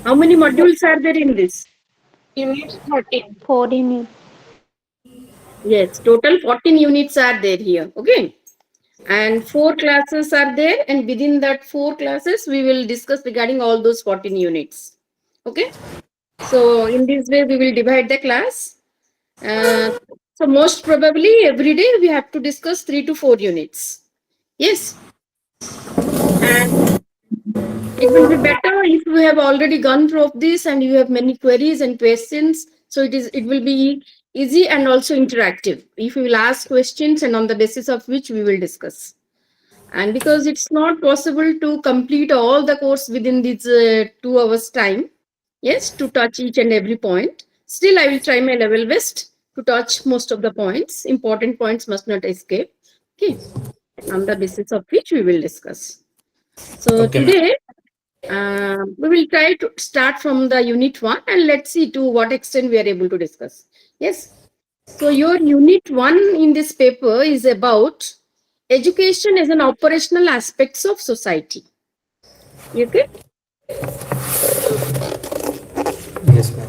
How many modules are there in this? Unit 13. 14. Yes, total 14 units are there here. Okay. And 4 classes are there, and within that 4 classes, we will discuss regarding all those 14 units. Okay. So in this way, we will divide the class. Uh, so most probably every day we have to discuss 3 to 4 units. Yes. And it will be better if you have already gone through of this and you have many queries and questions. So it will be easy and also interactive. If you will ask questions and on the basis of which we will discuss. And because it's not possible to complete all the course within these 2 hours time, yes, to touch each and every point. Still, I will try my level best to touch most of the points. Important points must not escape. Okay, on the basis of which we will discuss. So Okay, ma'am. today we will try to start from the unit 1 and let's see to what extent we are able to discuss. Yes. So your unit 1 in this paper is about education as an operational aspects of society. Okay. Yes, ma'am.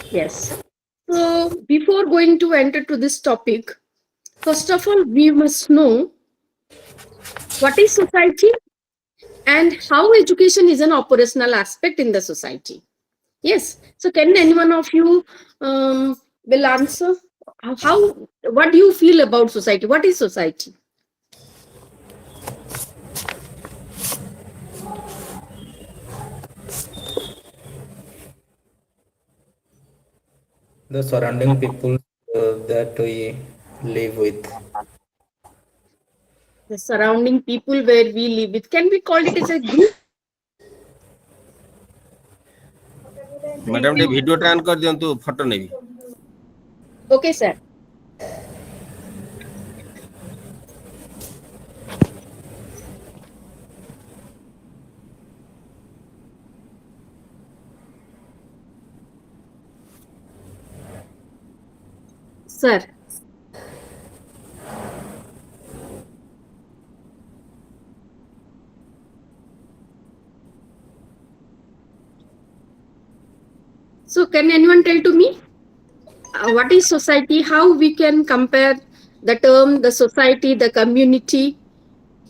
Yes. So before going to enter to this topic, first of all, we must know what is society and how education is an operational aspect in the society. Yes. So can any one of you will answer how, what do you feel about society? What is society? The surrounding people that we live with. The surrounding people where we live with. Can we call it as a group? Madam टे video टा on कर दियंतु photo navy Okay, sir. Sir. So can anyone tell to me what is society? How we can compare the term, the society, the community?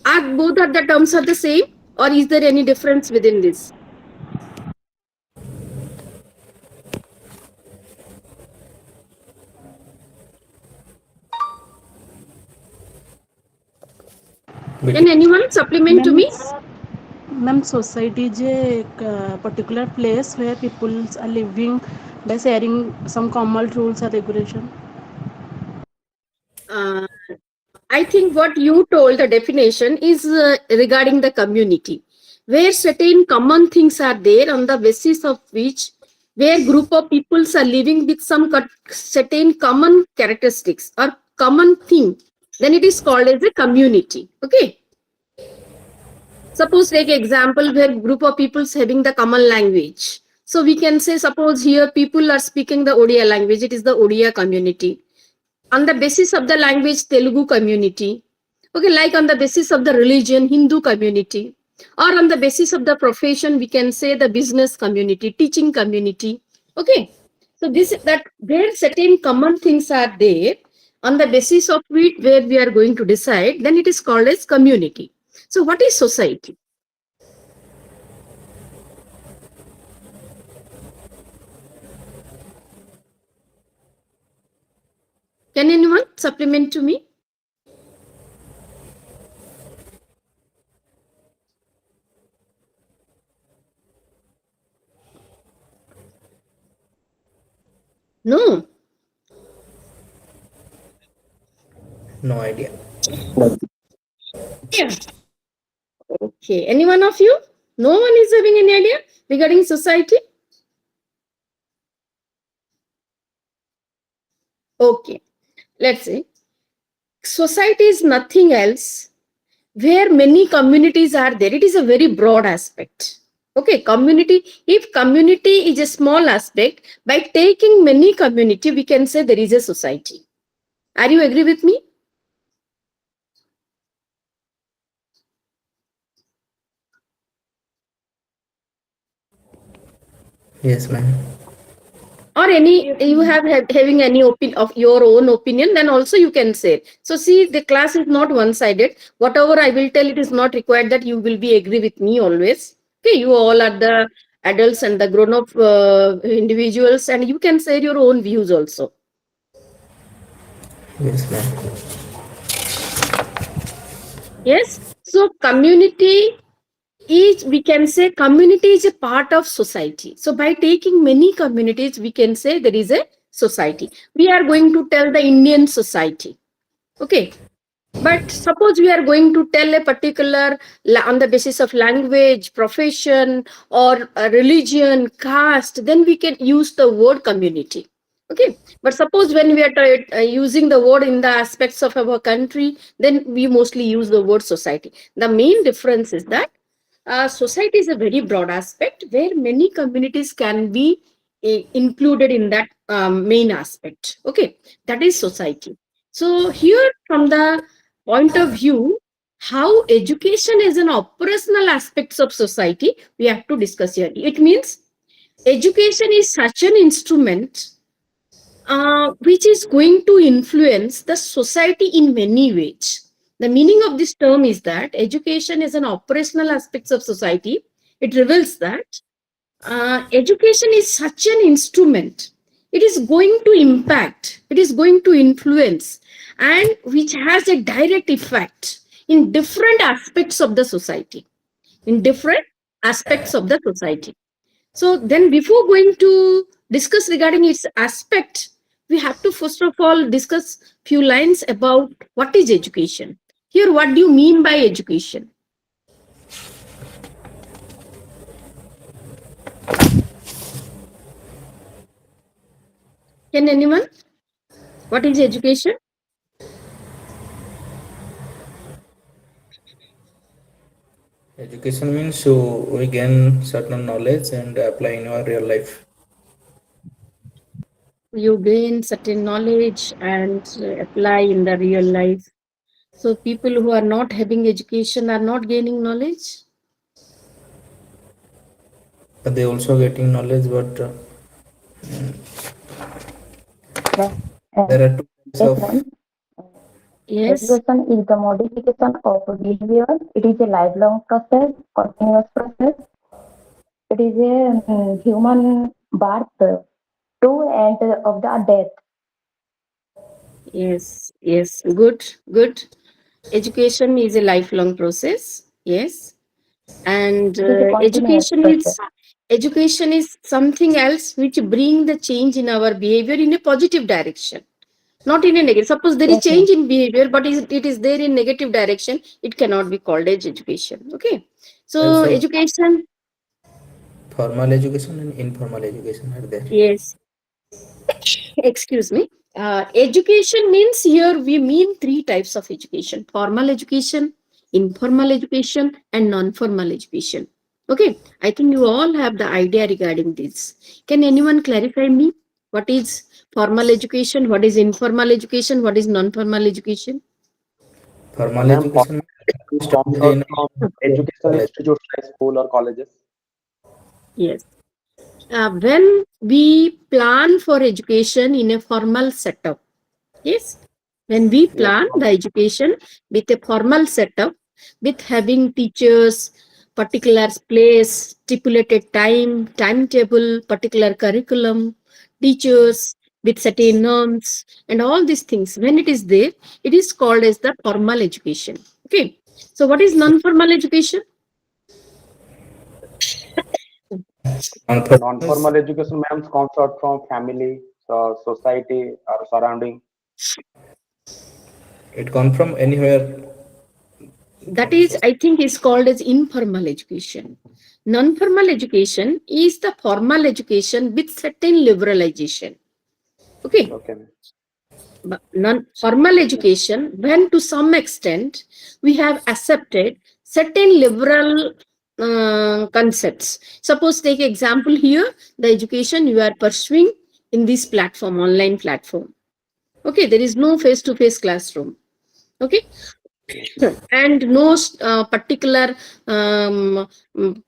Are both of the terms are the same, or is there any difference within this? Can anyone supplement to Ma'am, me? ma'am, society is a particular place where people are living by sharing some common rules or regulation. Uh, I think what you told the definition is regarding the community, where certain common things are there on the basis of which where group of peoples are living with some certain common characteristics or common thing, then it is called as a community. Okay. Suppose take example where group of peoples having the common language. So we can say suppose here people are speaking the Odia language. It is the Odia community. On the basis of the language, Telugu community. Okay, like on the basis of the religion, Hindu community. Or on the basis of the profession, we can say the business community, teaching community. Okay. So this that where certain common things are there on the basis of which where we are going to decide, then it is called as community. So what is society? Can anyone supplement to me? No. No idea. Yeah. Okay. Any one of you? No one is having any idea regarding society? Okay. Let's say society is nothing else where many communities are there. It is a very broad aspect. Okay, community, if community is a small aspect, by taking many community, we can say there is a society. Are you agree with me? Yes, ma'am. Or any you having any of your own opinion, then also you can say. So see, the class is not one sided. Whatever I will tell, it is not required that you will be agree with me always. Okay, you all are the adults and the grown up individuals, and you can say your own views also. Yes, ma'am. Yes. So community is, we can say, community is a part of society. So by taking many communities, we can say there is a society. We are going to tell the Indian society. Okay. But suppose we are going to tell a particular on the basis of language, profession, or religion, caste, then we can use the word community. Okay. But suppose when we are using the word in the aspects of our country, then we mostly use the word society. The main difference is that society is a very broad aspect where many communities can be included in that main aspect. Okay. That is society. So here, from the point of view how education is an operational aspects of society, we have to discuss here. It means education is such an instrument which is going to influence the society in many ways. The meaning of this term is that education is an operational aspects of society. It reveals that education is such an instrument. It is going to impact, it is going to influence, and which has a direct effect in different aspects of the society. In different aspects of the society. So then, before going to discuss regarding its aspect, we have to first of all discuss few lines about what is education. Here, what do you mean by education? Can anyone? What is education? Education means so we gain certain knowledge and apply in our real life. You gain certain knowledge and apply in the real life. So people who are not having education are not gaining knowledge. But they also getting knowledge, but there are two types Yes, of. ma'am. Yes, Education is the modification of behavior. It is a lifelong process, continuous process. It is a human birth to and of the death. yes, yes. Good, good. Education is a lifelong process. Yes, and It is a continuous process. education is something else which bring the change in our behavior in a positive direction, not in a negative. Suppose there is Yes, change ma'am. in behavior, but it is there in negative direction, it cannot be called as education. Okay, so Types of education, formal education and informal education are there. yes, excuse me. Education means, here we mean three types of education: formal education, informal education, and non-formal education. Okay, I think you all have the idea regarding this. Can anyone clarify me what is formal education, what is informal education, what is non-formal education? Formal Ma'am, education means we comes studied out in from a educational college. institutes like school or colleges. Yes. When we plan for education in a formal setup, yes, when we Yes, plan ma'am. the education with a formal setup, with having teachers, particular place, stipulated time, timetable, particular curriculum, teachers with certain norms, and all these things, when it is there, it is called as the formal education. Okay. So, what is non-formal education? Non-formal is Non-formal education, ma'am, comes out from family, society, or surrounding. it come from anywhere. That is, I think, is called as informal education. Non-formal education is the formal education with certain liberalization. Okay. Okay, ma'am. But non-formal Yes. education, when to some extent we have accepted certain liberal concepts. Suppose take example here, the education you are pursuing in this platform, online platform. Okay, there is no face-to-face classroom. Okay, and no particular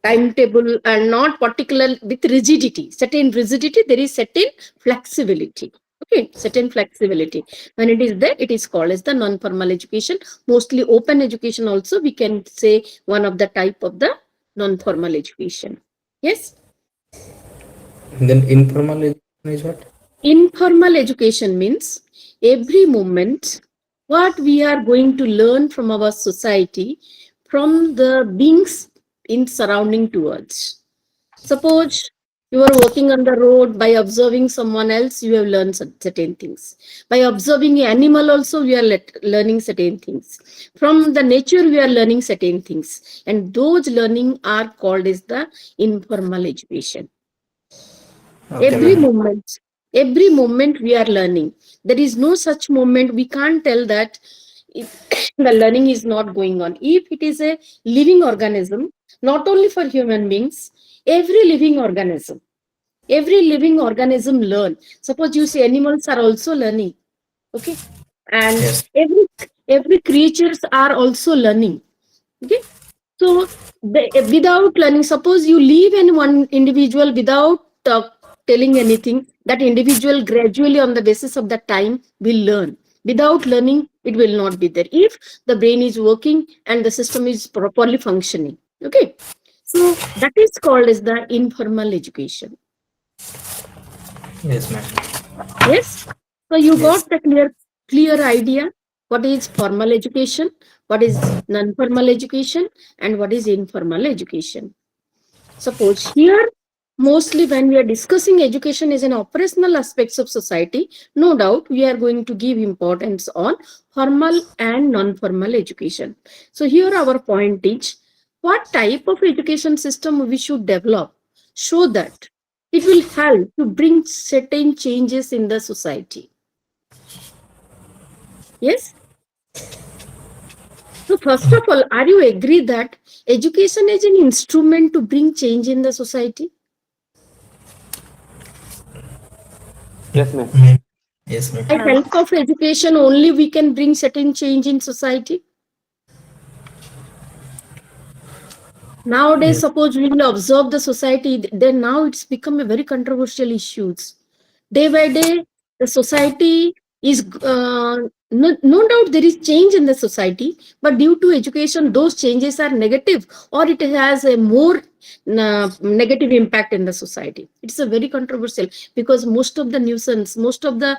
timetable, and not particular with rigidity. Certain rigidity, there is certain flexibility. Okay, certain flexibility. When it is there, it is called as the non-formal education. Mostly open education also, we can say one of the type of the non-formal education. Yes. Then informal education is what? Informal education means every moment what we are going to learn from our society, from the beings in surrounding towards. Suppose you are walking on the road, by observing someone else, you have learned certain things. By observing an animal also, we are learning certain things. From the nature, we are learning certain things. And those learning are called as the informal education. Okay, Every ma'am. every moment we are learning. There is no such moment we can't tell that it, the learning is not going on. If it is a living organism, not only for human beings, every living organism learn. Suppose you see animals are also learning. Okay. And Yes. every creatures are also learning. Okay. So without learning, suppose you leave in one individual without telling anything, that individual gradually on the basis of the time will learn. Without learning, it will not be there. If the brain is working and the system is properly functioning. Okay. So that is called as the informal education. Yes, ma'am. Yes. So you Yes. got the clear idea what is formal education, what is non-formal education, and what is informal education. Suppose here, mostly when we are discussing education as an operational aspects of society, no doubt we are going to give importance on formal and non-formal education. So here our point is, what type of education system we should develop so that it will help to bring certain changes in the society. Yes. So first of all, are you agree that education is an instrument to bring change in the society? Yes, ma'am. Ma'am. Yes, ma'am. By help of education only we can bring certain change in society. Nowadays, Yes. suppose we will observe the society, then now it's become a very controversial issues. Day by day, the society is no doubt there is change in the society, but due to education, those changes are negative, or it has a more negative impact in the society. It's a very controversial, because most of the nuisance, most of the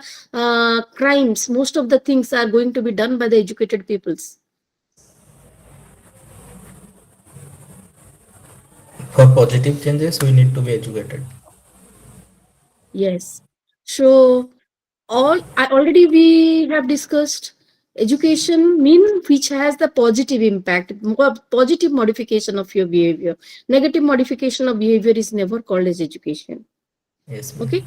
crimes, most of the things are going to be done by the educated peoples. For positive changes, we need to be educated. Yes. So already we have discussed education mean which has the positive impact, positive modification of your behavior. Negative modification of behavior is never called as education. Yes, ma'am. Okay.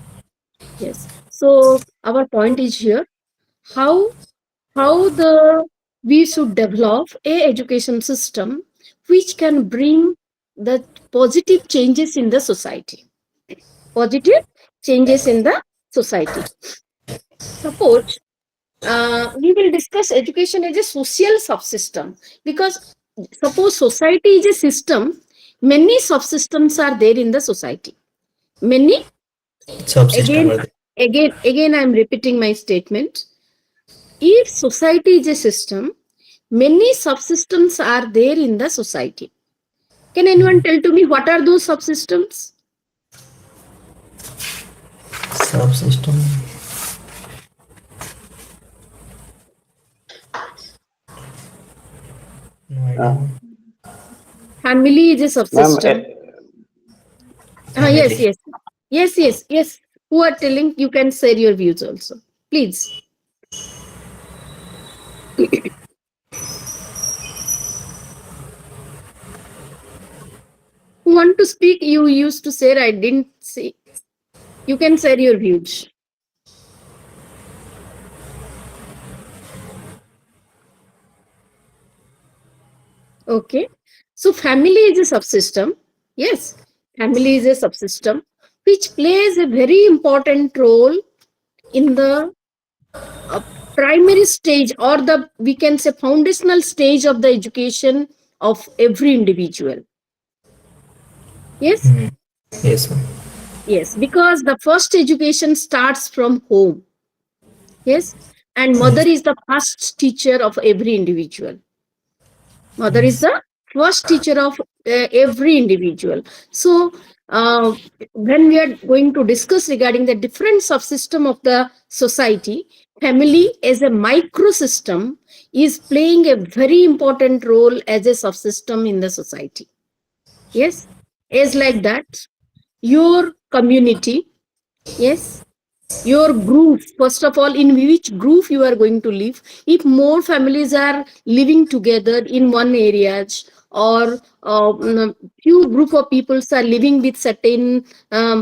Yes. So our point is here, how the we should develop a education system which can bring the positive changes in the society. Positive changes in the society. Suppose we will discuss education as a social subsystem, because suppose society is a system, many subsystems are there in the society. Many, Subsystem again, are there. again, I am repeating my statement. If society is a system, many subsystems are there in the society. Can anyone tell to me what are those subsystems? Subsystem. No idea. Uh, Family is a ma'am, subsystem. Yes, Family. yes, yes, yes, yes. Who are telling? You can share your views also, please. Who want to speak? You used to say, I didn't see. You can share your views. Okay. So family is a subsystem. Yes, family is a subsystem which plays a very important role in the primary stage, or the, we can say, foundational stage of the education of every individual. Yes. Yes, ma'am. Yes, because the first education starts from home. Yes, and mother Yes. is the first teacher of every individual. Mother is Yes. the first teacher of every individual. So, uh, when we are going to discuss regarding the different subsystem of the society, family as a microsystem is playing a very important role as a subsystem in the society. Yes, is like that. Your community, yes, your group, first of all, in which group you are going to live. If more families are living together in one areas, or few group of peoples are living with certain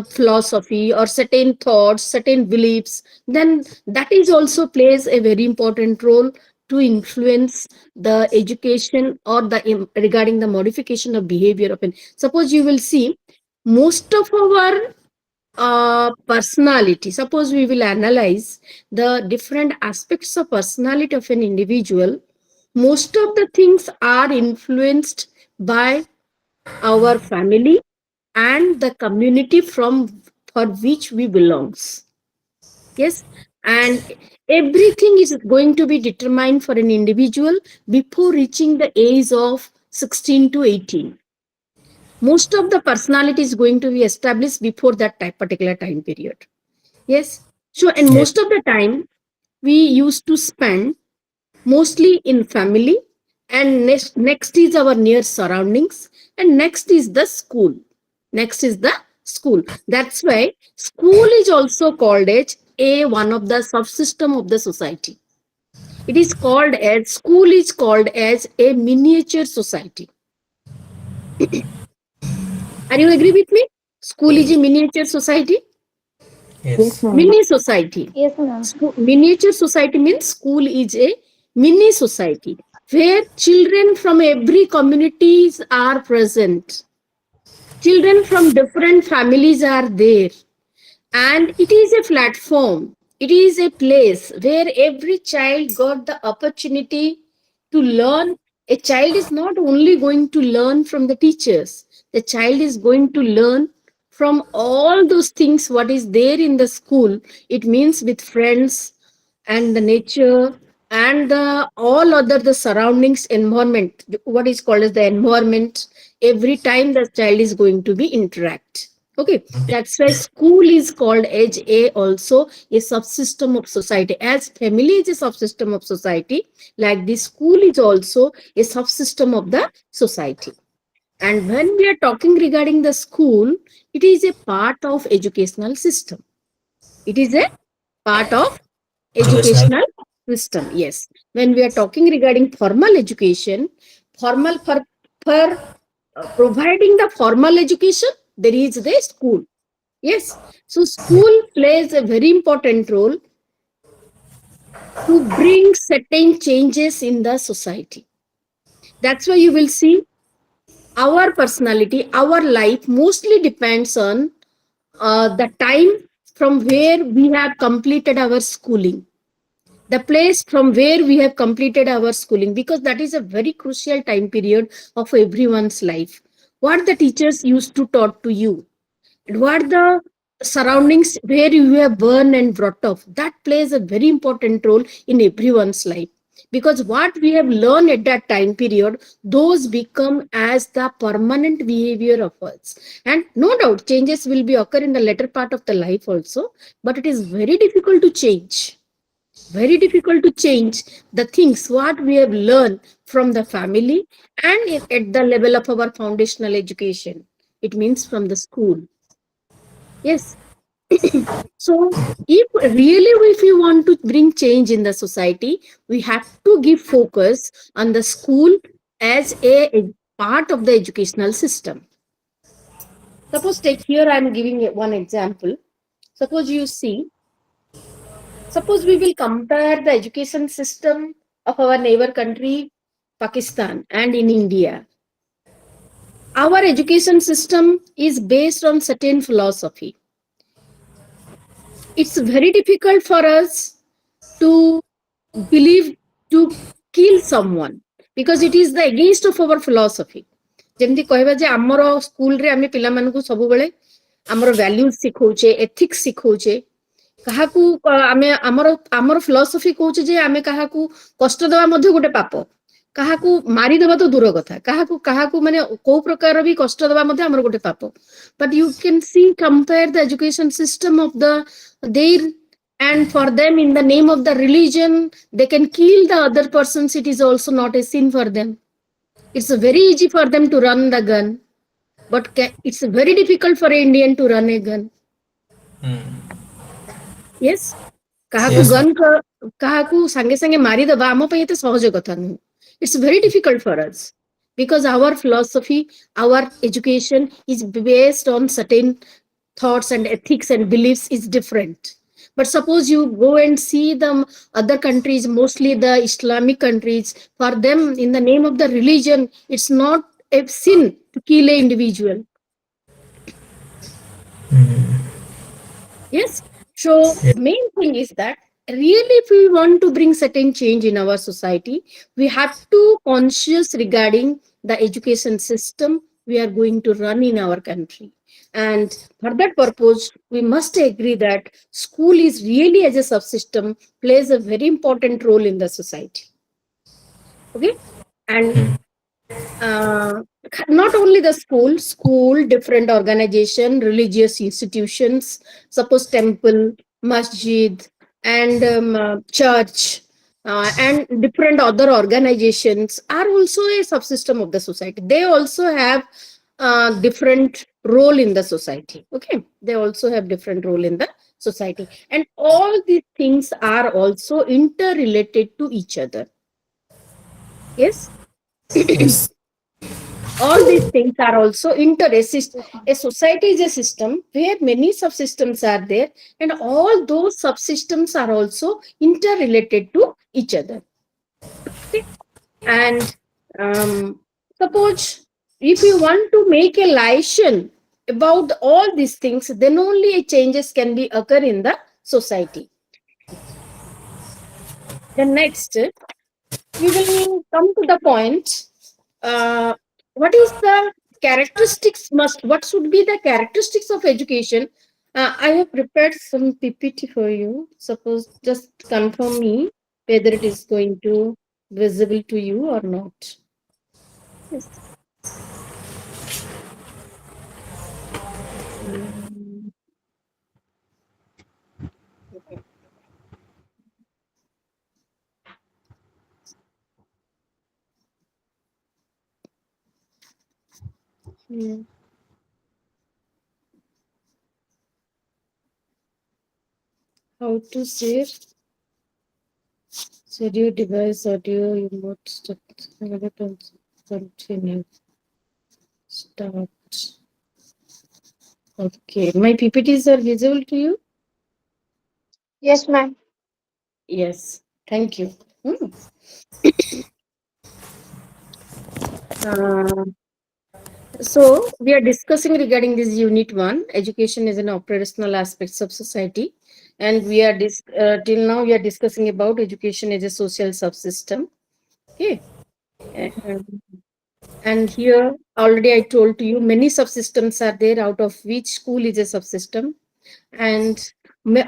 philosophy or certain thoughts, certain beliefs, then that is also plays a very important role to influence the education, or the regarding the modification of behavior of an. Suppose you will see most of our personality. Suppose we will analyze the different aspects of personality of an individual. Most of the things are influenced by our family and the community from for which we belongs. Yes, and everything is going to be determined for an individual before reaching the age of 16 to 18. Most of the personality is going to be established before that particular time period. Yes. So, and Yes. most of the time we used to spend mostly in family, and next is our near surroundings, and next is the school. Next is the school. That's why school is also called as a one of the subsystem of the society. It is called as, school is called as a miniature society. Are you agree with me? School is a miniature society. Yes, Yes. ma'am. Mini society. Yes, ma'am. Miniature society means school is a mini society where children from every communities are present. Children from different families are there, and it is a platform. It is a place where every child got the opportunity to learn. A child is not only going to learn from the teachers, the child is going to learn from all those things what is there in the school. It means with friends and the nature and the all other the surroundings environment, what is called as the environment. Every time the child is going to be interact. Okay, that's why school is called as a also a subsystem of society. As family is a subsystem of society, like this school is also a subsystem of the society. And when we are talking regarding the school, it is a part of educational system. It is a part of Educational. educational system. Yes, when we are talking regarding formal education, formal for providing the formal education, there is the school. Yes, so school plays a very important role to bring certain changes in the society. That's why you will see our personality, our life mostly depends on the time from where we have completed our schooling, the place from where we have completed our schooling, because that is a very crucial time period of everyone's life. What the teachers used to taught to you, what the surroundings where you have born and brought up, that plays a very important role in everyone's life, because what we have learned at that time period, those become as the permanent behavior of us. And no doubt changes will be occur in the later part of the life also, but it is very difficult to change, very difficult to change the things what we have learned from the family, and at the level of our foundational education, it means from the school. Yes. So, if we want to bring change in the society, we have to give focus on the school as a part of the educational system. Suppose take here, I am giving one example. Suppose you see, suppose we will compare the education system of our neighbor country, Pakistan, and in India. Our education system is based on certain philosophy. It's very difficult for us to believe to kill someone because it is the against of our philosophy. ଯେମିତି କହିବା ଯେ ଆମର ସ୍କୁଲରେ ଆମେ ପିଲାମାନଙ୍କୁ ସବୁବେଳେ ଆମର ଭ୍ୟାଲ୍ୟୁଜ ଶିଖଉଛେ, ethics ଶିଖଉଛେ, କାହାକୁ ଆମେ ଆମର ଆମର ଫିଲୋସଫି କହୁଛେ ଯେ ଆମେ କାହାକୁ କଷ୍ଟ ଦେବା ମଧ୍ୟ ଗୋଟେ ପାପ, କାହାକୁ ମାରିଦେବା ତ ଦୂର କଥା, କାହାକୁ କାହାକୁ ମାନେ କୋଉ ପ୍ରକାର ବି କଷ୍ଟ ଦେବା ମଧ୍ୟ ଆମର ଗୋଟେ ପାପ. But you can see, compare the education system of the their, and for them in the name of the religion they can kill the other persons. It is also not a sin for them. It's very easy for them to run the gun, but it's very difficult for an Indian to run a gun. Yes, କାହାକୁ Yes, ma'am. Gun କାହାକୁ ସାଙ୍ଗେ ସାଙ୍ଗେ ମାରିଦେବା ଆମ ପାଇଁ ଏତେ ସହଜ କଥା ନୁହେଁ. It's very difficult for us because our philosophy, our education is based on certain thoughts and ethics and beliefs is different. But suppose you go and see the other countries, mostly the Islamic countries, for them in the name of the religion it's not a sin to kill an individual. Yes. So Yeah. main thing is that really if we want to bring certain change in our society, we have to conscious regarding the education system we are going to run in our country. And for that purpose, we must agree that school is really as a subsystem plays a very important role in the society. Okay. And uh, not only the school, different organization, religious institutions, suppose temple, masjid, and church, and different other organizations are also a subsystem of the society. They also have different role in the society. Okay, they also have different role in the society, and all these things are also interrelated to each other. Yes. Yes. All these things are also inter-assist. A society is a system where many subsystems are there, and all those subsystems are also interrelated to each other. Okay? And suppose if you want to make a license about all these things, then only changes can be occur in the society. Then next, we will come to the point. What is the characteristics what should be the characteristics of education? I have prepared some PPT for you. Suppose just confirm me whether it is going to visible to you or not. Yes. Mm, okay. Hmm. How to save audio device audio remote continue start. Okay, my PPTs are visible to you. Yes, ma'am. Yes, thank you. Hmm. Uh, so we are discussing regarding this unit 1, education is an operational aspects of society, and we are till now we are discussing about education as a social subsystem. Okay, and, and here already I told to you many subsystems are there, out of which school is a subsystem, and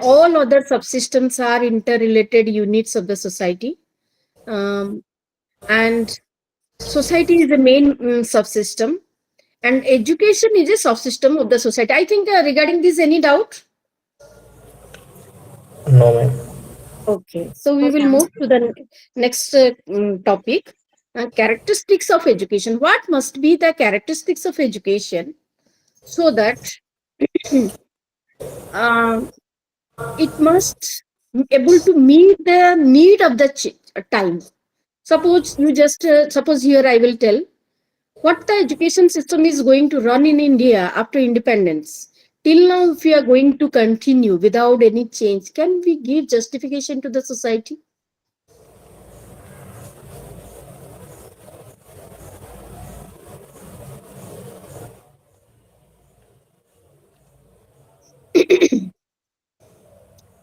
all other subsystems are interrelated units of the society. And society is the main subsystem, and education is a subsystem of the society. I think regarding this, any doubt? No, ma'am. Okay, so we will Okay. move to the next topic. Characteristics of education. What must be the characteristics of education so that uh, it must be able to meet the need of the time? Suppose you just suppose here I will tell what the education system is going to run in India after independence. Till now, if we are going to continue without any change, can we give justification to the society?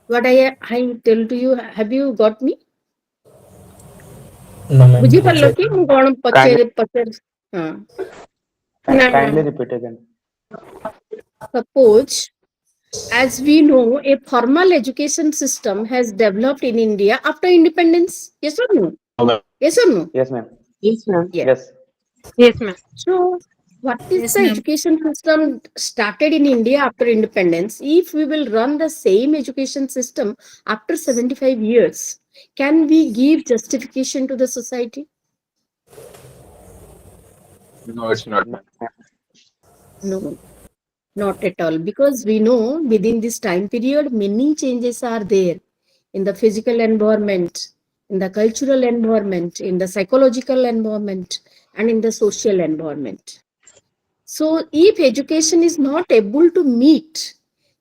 What I tell to you, have you got me? No, ma'am. ବୁଝିପାରିଲ କି ମୁଁ କଣ Kindly, ପଚାରେ ହଁ kindly repeat again. suppose as we know a formal education system has developed in India after independence, yes or no? Yes or no? Yes, ma'am. Yes, ma'am. Yes. Yes. Yes, ma'am. So, what is Yes, the ma'am. education system started in India after independence? If we will run the same education system after 75 years, can we give justification to the society? No, it's not. No, No, not at all. Because we know within this time period, many changes are there in the physical environment, in the cultural environment, in the psychological environment, and in the social environment. So, if education is not able to meet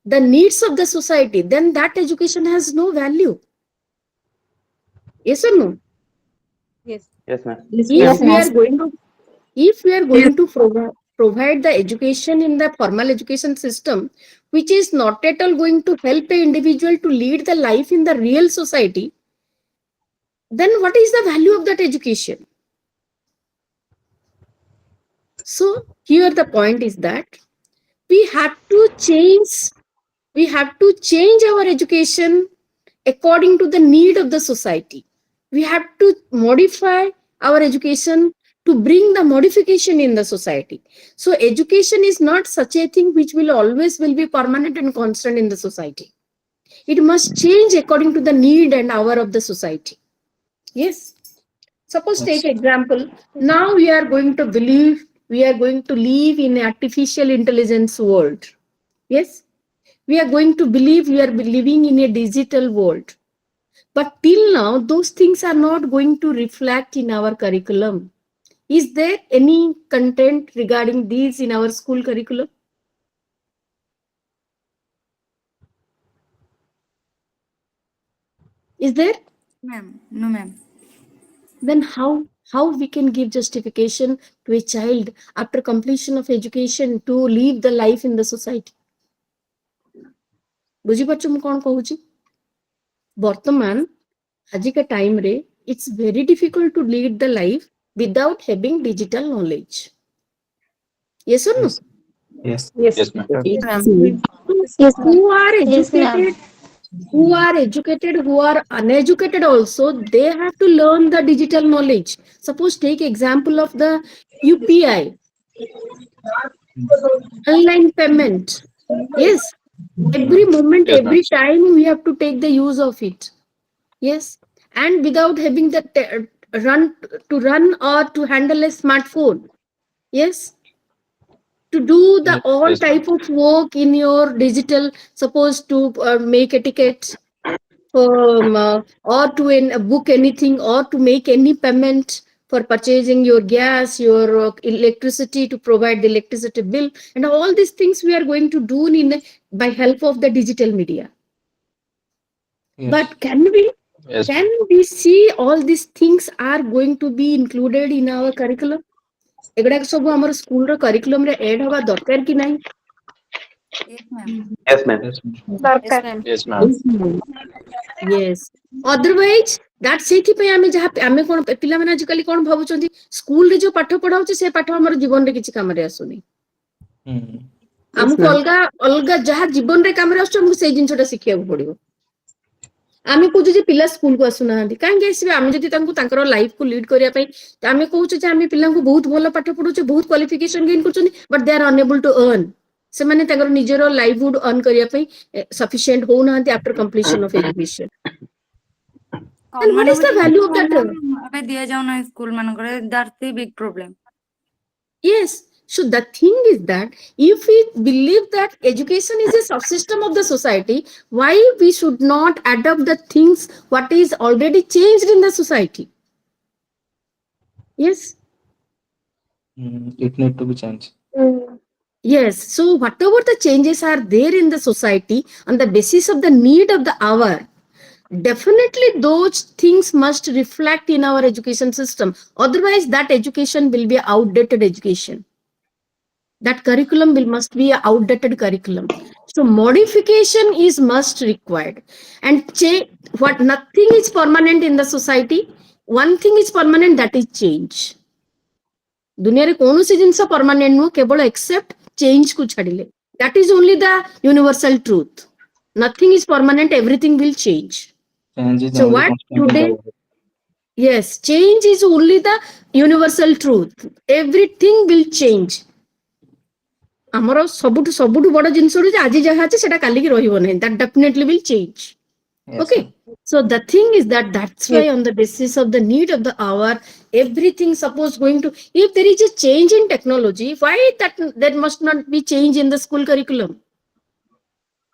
the needs of the society, then that education has no value. Yes or no? Yes. yes, ma'am. Yes, If ma'am. we are going to, if we are going to provide the education in the formal education system, which is not at all going to help an individual to lead the life in the real society, then what is the value of that education? So here the point is that we have to change our education according to the need of the society. We have to modify our education to bring the modification in the society. So education is not such a thing which will always will be permanent and constant in the society. It must change according to the need and hour of the society. Yes. Suppose take example. Now we are going to live in an artificial intelligence world. Yes. We are going to believe we are living in a digital world. But till now, those things are not going to reflect in our curriculum. Is there any content regarding these in our school curriculum? Is there? Ma'am. No, ma'am. Then how we can give justification to a child after completion of education to live the life in the society? ବୁଝିପାରୁଛ ମୁଁ କଣ କହୁଛି? ବର୍ତ୍ତମାନ ଆଜିକା ଟାଇମରେ it's very difficult to lead the life without having digital knowledge. Yes or no? Yes. Yes. Yes, ma'am. Yes, ma'am. Yes, ma'am. Who are Yes, ma'am. educated, who are uneducated also, they have to learn the digital knowledge. Suppose take example of the UPI, online payment. Yes, every moment, Yes, ma'am. every time we have to take the use of it. Yes, and without having the run or to handle a smartphone. Yes, to do the all Yes, ma'am. type of work in your digital, suppose to make a ticket or to book anything or to make any payment for purchasing your gas, your electricity, to provide the electricity bill, and all these things we are going to do by help of the digital media. Yes. But can Yes, ma'am. we see all these things are going to be included in our curriculum? ଏଗୁଡାକ ସବୁ ଆମର ସ୍କୁଲର କରିକୁଲମରେ aid ହବା ଦରକାର କି ନାହିଁ? Yes, ma'am. yes, ma'am. Yes, ma'am. Yes, ଦରକାର। ma'am. Yes, ma'am. Yes. Otherwise, that ସେଇଥିପାଇଁ ଆମେ କଣ ପିଲାମାନେ ଆଜିକାଲି କଣ ଭାବୁଛନ୍ତି, ସ୍କୁଲରେ ଯୋଉ ପାଠ ପଢା ହଉଛି ସେ ପାଠ ଆମର ଜୀବନରେ କିଛି କାମରେ ଆସୁନି। ଆମକୁ ଅଲଗା ଅଲଗା ଯାହା ଜୀବନରେ କାମରେ ଆସୁଛି ଆମକୁ ସେଇ ଜିନିଷଟା ଶିଖିବାକୁ ପଡିବ। ଆମେ କହୁଛୁ ଯେ ପିଲା ସ୍କୁଲକୁ ଆସୁନାହାନ୍ତି, କାହିଁକି ଆସିବେ? ଆମେ ଯଦି ତାଙ୍କୁ ତାଙ୍କର ଲାଇଫକୁ ଲିଡ୍ କରିବା ପାଇଁ ଆମେ କହୁଛୁ ଯେ ଆମେ ପିଲାଙ୍କୁ ବହୁତ ଭଲ ପାଠ ପଢୁଛୁ, ବହୁତ କ୍ୱାଲିଫିକେସନ ଗେନ୍ କରୁଛନ୍ତି, but they are unable to earn. ସେମାନେ ତାଙ୍କର ନିଜର ଲାଇଭହୁଡ ଅର୍ନ କରିବା ପାଇଁ ସଫିସିଏଣ୍ଟ ହଉନାହାନ୍ତି after completion of education. Then what is the value of that? ଏବେ ଦିଆଯାଉନାହିଁ ସ୍କୁଲ ମାନଙ୍କରେ, that's the big problem. Yes. So the thing is that if we believe that education is a subsystem of the society, why we should not adopt the things what is already changed in the society? Yes. It need to be changed. Yes. So whatever the changes are there in the society on the basis of the need of the hour, definitely those things must reflect in our education system. Otherwise, that education will be outdated education. That curriculum must be an outdated curriculum. So modification is must required. And what nothing is permanent in the society. one thing is permanent, that is change. दुनिया रे कौन सी जिनसा permanent no केवल accept change को छाड़िले. That is only the universal truth. Nothing is permanent, everything will change. Change is the So only what constant in the today, world. yes, change is only the universal truth. Everything will change. ଆମର ସବୁଠୁ ବଡ଼ ଜିନିଷ ହଉଛି ଆଜି ଯାହା ଅଛି ସେଟା କାଲିକି ରହିବ ନାହିଁ. That definitely will change. Yes, Okay. ma'am. So the thing is that's why on the basis of the need of the hour, everything suppose going to, if there is a change in technology, why that must not be change in the school curriculum?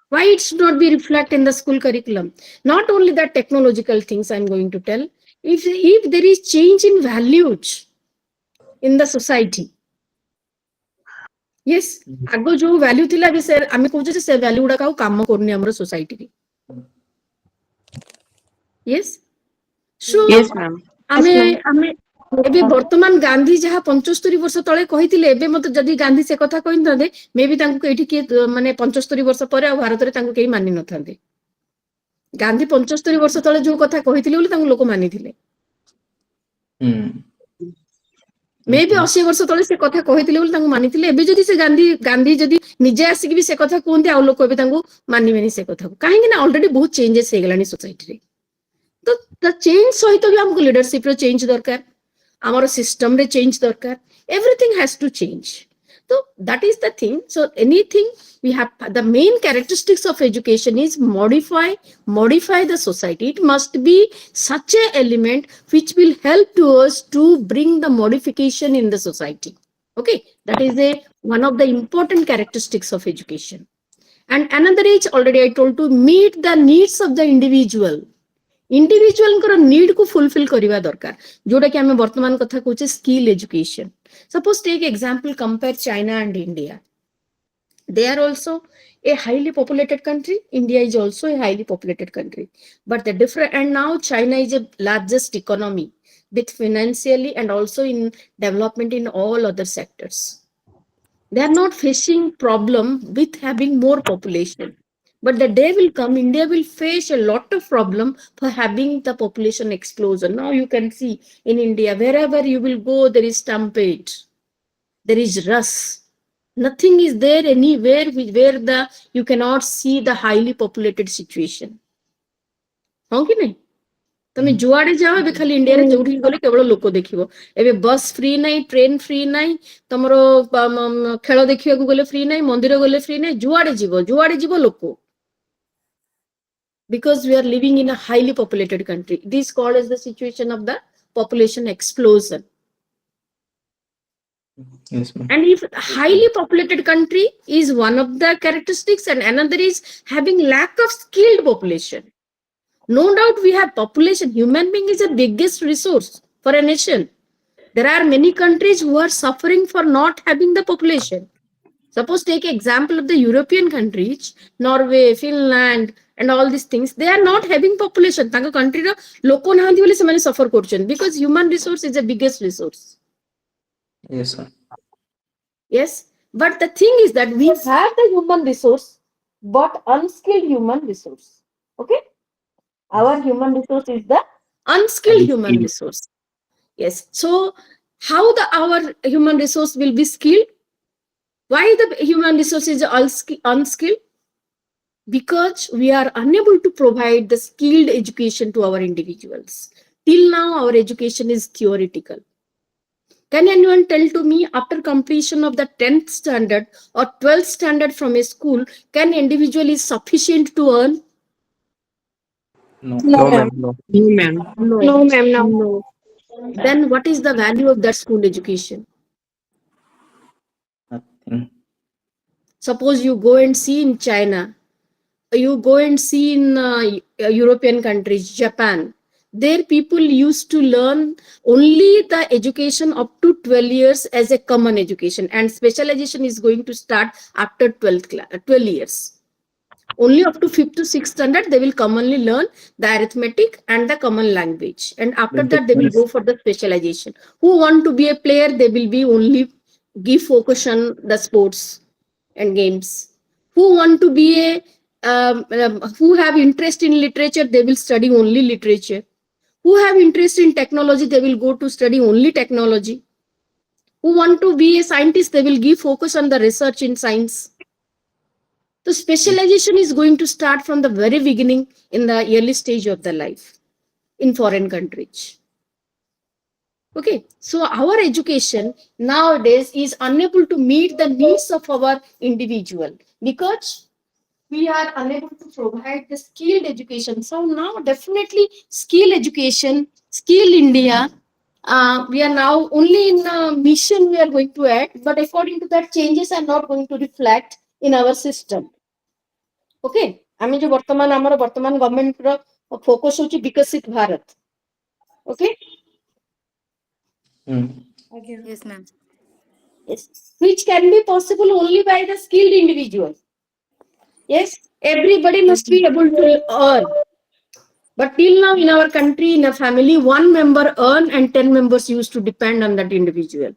Why it should not be reflect in the school curriculum? Not only that technological things I'm going to tell, if there is change in values in the society, yes, ଆଗ ଯୋଉ value ଥିଲା ବି ସେ ଆମେ କହୁଛେ ଯେ ସେ value ଗୁଡାକ ଆଉ କାମ କରୁନି ଆମର society ରେ. Yes. So Yes, ma'am. ଆମେ ଏବେ ବର୍ତ୍ତମାନ ଗାନ୍ଧୀ ଯାହା 75 ବର୍ଷ ତଳେ କହିଥିଲେ, ଏବେ ମତେ ଯଦି ଗାନ୍ଧୀ ସେ କଥା କହିଥାନ୍ତେ, ମେ ବି ତାଙ୍କୁ ଏଇଠି କିଏ ମାନେ 75 ବର୍ଷ ପରେ ଆଉ ଭାରତରେ ତାଙ୍କୁ କେହି ମାନି ନଥାନ୍ତେ. ଗାନ୍ଧୀ 75 ବର୍ଷ ତଳେ ଯୋଉ କଥା କହିଥିଲେ ବୋଲି ତାଙ୍କୁ ଲୋକ ମାନିଥିଲେ. ମେ ବି 80 ବର୍ଷ ତଳେ ସେ କଥା କହିଥିଲେ ବୋଲି ତାଙ୍କୁ ମାନିଥିଲେ. ଏବେ ଯଦି ସେ ଗାନ୍ଧୀ ଯଦି ନିଜେ ଆସିକି ବି ସେ କଥା କୁହନ୍ତି, ଆଉ ଲୋକ ଏବେ ତାଙ୍କୁ ମାନିବେନି ସେ କଥାକୁ. କାହିଁକି ନା ଅଲରେଡି ବହୁତ ଚେଞ୍ଜେସ୍ ହେଇଗଲାଣି ସୋସାଇଟିରେ. ତ ଚେଞ୍ଜ ସହିତ ବି ଆମକୁ ଲିଡରସିପ ର ଚେଞ୍ଜ ଦରକାର, ଆମର ସିଷ୍ଟମ ରେ ଚେଞ୍ଜ ଦରକାର. Everything has to change. So that is the thing. So anything we have, the main characteristics of education is modify the society. It must be such a element which will help to us to bring the modification in the society. Okay, that is one of the important characteristics of education. And another is, already I told, to meet the needs of the individual. Individual need को fulfil करवा दरकार, जोटा कि आम वर्तमान कथा कहूँ skill education. Suppose take example, compare China and India. They are also a highly populated country. India is also a highly populated country, but the different, and now China is a largest economy, with financially and also in development in all other sectors. They are not facing problem with having more population, but the day will come, India will face a lot of problem for having the population explosion. Now you can see in India, wherever you will go, there is stampede, there is rush. Nothing is there anywhere where you cannot see the highly populated situation. हाँ कि नहीं? तमे जुआड़े जाओ एबे खाली India रे जोठी गले केवल लोक देखिबो. एबे बस फ्री नाही, ट्रेन फ्री नाही, तमरो खेल देखिया को गले फ्री नाही, मंदिर गले फ्री नाही, जुआड़े जीवो लोक. Because we are living in a highly populated country. This called as the situation of the population explosion. Yes, ma'am. And if highly populated country is one of the characteristics, and another is having lack of skilled population. No doubt we have population. Human being is the biggest resource for a nation. There are many countries who are suffering for not having the population. Suppose take example of the European countries, Norway, Finland, and all these things. They are not having population. Tanga country ro loko nahanti bole semane suffer korchen, because human resource is the biggest resource. Yes, sir. Yes, but the thing is that we have the human resource, but unskilled human resource. Okay, our human resource is the unskilled human resource. Yes. So how our human resource will be skilled? Why the human resource is unskilled? Because we are unable to provide the skilled education to our individuals. Till now, our education is theoretical. Can anyone tell to me, after completion of the 10th standard or 12th standard from a school, can individual is sufficient to earn? No. No, ma'am. No. No, ma'am. No. No. Then what is the value of that school education? Nothing. Suppose you go and see in China, you go and see in European countries, Japan. There people used to learn only the education up to 12 years as a common education, and specialization is going to start after 12 years. Only up to 5th to 6th standard, they will commonly learn the arithmetic and the common language. And after that, they will go for the specialization. Who want to be a player, they will be only give focus on the sports and games. Who want to be who have interest in literature, they will study only literature. Who Who have interest in technology, they will go to study only technology. Who want to be a scientist, they will give focus on the research in science. The specialization is going to start from the very beginning in the early stage of the life in foreign countries. Okay, so our education nowadays is unable to meet the needs of our individual because we are unable to provide the skilled education. So now definitely skill education, skill India, we are now only in mission we are going to add, but according to that changes are not going to reflect in our system. Okay, ଆମେ जो वर्तमान ଆମର ବର୍ତ୍ତମାନ government ର focus ହଉଛି ବିକଶିତ Bharat. Okay. Yes, ma'am. Yes, which can be possible only by the skilled individual. Yes, everybody must be able to earn. But till now in our country, in a family, one member earn and 10 members used to depend on that individual.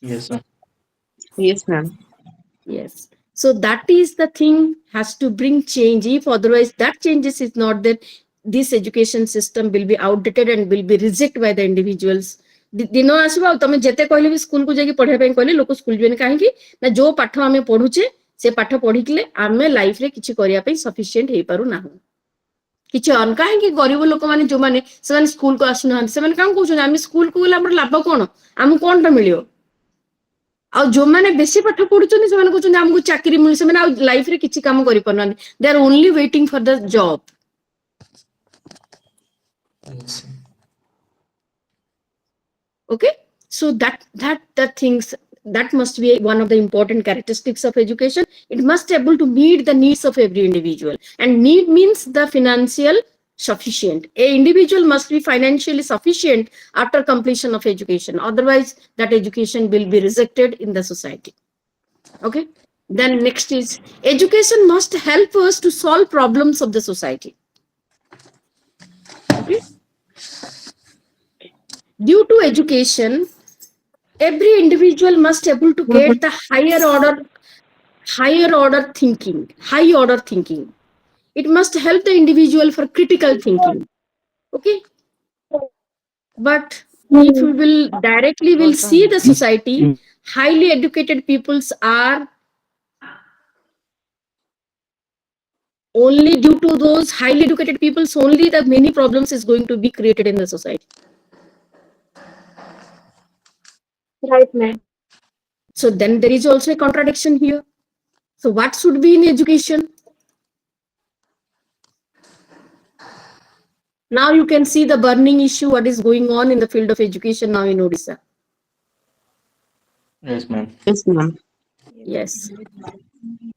Yes. Yes, ma'am. Yes. So that is the thing has to bring change. If otherwise that changes is not there, this education system will be outdated and will be rejected by the individuals. दिन आसवा तुम जिते कहले भी school को जाके पढ़ाई ପାଇଁ कहले लोक स्कूल जेने कहीं ना जो पाठ आमे पढुचे से पाठ पढिकले आमे लाइफ रे किछि करिया ପାଇଁ सफिशिएंट हे पारु ना किछि अन कहीं गरीब लोक माने जो माने से स्कूल को आसु ना से माने काम कहउछ आमे स्कूल को गला हमर लाभ कोन आम कोन टा मिलियो आ जो माने बेसी पाठ पढुचनी से माने कहउछ हमकु चाकरी मिल से माने आ लाइफ रे किछि काम करि परनानी they are only waiting for the job. Yes. Okay, so that things that must be one of the important characteristics of education. It must able to meet the needs of every individual, and need means the financial sufficient. A individual must be financially sufficient after completion of education, otherwise that education will be rejected in the society. Okay, then next is education must help us to solve problems of the society. Okay, due to education, every individual must able to get the higher order thinking. It must help the individual for critical thinking. Okay, but if we will directly will see the society, highly educated peoples are only due to those highly educated peoples only the many problems is going to be created in the society. Right, ma'am. So then there is also a contradiction here. So what should be in education? Now you can see the burning issue, what is going on in the field of education now in Odisha. Yes, ma'am. Yes, ma'am. Yes.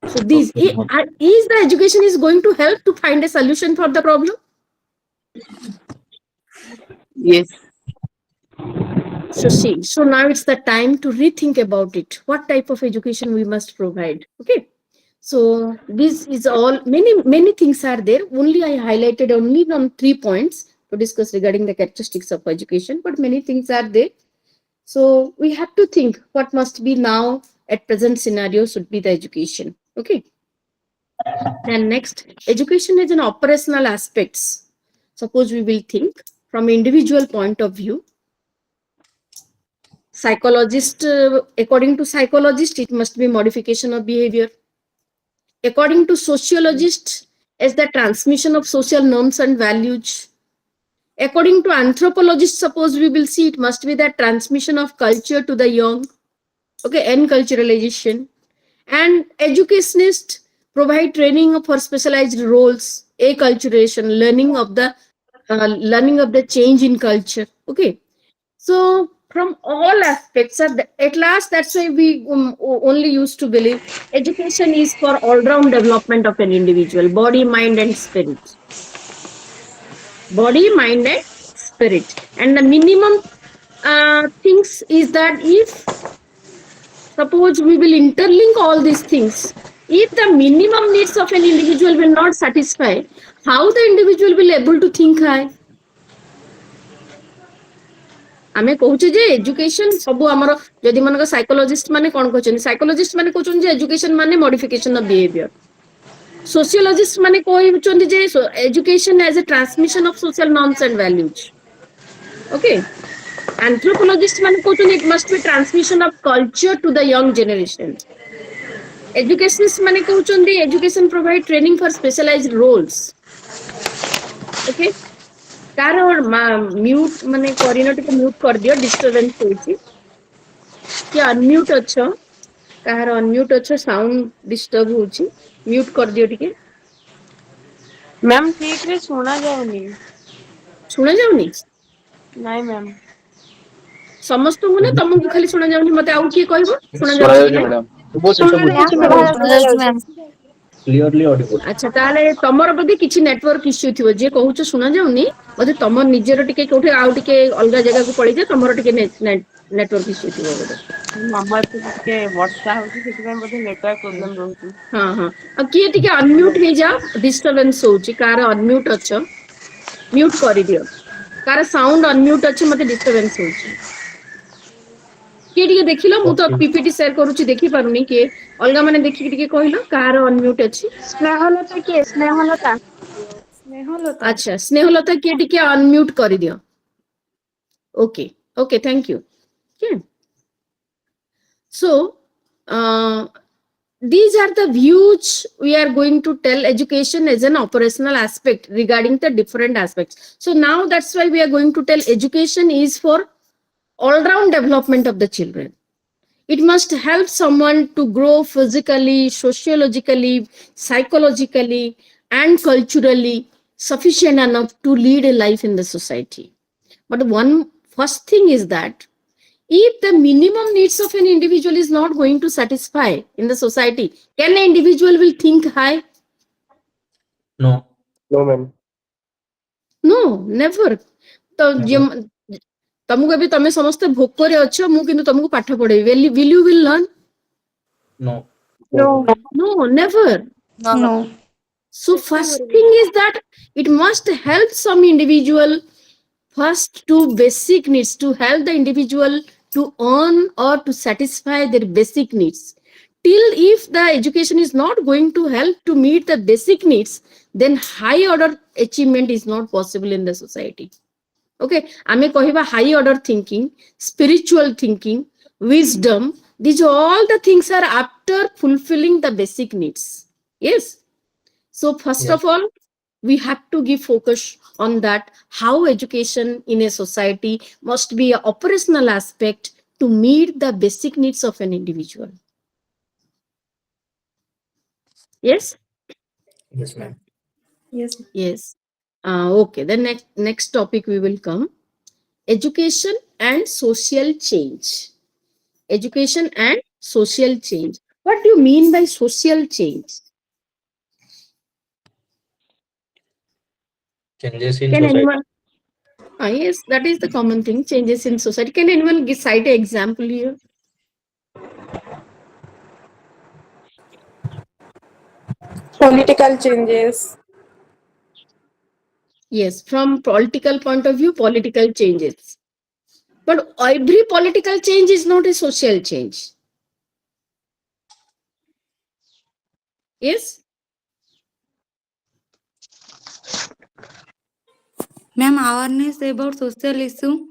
So is the education is going to help to find a solution for the problem? Yes. So see, so now it's the time to rethink about it. What type of education we must provide? Okay. So this is all, many things are there. Only I highlighted only on 3 points to discuss regarding the characteristics of education, but many things are there. So we have to think what must be now at present scenario should be the education. Okay. Then next, education is an operational aspects. Suppose we will think from individual point of view. Psychologist, according to psychologist, it must be modification of behavior. According to sociologist, as the transmission of social norms and values. According to anthropologist, suppose we will see it must be the transmission of culture to the young. Okay, enculturalization. And educationists provide training for specialized roles, acculturation, learning of the change in culture. Okay, so from all aspects, at last, that's why we only used to believe education is for all-round development of an individual, body, mind, and spirit. Body, mind, and spirit. And the minimum things is that if suppose we will interlink all these things, if the minimum needs of an individual will not satisfy, how the individual will able to think high? आमे कहूचे जे education सब हमर जदि मनक psychologist माने कोन कहछन psychologist माने कहछन जे education माने modification of behaviour Sociologists ମାନେ କହୁଛନ୍ତି ଯେ education as a transmission of social norms and values. Okay. Anthropologists ମାନେ କହୁଛନ୍ତି it must be transmission of culture to the young generation. Educationists ମାନେ କହୁଛନ୍ତି education provide training for specialized roles. Okay. Car mute ମାନେ କରିନ ଟିକେ mute କରିଦିଅ, disturbance ହଉଛି। କିଏ ଅନମ୍ୟୁଟ୍ ଅଛ? କାହାର ଅନମ୍ୟୁଟ୍ ଅଛ? ସାଉଣ୍ଡ ଡିଷ୍ଟର୍ବ ହଉଛି, ମ୍ୟୁଟ୍ କରିଦିଅ ଟିକେ। ମ୍ୟାମ୍ ଠିକ ରେ ଶୁଣା ଯାଉନି। ଶୁଣା ଯାଉନି? ନାଇଁ ମ୍ୟାମ୍। ସମସ୍ତଙ୍କୁ ନା ତମକୁ ଖାଲି ଶୁଣା ଯାଉନି? ମତେ ଆଉ କିଏ କହିବ ଶୁଣା ଯାଉଛି କି ଶୁଣାଯାଉଛି ନାଇଁ? ମ୍ୟାଡାମ। ଶୁଣାଯାଉଛି ମ୍ୟାମ୍। Clearly audible. ଆଚ୍ଛା, ତାହେଲେ ତମର ବୋଧେ କିଛି ନେଟୱାର୍କ ଇସ୍ୟୁ ଥିବ। ଯିଏ କହୁଛ ଶୁଣା ଯାଉନି, ବୋଧେ ତମ ନିଜର ଟିକେ କୋଉଠି ଆଉ ଟିକେ ଅଲଗା ଜାଗାକୁ ପଳେଇଯାଅ, ତମର ଟିକେ ନେଟୱାର୍କ ଇସ୍ୟୁ ଥିବ ବୋଧେ। ଆମ ଏପଟେ ଟିକେ ବର୍ଷା ହଉଛି, ସେଥିପାଇଁ ବୋଧେ ନେଟୱାର୍କ ପ୍ରୋବ୍ଲେମ ରହୁଛି। ହଁ ହଁ, ଆଉ କିଏ ଟିକେ ଅନମ୍ୟୁଟ୍ ହେଇଯାଅ, ଡିଷ୍ଟରବେନ୍ସ ହଉଛି। କାହାର ଅନମ୍ୟୁଟ୍ ଅଛ ମ୍ୟୁଟ୍ କରିଦିଅ। କାହାର ସାଉଣ୍ଡ ଅନମ୍ୟୁଟ୍ ଅଛି, ମତେ ଡିଷ୍ଟରବେନ୍ସ ହଉଛି। କିଏ ଟିକେ ଦେଖିଲ, ମୁଁ ତ ପିପିଟି ସେୟାର କରୁଛି ଦେଖି ପାରୁନି। କିଏ ଅଲଗା ମାନେ ଦେଖିକି ଟିକେ କହିଲ କାହାର ଅନମ୍ୟୁଟ୍ ଅଛି। ସ୍ନେହଲତା କିଏ? ସ୍ନେହଲତା। ଆଚ୍ଛା, ସ୍ନେହଲତା କିଏ ଟିକେ ଅନମ୍ୟୁଟ୍ କରିଦିଅ। Okay okay, thank you. Okay. So, these are the views we are going to tell education as an operational aspect regarding the different aspects. So now that's why we are going to tell education is for all-round development of the children. It must help someone to grow physically, sociologically, psychologically, and culturally sufficient enough to lead a life in the society. But one first thing is that if the minimum needs of an individual is not going to satisfy in the society, can an individual will think high? No. No, ma'am. No, never. ତ ତମକୁ ଏବେ ତମେ ସମସ୍ତେ ଭୋକରେ ଅଛ, ମୁଁ କିନ୍ତୁ ତମକୁ ପାଠ ପଢେଇବି, will you will learn? No. No, never. No. So first thing is that it must help some individual first to basic needs, to help the individual to earn or to satisfy their basic needs. Till if the education is not going to help to meet the basic needs, then high order achievement is not possible in the society. Okay, ame kahiba high order thinking, spiritual thinking, wisdom, these all the things are after fulfilling the basic needs. Yes. So first Yeah. of all, we have to give focus on that, how education in a society must be an operational aspect to meet the basic needs of an individual. Yes. Yes, ma'am. Yes. Okay, the next topic we will come, education and social change. Education and social change. What do you mean by social change? Changes in Can society. anyone? Yes, that is the common thing, changes in society. Can anyone cite an example here? Political changes. Yes, from political point of view, political changes. But every political change is not a social change. Yes? Ma'am, awareness about social issue.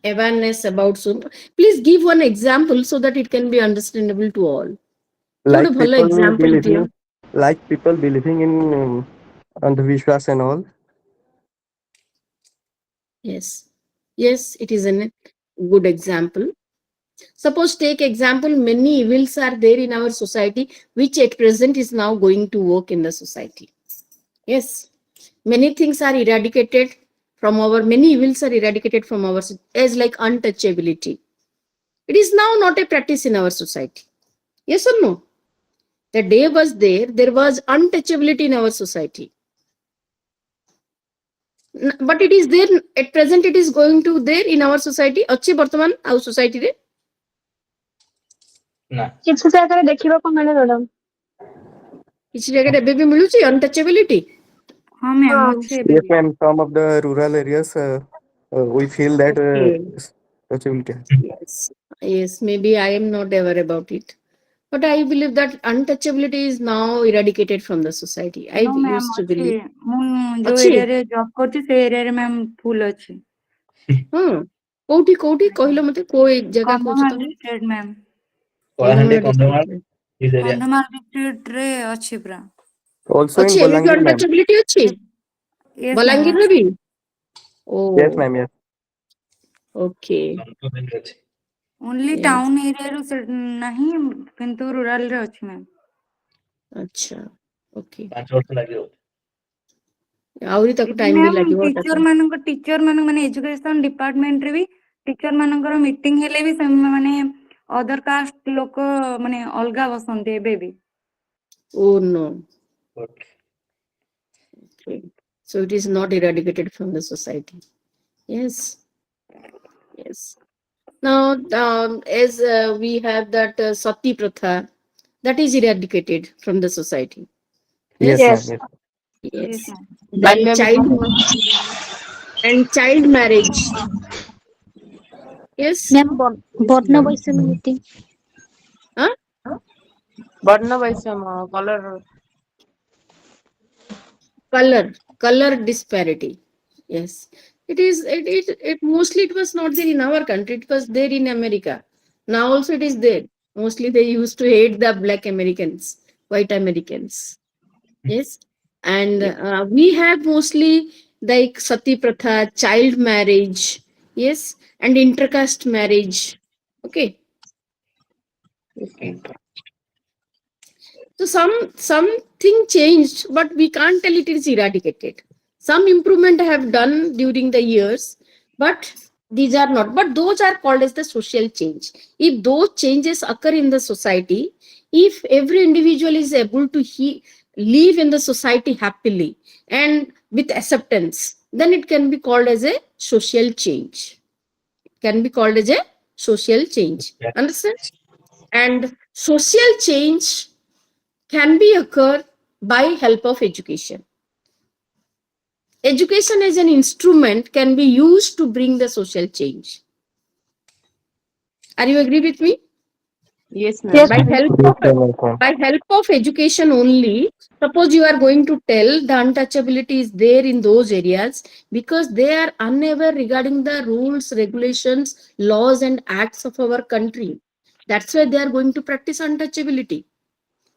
Awareness about so. Please give one example so that it can be understandable to all. like Good bhala people example believing diyo. like people believing in andhvishwas and all. Yes. Yes, it is a good example. Suppose take example, many evils are there in our society, which at present is now going to work in the society. Yes. Many things are eradicated from our, many evils are eradicated from our, as like untouchability. It is now not a practice in our society. Yes or no? The day was there was untouchability in our society. But it is there, at present it is going to there in our society. Achhe bartaman our society re? ନା କିଛି ଜାଗାରେ ଦେଖିବାକୁ ମିଳେ madam. କିଛି ଜାଗାରେ ଏବେ ବି ମିଳୁଛି untouchability? ହଁ ମ୍ୟାମ୍ ଅଛି ଏବେ Yes, B. ma'am. Some of the rural areas, we feel that Okay. touchability. Yes. Yes, maybe I am not aware about it. But I believe that untouchability is now eradicated from the society. I know ma'am used to ଅଛି believe. ମୁଁ ଯୋଉ Achi? ଏରିଆରେ job କରୁଛି ସେ ଏରିଆରେ ma'am ଫୁଲ୍ ଅଛି ହଁ କୋଉଠି କହିଲ ମତେ କୋଉ ଜାଗା କହୁଛ କନ୍ଧମାଳ ତମେ? District ma'am Kalahanди, Kandhamal Kandhamal, ଡିଷ୍ଟ୍ରିକ୍ଟରେ this area. କନ୍ଧମାଳ ଡିଷ୍ଟ୍ରିକ୍ଟରେ ଅଛି ପୁରା Also in ଅଛି ଏବେ ବି Balangir, ma'am. ଅଣ୍ଟଚେବିଲିଟି ଅଛି ୟେସ୍ ମ୍ୟାମ୍ ବଲାଙ୍ଗୀରରେ ଅଛି ବି? ଓ Yes, ma'am. Yes. Okay Kandhamal ଅଛି। ଓନ୍ଲି ଟାଉନ୍ ଏରିଆରୁ ନାହିଁ କିନ୍ତୁ ରୁରାଲରେ ଅଛି ମ୍ୟାମ୍ ଆଚ୍ଛା ଓକେ 5 ବର୍ଷ ଲାଗିବ। ଆହୁରି ତାକୁ ଇଭେନ୍ ଟାଇମ ବି ମ୍ୟାମ୍ ଲାଗିବ ଟିଚର ମାନଙ୍କ ମାନେ ଏଜୁକେସନ ଡିପାର୍ଟମେଣ୍ଟରେ ବି ଟିଚର ମାନଙ୍କର ମିଟିଂ ହେଲେ ବି ସେମାନେ ଅଦର କାଷ୍ଟ ଲୋକ ମାନେ ଅଲଗା ବସନ୍ତି ଏବେ ବି ଓ no Okay. okay. So it is not eradicated from the society. Yes, yes. Now as we have that sati pratha, that is eradicated from the society. Yes, Yes, ma'am. Yes. Yes. yes. Yes, ma'am. Then ବାଲ୍ୟ ବିବାହ child marriage. Yes. Ma'am ବର୍ଣ୍ଣ ବୈଷମ୍ୟ ନୀତି Huh? ବର୍ଣ୍ଣ ବୈଷମ୍ୟ colour Color disparity. Yes, it mostly it was not there in our country, it was there in America. Now also it is there. Mostly they used to hate the black Americans, white Americans. Yes, and we have mostly like sati pratha, child marriage. Yes, and intercaste marriage. Okay. So something changed, but we can't tell it is eradicated. Some improvement have done during the years, but these are not. But those are called as the social change. If those changes occur in the society, if every individual is able to live in the society happily and with acceptance, then it can be called as a social change. It can be called as a social change. Yeah. Understand? And social change can be occurred by help of education. Education as an instrument can be used to bring the social change. Are you agree with me? yes ma'am Yes, By ma'am. help Yes, of ma'am. by help of education only, suppose you are going to tell the untouchability is there in those areas because they are unaware regarding the rules, regulations, laws and acts of our country. That's why they are going to practice untouchability.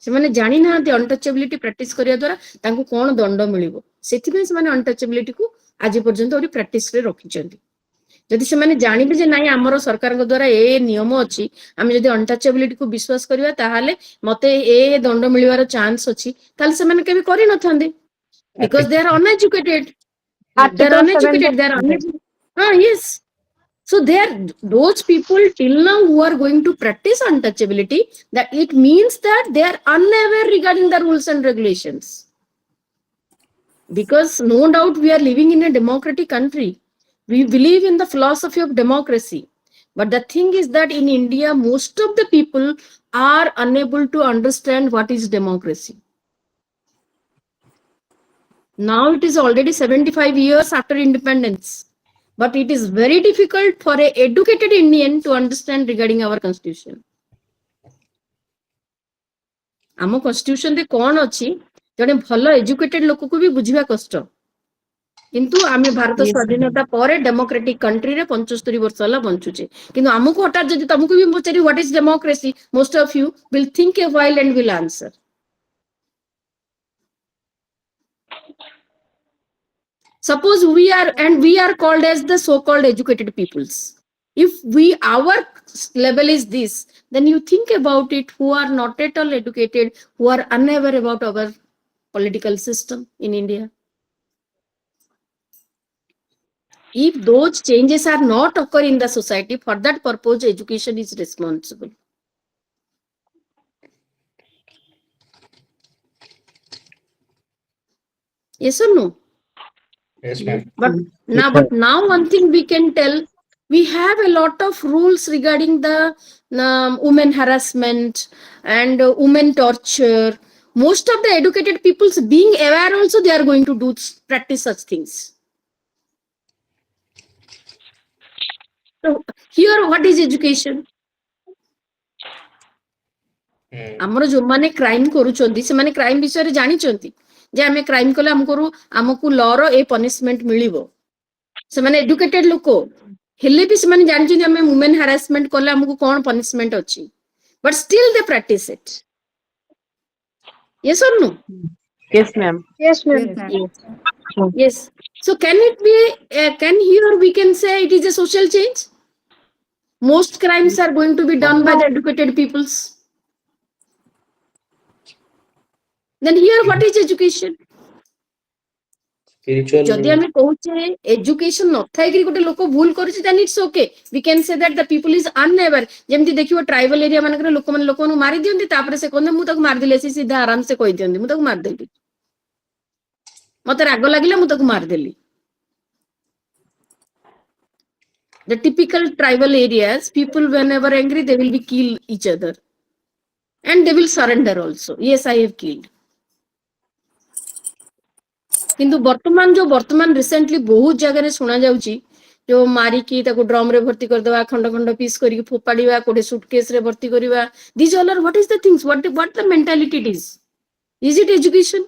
ସେମାନେ ଜାଣିନାହାନ୍ତି ଅଣ୍ଟଚେବିଲିଟି practice କରିବା ଦ୍ୱାରା ତାଙ୍କୁ କଣ ଦଣ୍ଡ ମିଳିବ, ସେଥିପାଇଁ ସେମାନେ ଅଣ୍ଟଚେବିଲିଟିକୁ ଆଜି ପର୍ଯ୍ୟନ୍ତ ଗୋଟେ ପ୍ରାକ୍ଟିସରେ ରଖିଛନ୍ତି। ଯଦି ସେମାନେ ଜାଣିବେ ଯେ ନାଇଁ ଆମର ସରକାରଙ୍କ ଦ୍ୱାରା ଏ ନିୟମ ଅଛି, ଆମେ ଯଦି ଅଣ୍ଟଚେବିଲିଟିକୁ ବିଶ୍ୱାସ କରିବା ତାହେଲେ ମତେ ଏ ଦଣ୍ଡ ମିଳିବାର ଚାନ୍ସ ଅଛି, ତାହେଲେ ସେମାନେ କେବେ କରିନଥାନ୍ତେ। Because they are uneducated, they are Article uneducated, 7 they are yes. So there, those people till now who are going to practice untouchability, that it means that they are unaware regarding the rules and regulations. Because no doubt we are living in a democratic country. We believe in the philosophy of democracy. But the thing is that in India, most of the people are unable to understand what is democracy. Now it is already 75 years after independence. But it is very difficult for an educated Indian to understand regarding our constitution. ଆମ କନଷ୍ଟିଟ୍ୟୁସନରେ କଣ ଅଛି ଜଣେ ଭଲ educated ଲୋକକୁ ବି ବୁଝିବା କଷ୍ଟ। କିନ୍ତୁ ଆମେ ଭାରତ ସ୍ୱାଧୀନତା ପରେ ଡେମୋକ୍ରାଟିକ କଣ୍ଟ୍ରିରେ 75 ବର୍ଷ ହେଲା ବଞ୍ଚୁଛେ, କିନ୍ତୁ ଆମକୁ ହଠାତ୍ ଯଦି ତମକୁ ବି ପଚାରି what is democracy, most of you will think a while and will answer. Suppose we are called as the so-called educated peoples. If our level is this, then you think about it, who are not at all educated, who are unaware about our political system in India. If those changes are not occur in the society, for that purpose, education is responsible. Yes or no? Yes, ma'am. But now one thing we can tell, we have a lot of rules regarding the women harassment and women torture. Most of the educated peoples being aware also, they are going to practice such things. So here, what is education? ଆମର ଯୋଉମାନେ crime କରୁଛନ୍ତି ସେମାନେ crime ବିଷୟରେ ଜାଣିଛନ୍ତି ଯେ ଆମେ crime କଲେ ଆମକୁ ଲର ଏ ପନିଶମେଣ୍ଟ ମିଳିବ। ସେମାନେ ଏଡୁକେଟେଡ ଲୋକ ହେଲେ ବି ସେମାନେ ଜାଣିଛନ୍ତି ଆମେ ୱୁମେନ ହାରାସମେଣ୍ଟ କଲେ ଆମକୁ କଣ ପନିଶମେଣ୍ଟ ଅଛି, but still they practice it. Yes or no? Yes, ma'am. Yes, ma'am. Yes, ma'am. Yes. Yes. So can it be? Can here we can say it is a social change? Most crimes are going to be done by the educated peoples. Then here what is education? Spiritual. ଯଦି ଆମେ କହୁଛେ education ନଥାଇକି ଗୋଟେ ଲୋକ ଭୁଲ କରୁଛି then it's okay. We can say that the people is unaware. ଯେମିତି ଦେଖିବ tribal area ମାନଙ୍କରେ ଲୋକମାନଙ୍କୁ ମାରି ଦିଅନ୍ତି, ତାପରେ ସେ କହନ୍ତି ମୁଁ ତାକୁ ମାରିଦେଲି, ସେ ସିଧା ଆରାମ ସେ କହିଦିଅନ୍ତି ମୁଁ ତାକୁ ମାରିଦେଲି, ମତେ ରାଗ ଲାଗିଲା ମୁଁ ତାକୁ ମାରିଦେଲି। The typical tribal areas, people whenever angry they will be kill each other and they will surrender also. Yes, I have killed. କିନ୍ତୁ ବର୍ତ୍ତମାନ ରିସେଣ୍ଟଲି ବହୁତ ଜାଗାରେ ଶୁଣା ଯାଉଛି ଯୋଉ ମାରିକି ତାକୁ ଡ୍ରମ ରେ ଭର୍ତ୍ତି କରିଦବା, ଖଣ୍ଡ ଖଣ୍ଡ ପିସ୍ କରିକି ଫୋପାଡ଼ିବା, କୋଉଠି ସୁଟକେସ ରେ ଭର୍ତ୍ତି କରିବା। These all are what is the things, what the mentality it is? Is it education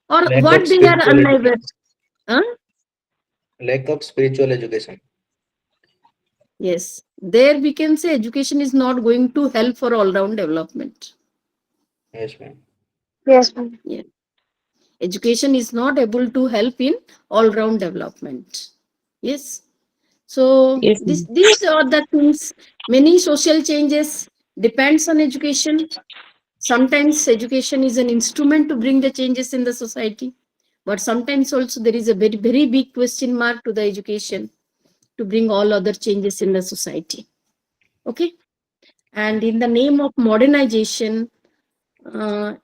or Lack what of they are spiritual unaware? Huh? Lack of spiritual education. Yes, there we can say education is not going to help for all round development. Yes, ma'am. Yes, ma'am. Yeah. Education is not able to help in all round development. Yes. So Yes, ma'am. these are the things. Many social changes depends on education. Sometimes education is an instrument to bring the changes in the society, but sometimes also there is a very, very big question mark to the education to bring all other changes in the society. Okay. And in the name of modernization,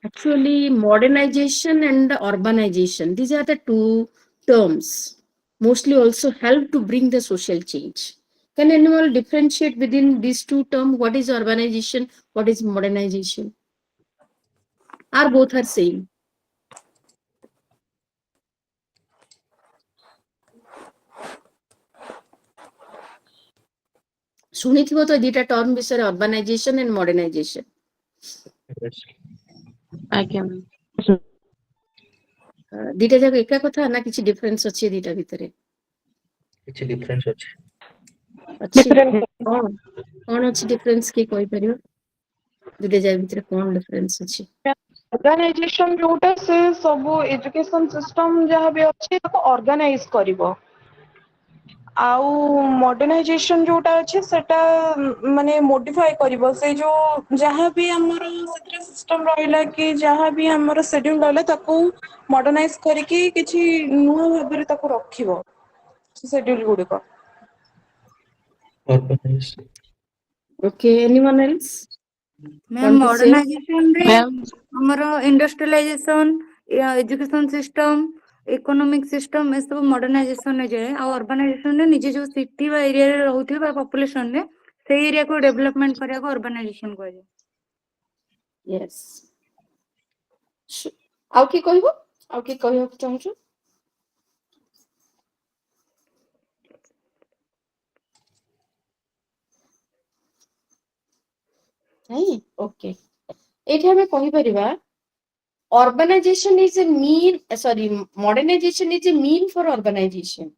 actually modernization and urbanization, these are the two terms mostly also help to bring the social change. Can anyone differentiate within these two terms? What is urbanization? What is modernization? Or both are same? ଶୁଣିଥିବ ତ ଦିଟା term ବିଷୟରେ, urbanization and modernization. Yes. ଆଜ୍ଞା ma'am. ଦିଟା ଯାକ ଏକା କଥା ନା କିଛି ଡିଫରେନ୍ସ ଅଛି ଦିଟା ଭିତରେ? କିଛି difference ଅଛି। ଅଛି। କଣ ଅଛି ଡିଫରେନ୍ସ, କିଏ କହିପାରିବ? ଦୁଇଟା ଯାକ ଭିତରେ କଣ ଡିଫରେନ୍ସ ଅଛି? ଅର୍ଗାନାଇଜେସନ ଯୋଉଟା ସେ ସବୁ ଏଜୁକେସନ ସିଷ୍ଟମ ଯାହା ବି ଅଛି ତାକୁ ଅର୍ଗାନାଇଜ କରିବ, ଆଉ ମଡର୍ଣ୍ଣାଇଜେସନ ଯୋଉଟା ଅଛି ସେଟା ମାନେ ମୋଡିଫାଏ କରିବ। ସେ ଯୋଉ ଯାହା ବି ଆମର ସେଥିରେ ସିଷ୍ଟମ ରହିଲା କି ଯାହା ବି ଆମର ସେଡ୍ୟୁଲ ରହିଲା ତାକୁ ମଡର୍ଣ୍ଣାଇଜ କରିକି କିଛି ନୂଆ ଭାବରେ ତାକୁ ରଖିବ ସେଡ୍ୟୁଲ ଗୁଡିକ। Urbanization. Okay, anyone else ma'am want to say? Modernisation ରେ Ma'am, ଆମର ଇଣ୍ଡଷ୍ଟ୍ରିଆଲାଇଜେସନ, ଏଜୁକେସନ ସିଷ୍ଟମ, ଇକୋନୋମିକ ସିଷ୍ଟମ ଏସବୁ ମଡର୍ଣ୍ଣାଇଜେସନ ରେ ଯାଏ। ଆଉ ଅର୍ବାନାଇଜେସନ ରେ ନିଜେ ଯୋଉ ସିଟି ବା ଏରିଆରେ ରହୁଥିବେ ବା ପପୁଲେସନ ରେ ସେଇ ଏରିଆକୁ ଡେଭଲପମେଣ୍ଟ କରିବାକୁ ଅର୍ବାନାଇଜେସନ କୁହାଯାଏ। Yes. ଆଉ କିଏ କହିବ? ଆଉ କିଏ କହିବାକୁ ଚାହୁଁଛୁ? ନାଇଁ, ଓକେ। ଏଇଠି ଆମେ କହିପାରିବା urbanization is a mean, sorry, modernization is a mean for urbanization.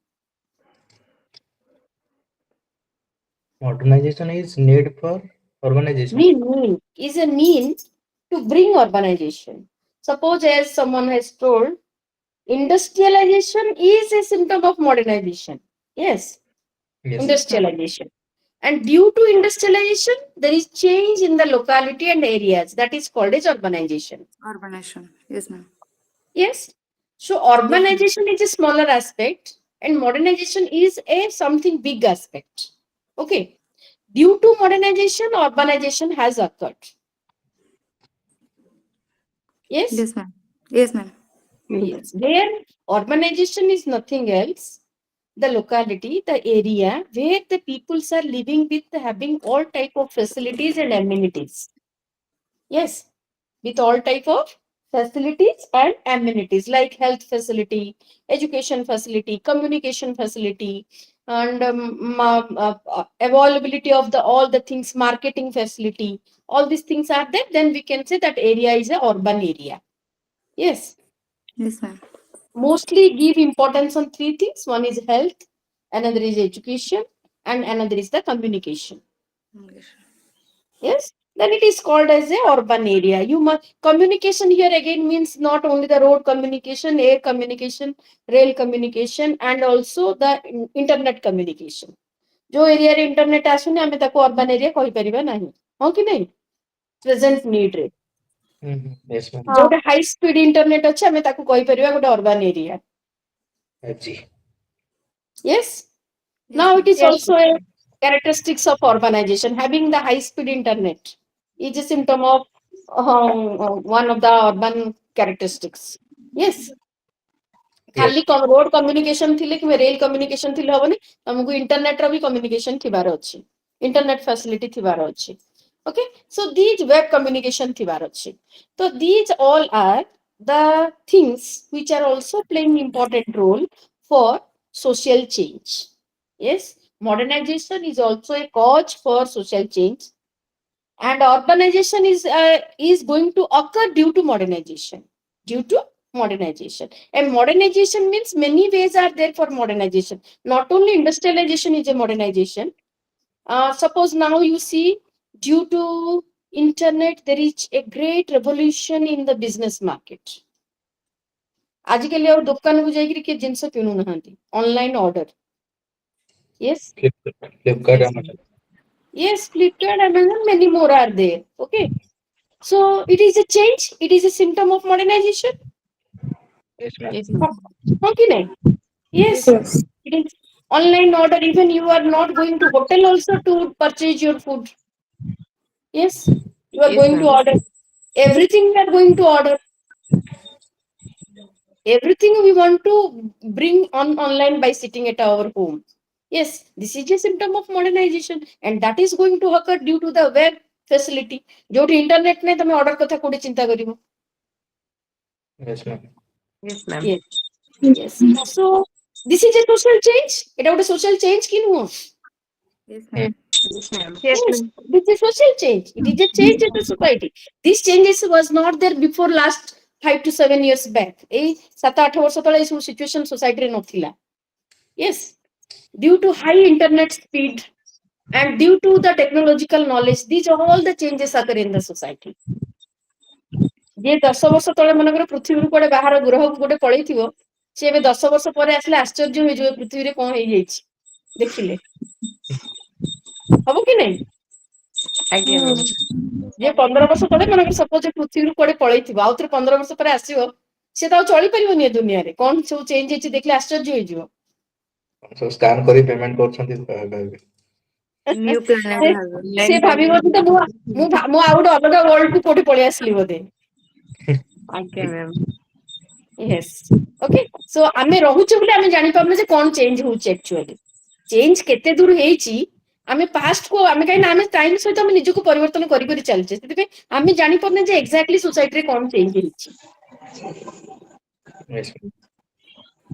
Modernization is need for urbanization. Mean is a mean to bring urbanization. Suppose as someone has told, industrialization is a symptom of modernization. Yes, Yes. industrialization. And due to industrialization, there is change in the locality and areas. That is called as urbanization. Urbanization. Yes, ma'am. Yes. So urbanization is a smaller aspect and modernization is a something big aspect. Okay. Due to modernization, urbanization has occurred. Yes? Yes, ma'am. Yes, ma'am. Yes. Where urbanization is nothing else, the locality, the area where the peoples are living with having all type of facilities and amenities. Yes, with all type of facilities and amenities like health facility, education facility, communication facility, and availability of the all the things, marketing facility, all these things are there, then we can say that area is a urban area. Yes. Yes, ma'am. Mostly give importance on three things. One is health, another is education, and another is the communication. Yes, then it is called as a urban area. You must communication here again means not only the road communication, air communication, rail communication, and also the internet communication. जो area रे internet आसुनी आमे ताको urban area कहि परिबा नाही हो कि नहीं present need रे Yes, ma'am. Jote high speed internet अछि आमे ताको कहि परिबा गोटे urban area. Ji. Yes. Now it is also a characteristics of urbanization. Having the high speed internet is a symptom of one of the urban characteristics. Yes. खाली road communication थिले कि rail communication थिले हबनी हमकु internet रो भी communication थिबार अछि internet facility थिबार अछि. Okay, so these web communication थिबार अछि. So these all are the things which are also playing important role for social change. Yes, modernization is also a cause for social change, and urbanization is going to occur due to modernization. Due to modernization, and modernization means many ways are there for modernization. Not only industrialization is a modernization. Suppose now you see, due to internet, there is a great revolution in the business market. आजिकल और दुकान को जाइकरी के जिंस किनु नहांती online order. Yes. Flipkart, Amazon. Yes, Flipkart, Amazon, many more are there. Okay. So it is a change. It is a symptom of modernization. Yes, ma'am. Yes, ma'am. Okay, nahi? Yes. It is online order. Even you are not going to hotel also to purchase your food. Yes. You are Yes, going to ma'am. order. Everything we are going to order. Everything we want to bring on online by sitting at our home. Yes, this is a symptom of modernization, and that is going to occur due to the web facility. जोठी internet ने तमे order कथा कोडी चिंता करिवो. Yes, ma'am. Yes, ma'am. Yes. Yes. So this is a social change. It is a social change ki nuho. Yes, ma'am. Yes, ma'am. Yes, Yes, ma'am. it is a social change. It is a change in the society. These changes was not there before last 5 to 7 years back. ए 7-8 वर्ष तले ए situation society रे नथिला. Yes, due to high internet speed and due to the technological knowledge, these are all the changes occur in the society. जे 10 वर्ष तले मनकर पृथ्वी कोडे बाहर ग्रह कोडे पळैथिवो से एबे 10 वर्ष परे आसले आश्चर्य होई जो पृथ्वी रे कोन हेई जाईछि देखिले हबो कि नै. Agya, ma'am. जे 15 वर्ष तले मनकर सपोज पृथ्वी कोडे पळैथिवो आउत्र 15 वर्ष परे आसीबो से त चली परिबोनी ए दुनिया रे कोन सब चेंज हेछि देखले आश्चर्य होई जिवो. So scan करी payment करछन्ती भाबे. New planet have. से भाबिबो त मु आउट अलगा वर्ल्ड को कोठी पळे आसली बोदे. Agya, ma'am. Yes. Okay. So आमे रहुचे बोले आमे जानि पाबले जे कोन चेंज होउचे एक्चुअली. चेंज केते दूर हेइची आमे पास्ट को आमे काई ना आमे टाइम सहित आमे निजको परिवर्तन करि करि चलचे. सेति आमे जानि पबने जे एक्जेक्टली सोसाइटी रे कोन change हेइची. Yes.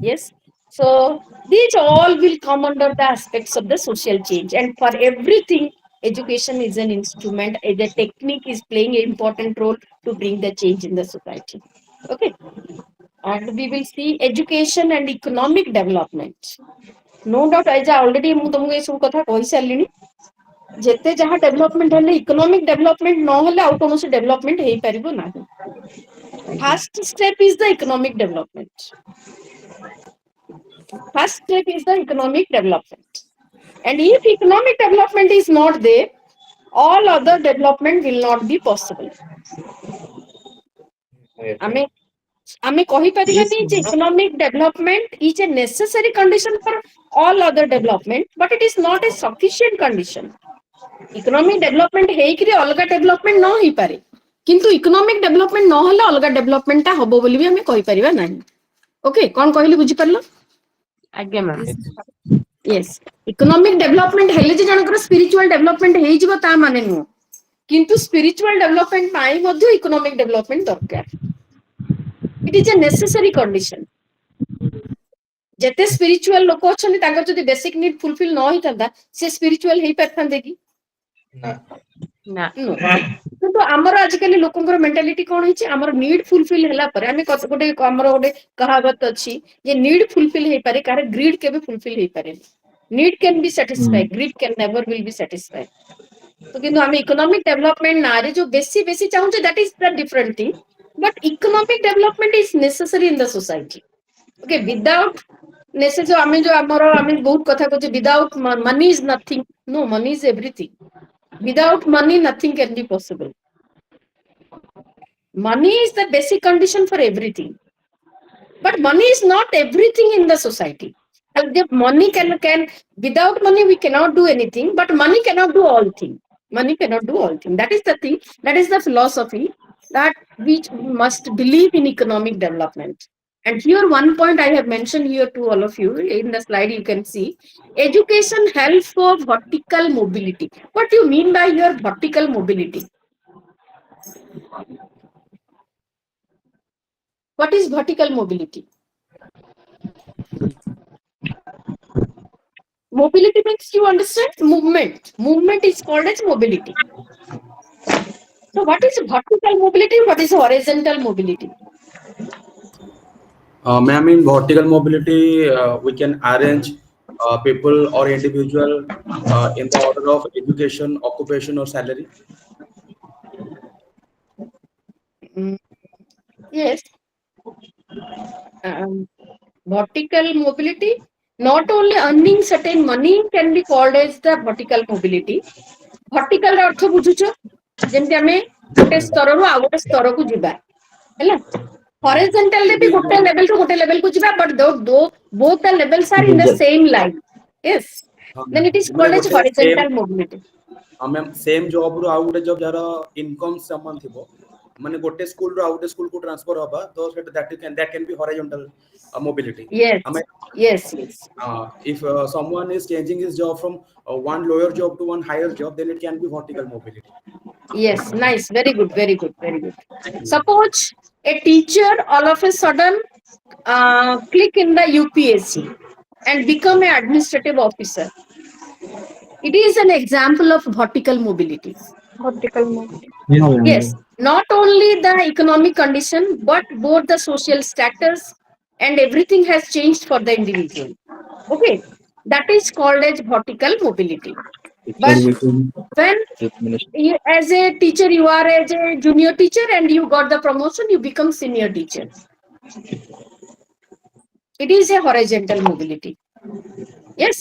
Yes. So these all will come under the aspects of the social change, and for everything, education is an instrument. The technique is playing an important role to bring the change in the society. Okay. And we will see education and economic development. No doubt, as I already कही जेते जहाँ development हेले economic development न हेले आउ कोनोसी development हेई परिबो नाही. First step is the economic development. First step is the economic development. And if economic development is not there, all other development will not be possible. Yes, Ame ma'am. ame कहि Yes, परिबानी J ma'am. economic development is a necessary condition for all other development, but it is not a sufficient condition. Economic development हेइकरी अलगा development न होई पारे, किंतु economic development न हले अलगा development ता हबो बोली भी हमें कहि परिबा नाही. ओके कोन कहली बुझी परलो. Agya, ma'am. Yes, Yes, economic development हेले जे जनकर spiritual development हेइ जिवो ता माने नु, किंतु spiritual development पाई मध्ये economic development दरकार. It is a necessary condition. ଯେତେ ସ୍ପିରିଚୁଆଲ ଲୋକ ଅଛନ୍ତି ତାଙ୍କର ଯଦି ବେସିକ ନିଡ୍ ଫୁଲଫିଲ ନ ହେଇଥାନ୍ତା ସେ ସ୍ପିରିଚୁଆଲ ହେଇପାରିଥାନ୍ତେ କି? ନା କିନ୍ତୁ ଆମର ଆଜିକାଲି ଲୋକଙ୍କର ମେଣ୍ଟାଲିଟି କଣ ହେଇଛି, ଆମର ନିଡ୍ ଫୁଲଫିଲ ହେଲା ପରେ ଆମେ ଗୋଟେ ଆମର ଗୋଟେ କହାବତ ଅଛି ଯେ ନିଡ୍ ଫୁଲଫିଲ ହେଇପାରେ, କାହାର ଗ୍ରିଡ୍ କେବେ ଫୁଲଫିଲ ହେଇପାରେନି। Need can be satisfy, greed can never will be satisfy. ତ କିନ୍ତୁ ଆମେ ଇକୋନୋମିକ ଡେଭଲପମେଣ୍ଟ ନାଁରେ ଯୋଉ ବେଶୀ ବେଶୀ ଚାହୁଁଛେ that is the different thing, but economic development is necessary in the society. Okay, without ଆମେ ବହୁତ କଥା କହୁଛେ without money is nothing, no money is everything, without money nothing can be possible, money is the basic condition for everything, but money is not everything in the society, and the money can without money we cannot do anything, but money cannot do all things, money cannot do all things, that is the thing, that is the philosophy that we must believe in economic development. And here one point I have mentioned here to all of you in the slide, you can see education helps for vertical mobility. What do you mean by your vertical mobility? What is vertical mobility? Mobility means, you understand, movement. Movement is called as mobility. So what is vertical mobility? What is horizontal mobility? Ma'am, in vertical mobility, we can arrange people or individual in the order of education, occupation, or salary. Yes. Vertical mobility, not only earning certain money can be called as the vertical mobility. Vertical ର ଅର୍ଥ ବୁଝୁଛ, ଯେମିତି ଆମେ ଗୋଟେ ସ୍ତରରୁ ଆଉ ଗୋଟେ ସ୍ତରକୁ ଯିବା, ହେଲା। Horizontal ରେ ବି ଗୋଟେ level ରୁ ଗୋଟେ level କୁ ଯିବା, but both the levels are in the same line. Yes, then it is called as horizontal mobility. Ma'am same job रो आउ गोटे जॉब जार इनकम समान थिबो, माने गोटे स्कूल रो आउ गोटे स्कूल को ट्रांसफर होबा, तो that can be horizontal mobility. Yes, yes, yes. If someone is changing his job from one lower job to one higher job, then it can be vertical mobility. Yes, nice, very good, very good, very good. Suppose a teacher all of a sudden click in the UPSC and become an administrative officer. It is an example of vertical mobility. Vertical mobility. Yes, not only the economic condition, but both the social status and everything has changed for the individual. Okay, that is called as vertical mobility. But when you, as a teacher, you are as a junior teacher and you got the promotion, you become senior teacher. It is a horizontal mobility. Yes,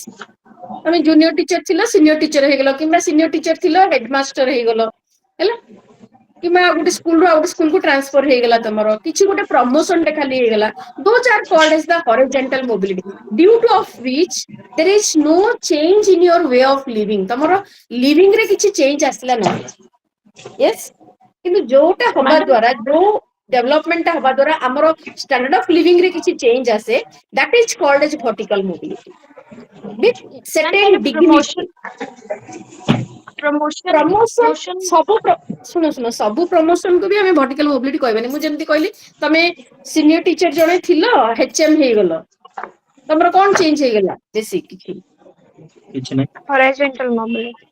তুমি junior টিচর ছিল senior টিচর হয়ে গেল, কিংবা senior টিচর ছিল হেডমাস্टर হয়ে গেল, ହେଲା, কিংবা ଗୋଟେ ସ୍କୁଲ ରୁ ଆଉ ଗୋଟେ ସ୍କୁଲ କୁ ଟ୍ରାନ୍ସଫର ହେଇଗଲା, ତମର କିଛି ଗୋଟେ ପ୍ରମୋସନ ଟେ ଖାଲି ହେଇଗଲା, those are called as the horizontal mobility, due to of which there is no change in your way of living, ତମର living ରେ କିଛି change ଆସିଲା ନାହିଁ। yes, କିନ୍ତୁ ଯୋଉଟା ହବା ଦ୍ୱାରା, ଯୋଉ ଡେଭଲପମେଣ୍ଟଟା ହବା ଦ୍ୱାରା ଆମର ଷ୍ଟାଣ୍ଡାର୍ଡ ଅଫ ଲିଭିଂ ରେ କିଛି ଚେଞ୍ଜ ଆସେ, that is called as vertical mobility with certain dignity. promotion ସବୁ ଶୁଣ ସବୁ ପ୍ରମୋସନ କୁ ବି ଆମେ vertical mobility କହିବାନି। ମୁଁ ଯେମିତି କହିଲି, ତମେ ସିନିୟର ଟିଚର ଜଣେ ଥିଲ, HM ହେଇଗଲ, ତମର କଣ ଚେଞ୍ଜ ହେଇଗଲା? ବେଶୀ କିଛି ନାହିଁ। Horizontal mobility.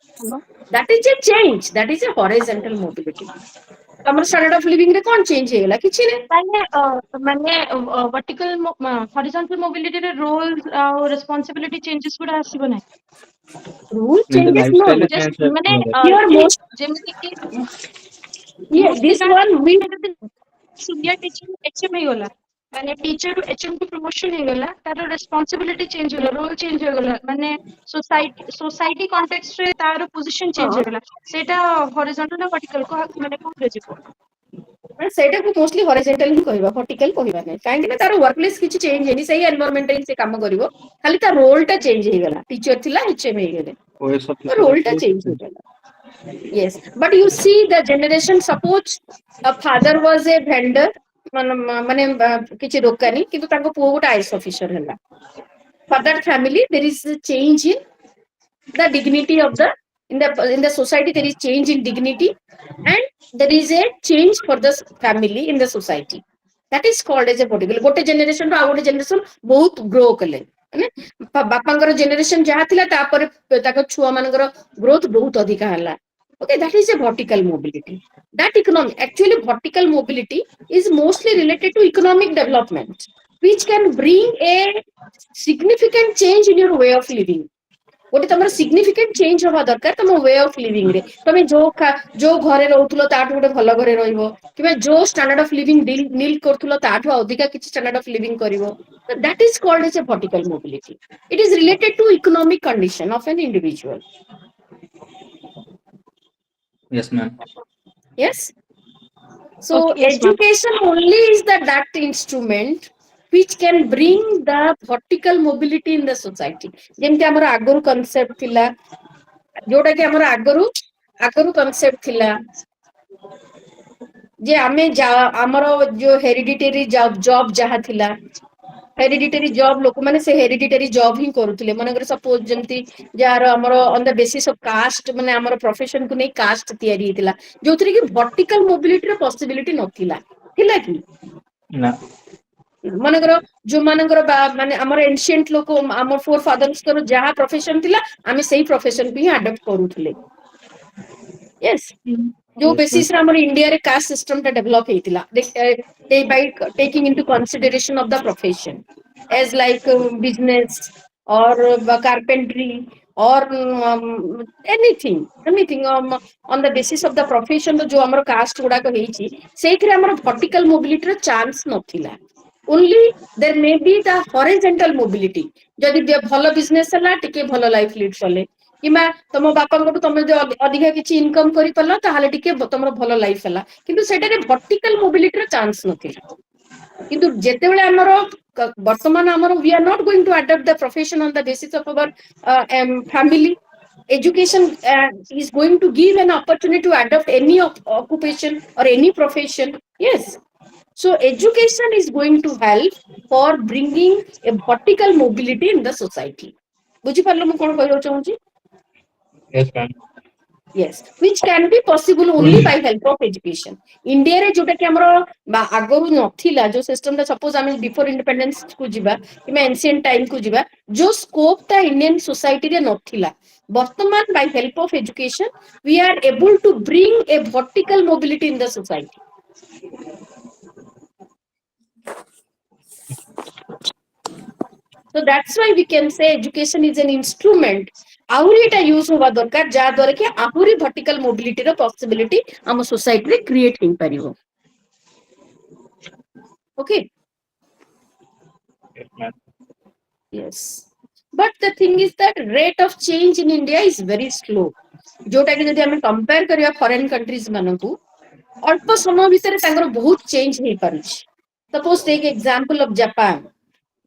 that is a change, that is a horizontal mobility. ତମର ଷ୍ଟାଣ୍ଡାର୍ଡ ଅଫ ଲିଭିଂ ରେ କଣ ଚେଞ୍ଜ ହେଇଗଲା? କିଛି ନାହିଁ। ମାନେ vertical horizontal mobility ରେ roles ଆଉ responsibility changes ଗୁଡା ଆସିବ ନାହିଁ। rule changes no, just ମାନେ here most ଯେମିତି କି this one we senior teacher HM ହେଇଗଲା, ମାନେ ଟିଚର ରୁ HM କୁ ପ୍ରମୋସନ ହେଇଗଲା, ତାର ରେସ୍ପନ୍ସିବିଲିଟି ଚେଞ୍ଜ ହେଇଗଲା, ରୋଲ ଚେଞ୍ଜ ହେଇଗଲା, ମାନେ सोसाइटी कॉन्टेक्स्ट रे तार पोजीशन चेंज ହେଇଗଲା, ସେଇଟା हॉरिजॉन्टल ନା वर्टिकल ମାନେ କୋଉଥିରେ ଯିବ? ସେଇଟାକୁ ମୋଷ୍ଟଲି ହରିଜେଣ୍ଟାଲ ହିଁ କହିବା, ଭର୍ଟିକାଲ କହିବା ନାହିଁ, କାହିଁକି ନା ତାର ୱାର୍କ ପ୍ଲେସ୍ କିଛି ଚେଞ୍ଜ ହେଇନି, ସେଇ ଏନଭାୟରନମେଣ୍ଟ ରେ ସେ କାମ କରିବ, ଖାଲି ତା ରୋଲ ଟା ଚେଞ୍ଜ ହେଇଗଲା, ଟିଚର ଥିଲା HM ହେଇଗଲେ, ରୋଲ ଟା ଚେଞ୍ଜ ହେଇଗଲା। yes, but you see the generation, suppose a father was a vendor, ମାନେ କିଛି ଦୋକାନୀ, କିନ୍ତୁ ତାଙ୍କ ପୁଅ ଗୋଟେ IAS ଅଫିସର ହେଲା, for that family there is a change in the dignity of the in the society, there is change in dignity and there is a change for the family in the society, that is called as a vertical. गोटे generation रो आउ गोटे generation बहुत grow कले माने बापांकर generation जहा थिला तापर ताको छुआ मानकर growth बहुत अधिका हला. Okay, that is a vertical mobility. That economic, actually vertical mobility is mostly related to economic development, which can bring a significant change in your way of living. गोटे तमर significant change हवा दरकार तम way of living रे. तमे जो घरे रहउथलो ताठु गोटे भलो घरे रहिबो किबा जो standard of living नील करथलो ताठु अधिका किछि standard of living करिवो. That is called as a vertical mobility. It is related to economic condition of an individual. Yes, ma'am. Yes. So Okay, yes, ma'am. education only is that instrument which can bring the vertical mobility in the society. जेमति हमर आगरु concept थिला जोटा कि हमर आगरु concept थिला जे आमे हमर जो hereditary job जहा थिला hereditary job लोक माने से hereditary job ही करूथिले मनगर सपोज जेमति जार हमर on the basis of caste माने हमर profession को नै caste तयारी हितला जोथरे कि vertical mobility रे possibility नथिला थिला कि ना मनगर जो मनगर माने हमर ancient लोक हमर फोर फादर्स को जहा profession थिला आमे सेही profession भी adopt करूथिले. Yes, जो basis रे हमर इंडिया रे caste system ता develop हेतिला by taking into consideration of the profession as like business or carpentry or anything on the basis of the profession जो हमर caste गुडा को हेछि सेइथरे हमर vertical mobility रे chance नथिला. Only there may be the horizontal mobility. जदि भलो business हला टिके भलो life lead चले किमा तम बापा को तमे जो अधिका किछि इनकम करि परला ताहाले टिके तमरो भलो लाइफ हला किंतु सेटा रे vertical mobility रे chance नथिला. किंतु जेते बेले हमरो वर्तमान हमरो we are not going to adopt the profession on the basis of our family. Education is going to give an opportunity to adopt any occupation or any profession. Yes. So education is going to help for bringing a vertical mobility in the society. बुझी पारलो मु कोन कहयो चाहूची? Yes, ma'am. Yes, which can be possible only by help of education. India रे जोटा कि हमरो आगरु नथिला जो system ता suppose आमे before independence को जिबा किमा एंशिएंट टाइम को जिबा जो स्कोप ता इंडियन सोसाइटी रे नथिला वर्तमान by help of education we are able to bring a vertical mobility in the society. So that's why we can say education is an instrument. आहुरी Etah use होबा दरकार जा द्वारा कि आहुरी vertical mobility रो possibility हम society रे create hay परिबो. Okay. Yes, ma'am. Yes. But the thing is that rate of change in India is very slow. जोटा कि जदि हम कंपेयर करिया फॉरेन कंट्रीज मानकू अल्प समय भितर तांगर बहुत चेंज हेई पारुछि. Suppose take example of Japan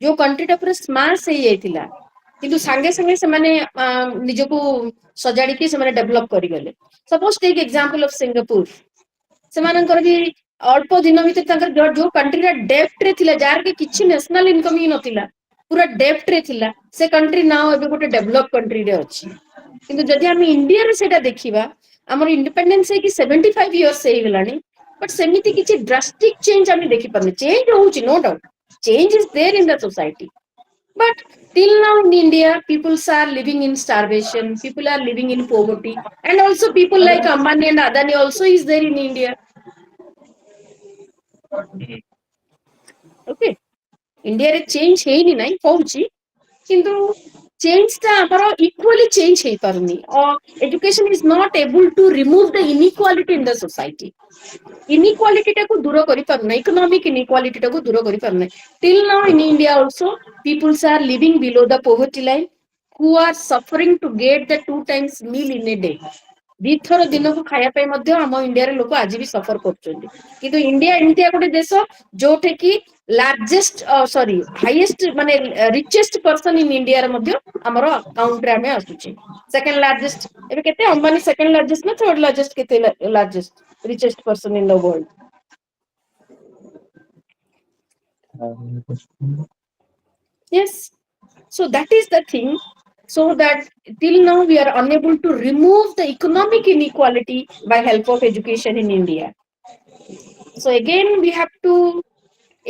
जो कंट्री टा पूरा स्मार्ट हेई जायतिला किंतु संगे संगे से माने निजको सजाडी के से माने डेवलप करि गेले. Suppose take example of Singapore से मानकर भी अल्प दिन भितर तांकर जो कंट्री रा डेप्थ रे थिला जार के किछि नेशनल इनकम ही नथिला पूरा डेप्थ रे थिला से कंट्री नाउ एबे गोटे डेवलप कंट्री रे अछि. किंतु जदि हम इंडिया रे सेटा देखिबा हमर इंडिपेंडेंस है कि 75 इयर्स हे गेलानी बट सेमिति किछि ड्रास्टिक चेंज हम देखि परने. चेंज होउछि no doubt change is there in the society but till now in India people are living in starvation, people are living in poverty, and also people like Ambani and Adani also is there in India. Okay, India re change heini nai hoउछि किंतु change ता हमरो equally change hay परनी or education is not able to remove the inequality in the society. Inequality टाको दूर करि परना, economic inequality टाको दूर करि परना. Till now in India also people are living below the poverty line who are suffering to get the 2 times meal in a day. दिथर दिन को खाया पे मध्य हम इंडिया रे लोक आज भी सफर करछन्ती. किंतु इंडिया इंडिया गोटे देश जोठे कि लार्जेस्ट हाईएस्ट माने रिचेस्ट पर्सन इन इंडिया रे मध्य हमर अकाउंट रे हमें आसुची. सेकंड लार्जेस्ट एबे केते अंबानी सेकंड लार्जेस्ट ना थर्ड लार्जेस्ट केते largest richest person in the world. Yes, so that is the thing. So that till now we are unable to remove the economic inequality by help of education in India. So again we have to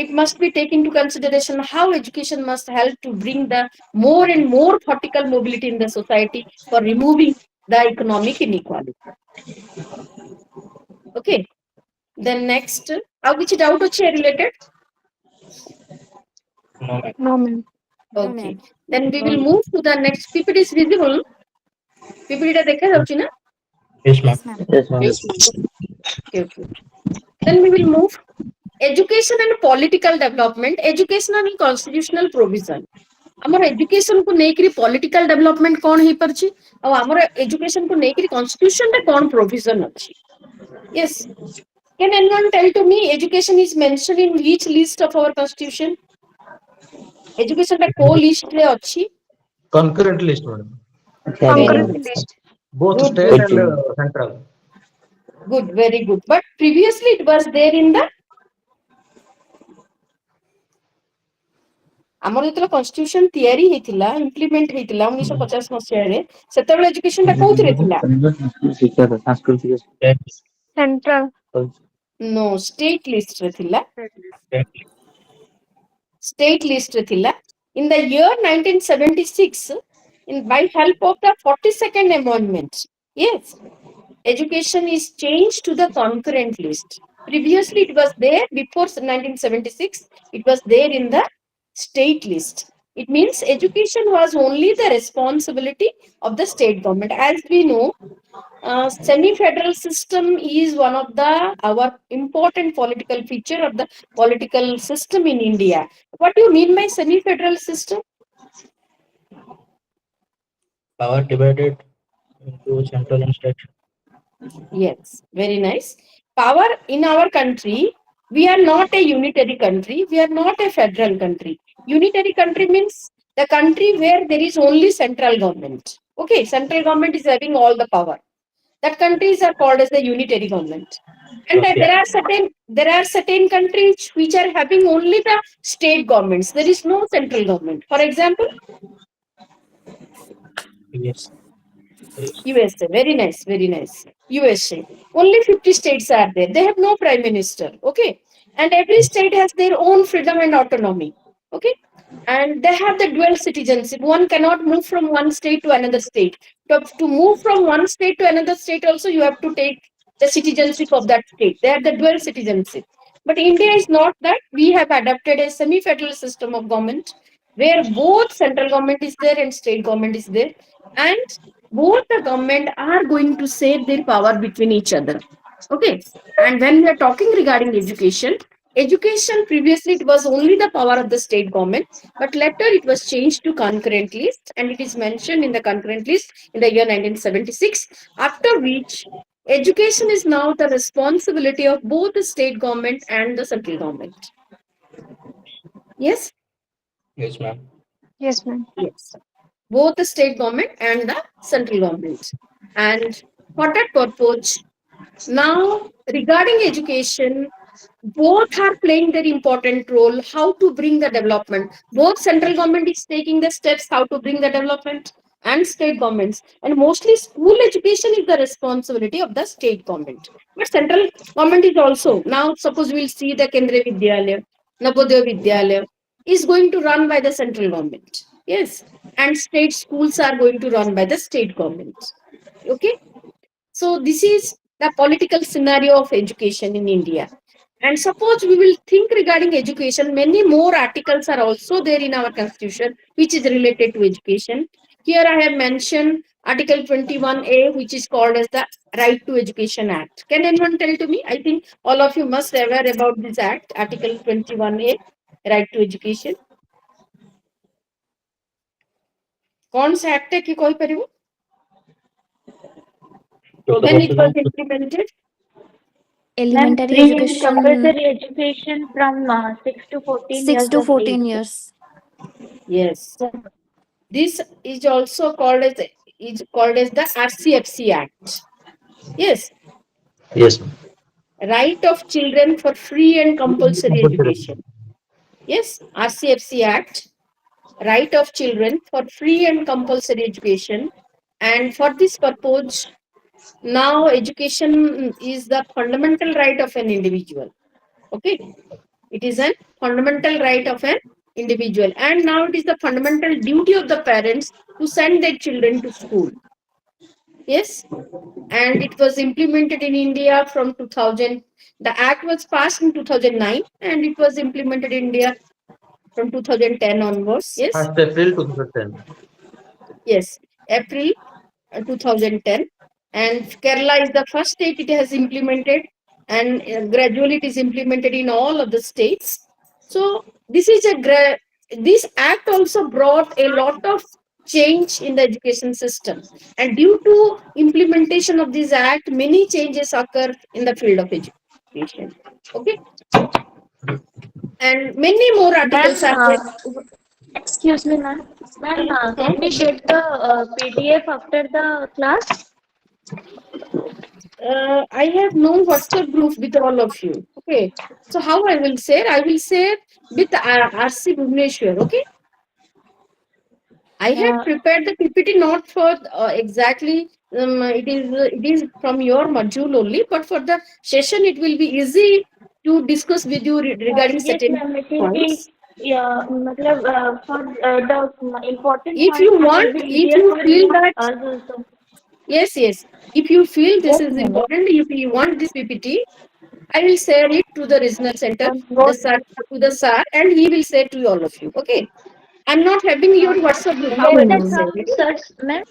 it must be taken into consideration how education must help to bring the more and more vertical mobility in the society for removing the economic inequality. Okay. Then next, how which doubt related? No, ma'am. No, ma'am. Okay. Then we will move to the next. PPT is visible. PPT টা দেখা যাচ্ছে না? Yes, ma'am. Yes, ma'am. Yes. Okay, okay. Then we will move education and political development, educational and constitutional provision. ଆମର education କୁ ନେଇକିରି political development କଣ ହେଇପାରୁଛି ଆଉ ଆମର education କୁ ନେଇକିରି constitution ରେ କଣ provision ଅଛି? Yes. Can anyone tell to me education is mentioned in which list of our constitution? Education ଟା କୋ list ରେ ଅଛି? Concurrent list, madam. Very Concurrent nice. list. Both Good, state good, and central. good, very good. But previously it was there in the ଆମର ଯେତେବେଳେ constitution ତିଆରି ହେଇଥିଲା implement ହେଇଥିଲା 1950 ମସିହାରେ ସେତେବେଳେ ଏଜୁକେସନ ଟା କୋଉଥିରେ ଥିଲା? Central. नो स्टेट लिस्ट रे थिला State. स्टेट लिस्ट रे थिला in the year 1976 in by help of the 42nd amendment, yes, education is changed to the concurrent list. Previously it was there before 1976, it was there in the state list. It means education was only the responsibility of the state government. As we know, semi-federal system is one of the our important political feature of the political system in India. What do you mean by semi-federal system? Power divided into central and state. Yes, very nice. Power in our country, we are not a unitary country, we are not a federal country. Unitary country means the country where there is only central government. Okay, central government is having all the power. That countries are called as the unitary government. And Okay. there are certain countries which are having only the state governments. There is no central government. For example, Yes. USA. Very nice, very nice. USA. Only 50 states are there. They have no prime minister. Okay. And every state has their own freedom and autonomy. Okay. And they have the dual citizenship. One cannot move from one state to another state. To move from one state to another state also, you have to take the citizenship of that state. They have the dual citizenship. But India is not that. We have adopted a semi-federal system of government where both central government is there and state government is there. And both the government are going to share their power between each other. Okay. And when we are talking regarding education, education previously it was only the power of the state government, but later it was changed to concurrent list, and it is mentioned in the concurrent list in the year 1976, after which education is now the responsibility of both the state government and the central government. Yes? Yes, ma'am. Yes, ma'am. Yes. Both the state government and the central government. And for that purpose, now regarding education, both are playing their important role how to bring the development. Both central government is taking the steps how to bring the development and state governments. And mostly school education is the responsibility of the state government. But central government is also, now suppose we'll see the Kendriya Vidyalaya, Navodaya Vidyalaya is going to run by the central government. Yes. And state schools are going to run by the state government. Okay. So this is the political scenario of education in India. And suppose we will think regarding education, many more articles are also there in our constitution, which is related to education. Here I have mentioned Article 21A, which is called as the Right to Education Act. Can anyone tell to me? I think all of you must be aware about this act, Article 21A, Right to Education. कौन सा act है कि कोई परिवो? When it was implemented? Elementary education. Compulsory education from 6 to 14 6 years. to 14 years. Yes. This is also called as the RCFC Act. Yes. Yes. Right of children for free and compulsory education. Yes, RCFC Act. Right of children for free and compulsory education. And for this purpose, now education is the fundamental right of an individual. Okay. It is a fundamental right of an individual, and now it is the fundamental duty of the parents to send their children to school. Yes, and it was implemented in India from 2000. The act was passed in 2009, and it was implemented in India from 2010 onwards. Yes. 1st April 2010. Yes, April 2010, and Kerala is the first state it has implemented, and gradually it is implemented in all of the states. So this is this act also brought a lot of change in the education system, and due to implementation of this act, many changes occur in the field of education. Okay, and many more articles Ma'am, are there. excuse me, ma'am. Ma'am, Huh? can we share the PDF after the class? I have no WhatsApp group with all of you. Okay. So how I will share? I will share with RC Bhubaneswar. Okay. I have prepared the PPT not for exactly. It is from your module only, but for the session it will be easy to discuss with you regarding Yes, certain ma'am. It will be, points. yeah, matlab, for the important If you points, it will want, be if easier you for feel that us also. yes, if you feel this Yes, is ma'am. important, if you want this PPT, I will share it to the regional center, the sir, to the sir, and he will say to all of you. Okay. I'm not having your WhatsApp group. How I Where the will share from it? search, ma'am?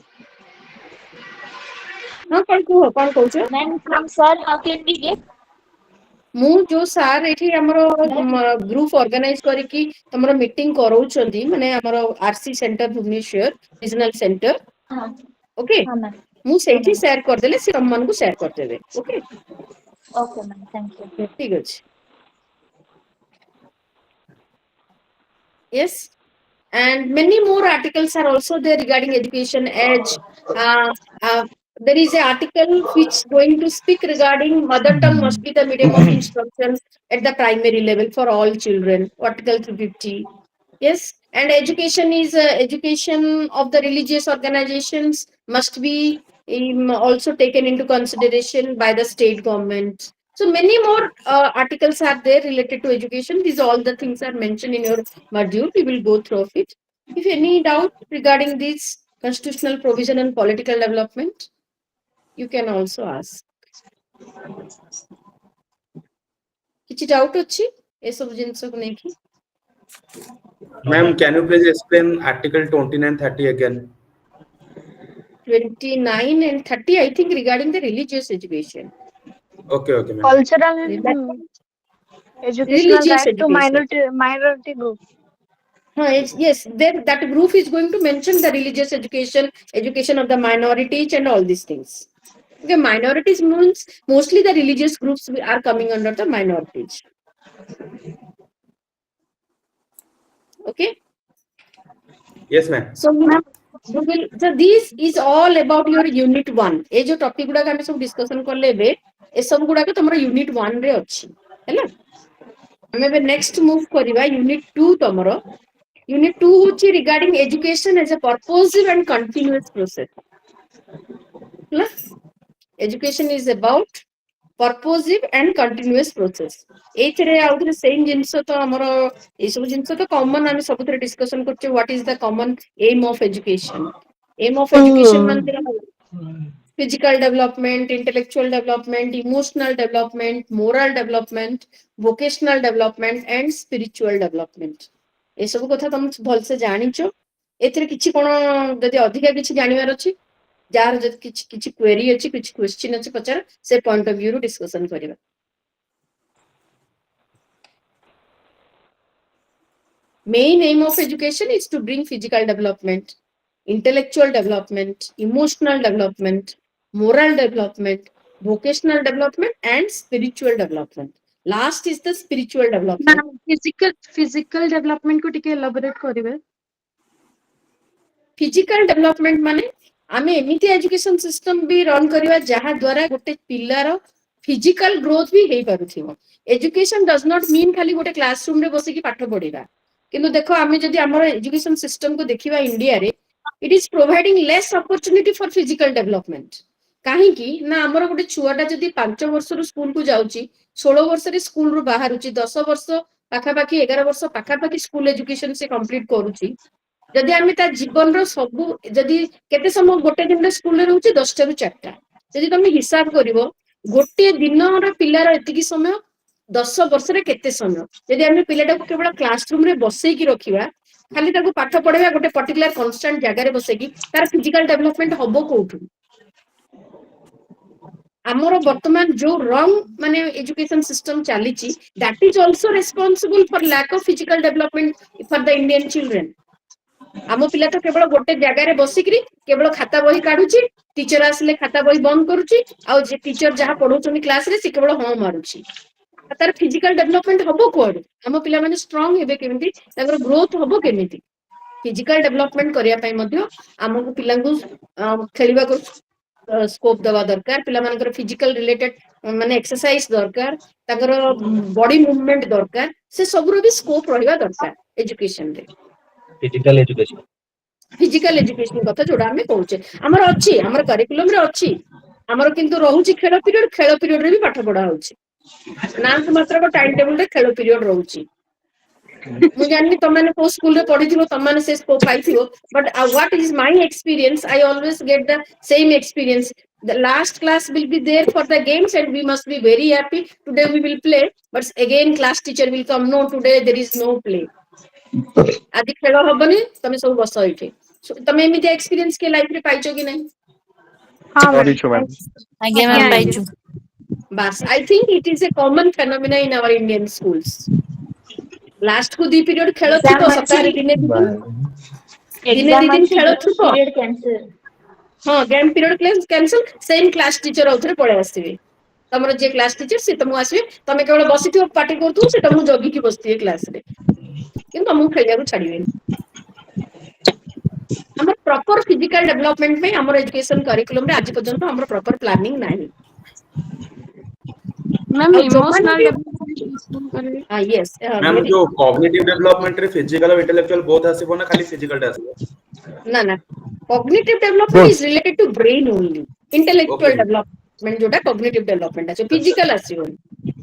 ହଁ କଣ କୁହ କଣ କହୁଛ? Ma'am, from sir, how can we get? ମୁଁ ଯୋଉ sir ଏଠି ଆମର group organise କରିକି ତମର ମିଟିଂ କରାଉଛନ୍ତି, ମାନେ ଆମର RC centre Bhubaneswar regional centre, हाँ, ଓକେ, हाँ, ma'am. ମୁଁ हाँ, ସେଇଠି ma'am. ସେୟାର କରିଦେଲେ ସେ ତମମାନଙ୍କୁ ସେୟାର କରିଦେବେ. Okay, Okay, ma'am. Thank you. ଠିକ ଅଛି. Yes, and many more articles are also there regarding education age. Uh, uh, there is an article which going to speak regarding mother tongue must be the medium of instruction at the primary level for all children. Article 350. Yes, and education of the religious organizations must be also taken into consideration by the state government. So many more articles are there related to education. These all the things are mentioned in your module. We will go through of it. If any doubt regarding this constitutional provision and political development, you can also ask. Kichi doubt ଅଛି ଏ ସବୁ ଜିନିଷକୁ ନେଇକି? Ma'am, can you please explain Article 29, 30 again? 29 and 30, I think, regarding the religious education. Okay, ma'am. Cultural educational Religious right to education. minority group. Yes, then that group is going to mention the religious education, education of the minorities, and all these things. Okay, minorities means mostly the religious groups are coming under the minorities. Okay. Yes, ma'am. So so this is all about your unit 1. ये जो topic गुड़ा का हम सब discussion कर ले बे, ये सब गुड़ा का तुम्हारा unit 1 रे अच्छी, है ना? हमें बे next move करिवा unit 2 तुम्हारा. Unit 2 होची regarding education as a purposive and continuous process. Plus, education is about purposive and continuous process. ଏଇଥିରେ ଆଉ ଥରେ ସେମ୍ ଜିନିଷ ତ ଆମର ଏଇ ସବୁ ଜିନିଷ ତ କମନ୍, ଆମେ ସବୁଥିରେ ଡିସ୍କସନ୍ କରୁଛେ. What is the common aim of education? Aim of education ମାନେ physical development, intellectual development, emotional development, moral development, vocational development and spiritual development. ଏସବୁ କଥା ତମେ ଭଲସେ ଜାଣିଛ. ଏଥିରେ କିଛି କଣ ଯଦି ଅଧିକା କିଛି ଜାଣିବାର ଅଛି, ଯାହାର ଯଦି କିଛି କ୍ୱେରି ଅଛି, କିଛି କ୍ୱେଶ୍ଚିନ୍ ଅଛି, ପଚାର. ସେ ପଏଣ୍ଟ ଅଫ ଭ୍ୟୁ ରୁ ଡିସ୍କସନ୍ କରିବା. Main aim of education is to bring physical development, intellectual development, emotional development, moral development, vocational development, and spiritual development. Last is the spiritual development. physical development को टिके elaborate करिवे. Physical development माने आमे एमिति education system भी run करिवा जहा द्वारा गोटे पिल्लार फिजिकल ग्रोथ भी हेई पारुथिबो. एजुकेशन डज नॉट मीन खाली गोटे क्लासरूम रे बसिकी पाठ पढिबा. किंतु देखो आमे जदि हमर एजुकेशन सिस्टम को देखिबा इंडिया रे, it is providing less opportunity for physical development. काहे कि ना हमर गोटे छुआटा जदि 5 वर्ष रो स्कूल को जाउची, 16 वर्ष रे स्कूल रो बाहरुची, 10 वर्ष ପାଖାପାଖି 11 ବର୍ଷ ପାଖାପାଖି ସ୍କୁଲ ଏଜୁକେସନ ସେ କମ୍ପ୍ଲିଟ କରୁଛି। ଯଦି ଆମେ ତା ଜୀବନର ସବୁ ଯଦି କେତେ ସମୟ ଗୋଟେ ଦିନରେ ସ୍କୁଲରେ ରହୁଛି 10ଟା ରୁ 4ଟା, ଯଦି ତମେ ହିସାବ କରିବ ଗୋଟିଏ ଦିନର ପିଲାର ଏତିକି ସମୟ 10 ବର୍ଷରେ କେତେ ସମୟ। ଯଦି ଆମେ ପିଲାଟାକୁ କେବଳ କ୍ଲାସ ରୁମ ରେ ବସେଇକି ରଖିବା, ଖାଲି ତାକୁ ପାଠ ପଢେଇବା ଗୋଟେ ପର୍ଟିକୁଲାର କନଷ୍ଟାଣ୍ଟ ଜାଗାରେ ବସେଇକି, ତାର ଫିଜିକାଲ ଡେଭଲପମେଣ୍ଟ ହବ କୋଉଠୁ? ଆମର ବର୍ତ୍ତମାନ ଯୋଉ ରଙ୍ଗ ମାନେ ଏଜୁକେସନ ସିଷ୍ଟମ ଚାଲିଛି, that is also responsible for lack of physical development for the Indian children. ଆମ ପିଲା ତ କେବଳ ଗୋଟେ ଜାଗାରେ ବସିକିରି କେବଳ ଖାତା ବହି କାଢୁଛି, ଟିଚର ଆସିଲେ ଖାତା ବହି ବନ୍ଦ କରୁଛି, ଆଉ ଯେ ଟିଚର ଯାହା ପଢଉଛନ୍ତି କ୍ଲାସରେ ସେ କେବଳ ହଁ ମାରୁଛି। ତାର ଫିଜିକାଲ ଡେଭଲପମେଣ୍ଟ ହବ କୁଆଡୁ? ଆମ ପିଲାମାନେ ଷ୍ଟ୍ରଙ୍ଗ ହେବେ କେମିତି, ତାଙ୍କର ଗ୍ରୋଥ ହବ କେମିତି? ଫିଜିକାଲ ଡେଭଲପମେଣ୍ଟ କରିବା ପାଇଁ ମଧ୍ୟ ଆମକୁ ପିଲାଙ୍କୁ ଖେଳିବାକୁ ସ୍କୋପ ଦେବା ଦରକାର, ପିଲାମାନଙ୍କର ଫିଜିକାଲ ରିଲେଟେଡ ମାନେ ଏକ୍ସରସାଇଜ ଦରକାର, ତାଙ୍କର ବଡି ମୁଭମେଣ୍ଟ ଦରକାର, ସେ ସବୁର ବି ସ୍କୋପ ରହିବା ଦରକାର ଏଜୁକେସନରେ। ଫିଜିକାଲ ଏଜୁକେସନ ଫିଜିକାଲ ଏଜୁକେସନ କଥା ଯୋଉଟା ଆମେ କହୁଛେ ଆମର ଅଛି, ଆମର କରିକୁଲମରେ ଅଛି, ଆମର କିନ୍ତୁ ରହୁଛି ଖେଳ ପିରିୟଡରେ ବି ପାଠ ପଢା ହଉଛି। ନାକୁ ମାତ୍ର ଟାଇମ ଟେବୁଲରେ ଖେଳ ପିରିୟଡ ରହୁଛି। ମୁଁ ଜାଣିନି ତମମାନେ କୋଉ ସ୍କୁଲରେ ପଢିଥିବ, ତମମାନେ ସେ ସ୍କୋପ ପାଇଥିବ, but what is my experience, I always get the same experience. The last class will be there for the games and we must be very happy, today we will play, but again class teacher will come, no, today there is no play, ଆଜି ଖେଳ ହବନି, ତମେ ସବୁ ବସ ଏଇଠି। ତମେ ଏମିତି experience କିଏ ଲାଇଫରେ ପାଇଛ କି ନାହିଁ? ହଁ ମ୍ୟାମ୍। କରିଛୁ ମ୍ୟାମ୍। ଆଜ୍ଞା ମ୍ୟାମ୍ ପାଇଛୁ। ବାସ୍, I think it is a common phenomena in our Indian schools. Last କୁ 2 ପିରିୟଡ ଖେଳ ଥିବ, ସପ୍ତାହରେ ଦିନେ ଦି ଦିନ ଖେଳ ଥିବ, ହଁ game period cancel, same class teacher ଆଉଥରେ ପଳେଇ ଆସିବେ। ତମର ଯିଏ କ୍ଲାସ ଟିଚର ସେ ତମକୁ ଆସିବେ, ତମେ କେବଳ ବସିଥିବ ପାଟି କରୁଥିବ, ସେ ତମକୁ ଜଗିକି ବସିଥିବେ କ୍ଲାସରେ, କିନ୍ତୁ ତମକୁ ଖେଳିବାକୁ ଛାଡିବେନି। ଆମର ପ୍ରପର ଫିଜିକାଲ ଡେଭଲପମେଣ୍ଟ ପାଇଁ ଆମର ଏଜୁକେସନ କରିକୁଲମରେ ଆଜି ପର୍ଯ୍ୟନ୍ତ ଆମର ପ୍ରପର ପ୍ଲାନିଂ ନାହିଁ। ମ୍ୟାମ୍ ଆଉ ଯୋଉମାନେ ଇମୋସନାଲ ବି ଡେଭଲପମେଣ୍ଟ ଏକ୍ସପ୍ଲେନ୍ କରିବେ? yes, ମ୍ୟାମ୍ very ଯୋଉ କଗ୍ନିଟିଭ ଡେଭଲପମେଣ୍ଟ ରେ ଫିଜିକାଲ ଆଉ ଇଣ୍ଟେଲେକ୍ଚୁଆଲ ବୋଥ ଆସିବ ନା ଖାଲି ଫିଜିକାଲ ଟା ଆସିବ? ନା cognitive development is related to brain only. Okay Intellectual development ଯୋଉଟା cognitive development ଅଛି, ଆଚ୍ଛା physical ଆସିବନି,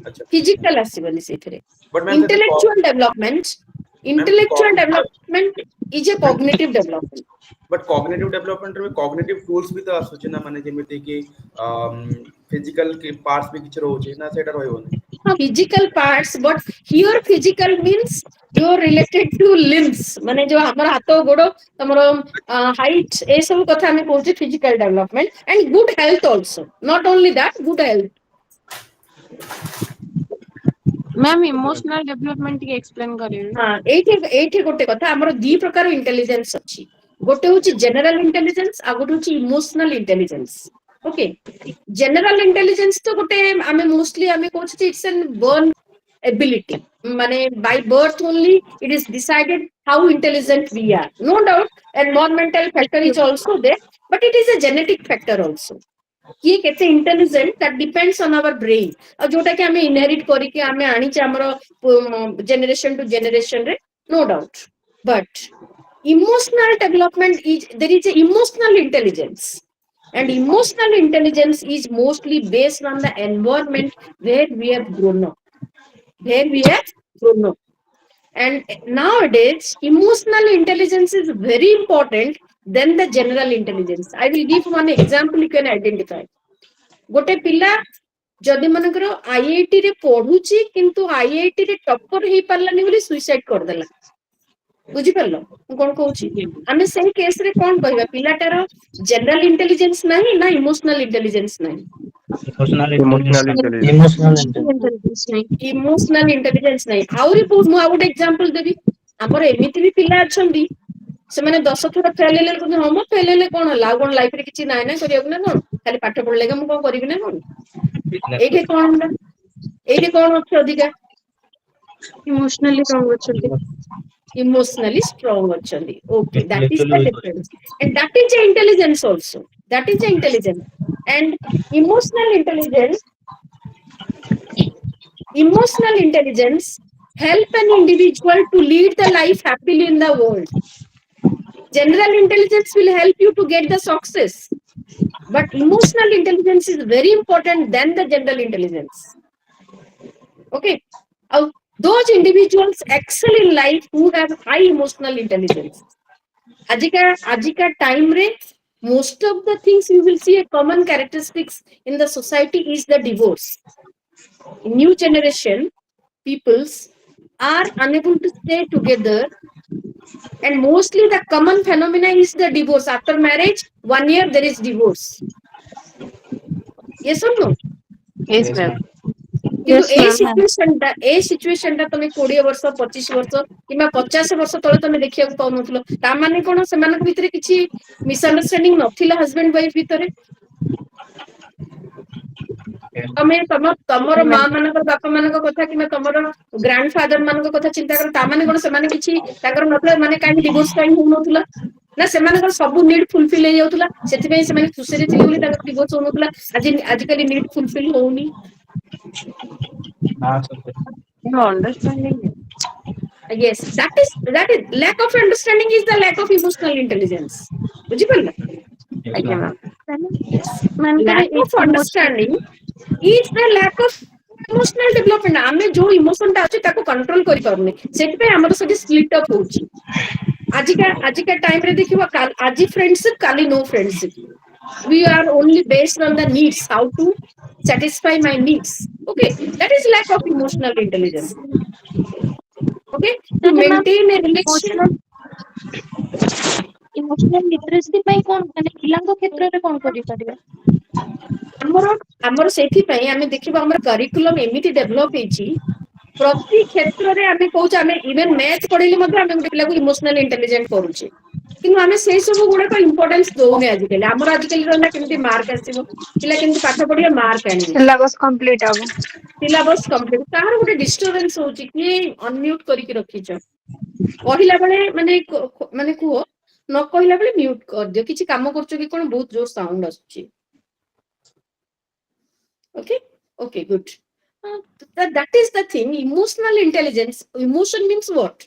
ଆଚ୍ଛା physical ଆସିବନି ସେଇଥିରେ। ବଟ୍ ମ୍ୟାମ୍ ସେଠି Intellectual development is a cognitive development. But cognitive development रे कॉग्निटिव टूल्स भी तो आसुची ना, माने जेमिति कि फिजिकल के पार्ट्स भी किछ रहउची ना, सेटा रहइबोनी? Physical parts, but here physical means you are related to limbs, माने जो हमर हाथ गोड़ तमरो हाइट ए सब कथा हमें कहउची physical development, and good health also, not only that, good health. Ma'am emotional development ଟିକେ ଏକ୍ସପ୍ଲେନ୍ କରିବେ? हाँ एठी गोटे कथा, हमर दी प्रकार इंटेलिजेंस अछि, गोटे होची जनरल इंटेलिजेंस आ गोटे होची emotional intelligence. Okay, general intelligence तो गोटे आमे मोस्टली आमे कहउची इट्स एन बर्न एबिलिटी, माने by birth only it is decided how intelligent we are, no doubt environmental factor is also there, but it is a genetic factor also. किए केते intelligent that depends on our brain, और जोटा कि हमें inherit करके हमें आनी चे हमरो जनरेशन टू जनरेशन रे, no doubt. But emotional development is, there is a emotional intelligence, and emotional intelligence is mostly based on the environment where we have grown up, and nowadays emotional intelligence is very important than the general intelligence. I will give one example you can identify. गोटे पिला जदि मनकर IIT रे पढुची किंतु IIT रे topper हे पारलानी बोली suicide कर देला, बुझी परलो मु कोन कहूची? आमे सेही केस रे कोन कहबा, पिलाटार जनरल इंटेलिजेंस नाही ना इमोशनल इंटेलिजेंस नाही? Emotional intelligence. इमोशनल इंटेलिजेंस नाही। आउरी बहुत मु आउट एग्जांपल देबी, हमर एमिति भी पिला अछंदी ସେମାନେ 10 ଥର ଫେଲ ହେଲେ କିନ୍ତୁ ହଁ, ମୁଁ ଫେଲ ହେଲେ କଣ ହେଲା, ଆଉ କଣ ଲାଇଫ ରେ କିଛି ନାହିଁ ନା କରିବାକୁ ନା କଣ, ଖାଲି ପାଠ ପଢିଲେ ମୁଁ କଣ କରିବି ନା କଣ? ଏଇଠି କଣ ହେଲା, ଏଇଠି କଣ ଅଛି ଅଧିକା? ଇମୋସନାଲି ଷ୍ଟ୍ରଙ୍ଗ ଅଛନ୍ତି। Emotionally strong achandi. Okay, that is the difference, and that is the intelligence also. That is the intelligence, and emotional intelligence. Emotional intelligence help an individual to lead the life happily in the world. General intelligence will help you to get the success, but emotional intelligence is very important than the general intelligence. Okay, those individuals excel in life who have high emotional intelligence. Ajika time re, most of the things you will see a common characteristics in the society is the divorce. New generation peoples are unable to stay together, and mostly the common phenomena is the divorce. After marriage, 1 year there is divorce. Yes or no? Yes, Yes, ma'am. ma'am. কিন্তু Yes, এই ma'am. ସିଚୁଏସନଟା ତମେ 20 ବର୍ଷ 25 ବର୍ଷ କିମ୍ବା 50 ବର୍ଷ ତଳେ ତମେ ଦେଖିବାକୁ ପାଉନଥିଲ। ତା ମାନେ କଣ ସେମାନଙ୍କ ଭିତରେ କିଛି ମିସଅଣ୍ଡରଷ୍ଟାଣ୍ଡିଂ ନଥିଲା ହଜବେଣ୍ଡ ୱାଇଫ ଭିତରେ। Yes, ତମେ ତମର ମା Ma'am. ମାନଙ୍କର ବାପା ମାନଙ୍କ କଥା କିମ୍ବା ତମର ଗ୍ରାଣ୍ଡ ଫାଦର ମାନଙ୍କ କଥା ଚିନ୍ତା କର। ତା ମାନେ କଣ ସେମାନେ କିଛି ତାଙ୍କର ନଥିଲା ମାନେ କାହିଁକି ଡିଭୋର୍ସ କାହିଁକି ହଉନଥିଲା? ନା ସେମାନଙ୍କର ସବୁ ନିଡ୍ ଫୁଲଫିଲ ହେଇଯାଉଥିଲା, ସେଥିପାଇଁ ସେମାନେ ଖୁସିରେ ଥିଲେ ବୋଲି ତାଙ୍କର ଡିଭୋର୍ସ ହଉନଥିଲା। ଆଜିକାଲି ନିଡ୍ ଫୁଲଫିଲ ହଉନି। now something. No understanding. Yes, that is lack of understanding is the lack of emotional intelligence. ବୁଝିପାରିଲ? Yes, ଆଜ୍ଞା ma'am. ମ୍ୟାମ୍। Yes. ମାନଙ୍କର Lack of emotion understanding is the lack of emotional development. ଆମେ ଯୋଉ ଇମୋସନଟା ଅଛି ତାକୁ control କରିପାରୁନି, ସେଥିପାଇଁ ଆମର ସେଠି ସ୍ପ୍ଲିଟ୍ ଅପ୍ ହଉଛି। ଆଜିକା ଟାଇମରେ ଦେଖିବ ଆଜି ଫ୍ରେଣ୍ଡସିପ କାଲି no friendship. We are only based on the needs, how to satisfy my needs. Okay, that is lack of emotional intelligence. Okay, to ତାହେଲେ ma'am maintain a relation. Emotional literacy ପାଇଁ କଣ ମାନେ ପିଲାଙ୍କ କ୍ଷେତ୍ରରେ କଣ କରିପାରିବା? ଆମର ସେଇଥିପାଇଁ ଆମେ ଦେଖିବା ଆମର କରିକୁଲମ ଏମିତି ଡେଭଲପ ହେଇଛି, ପ୍ରତି କ୍ଷେତ୍ରରେ ଆମେ କହୁଛେ ଆମେ ଇଭେନ ମ୍ୟାଥ ପଢେଇଲେ ମଧ୍ୟ ଆମେ ଗୋଟେ ପିଲାକୁ ଇମୋସନାଲ ଇଣ୍ଟେଲିଜେଣ୍ଟ କରୁଛେ, କିନ୍ତୁ ଆମେ ସେଇ ସବୁ ଗୁଡାକ ଇମ୍ପୋର୍ଟାନ୍ସ ଦଉନେ ଆଜିକାଲି। ଆମର ଆଜିକାଲି ରହିଲା କେମିତି ମାର୍କ ଆସିବ, ପିଲା କେମିତି ପାଠ ପଢିବେ ମାର୍କ ଆଣିବେ, ସିଲାବସ କମ୍ପ୍ଲିଟ ହବ। Syllabus complete. କାହାର ଗୋଟେ ଡିଷ୍ଟରବାନ୍ସ ହଉଛି, କିଏ ଅନମ୍ୟୁଟ କରିକି ରଖିଛ? କହିଲା ବେଳେ ମାନେ କୁହ, ନ କହିଲା ବେଳେ ମ୍ୟୁଟ କରିଦିଅ। କିଛି କାମ କରୁଛ କି କଣ? ବହୁତ ଜୋର ସାଉଣ୍ଡ ଆସୁଛି। Okay, good. That is the thing. Emotional intelligence. Emotion means what?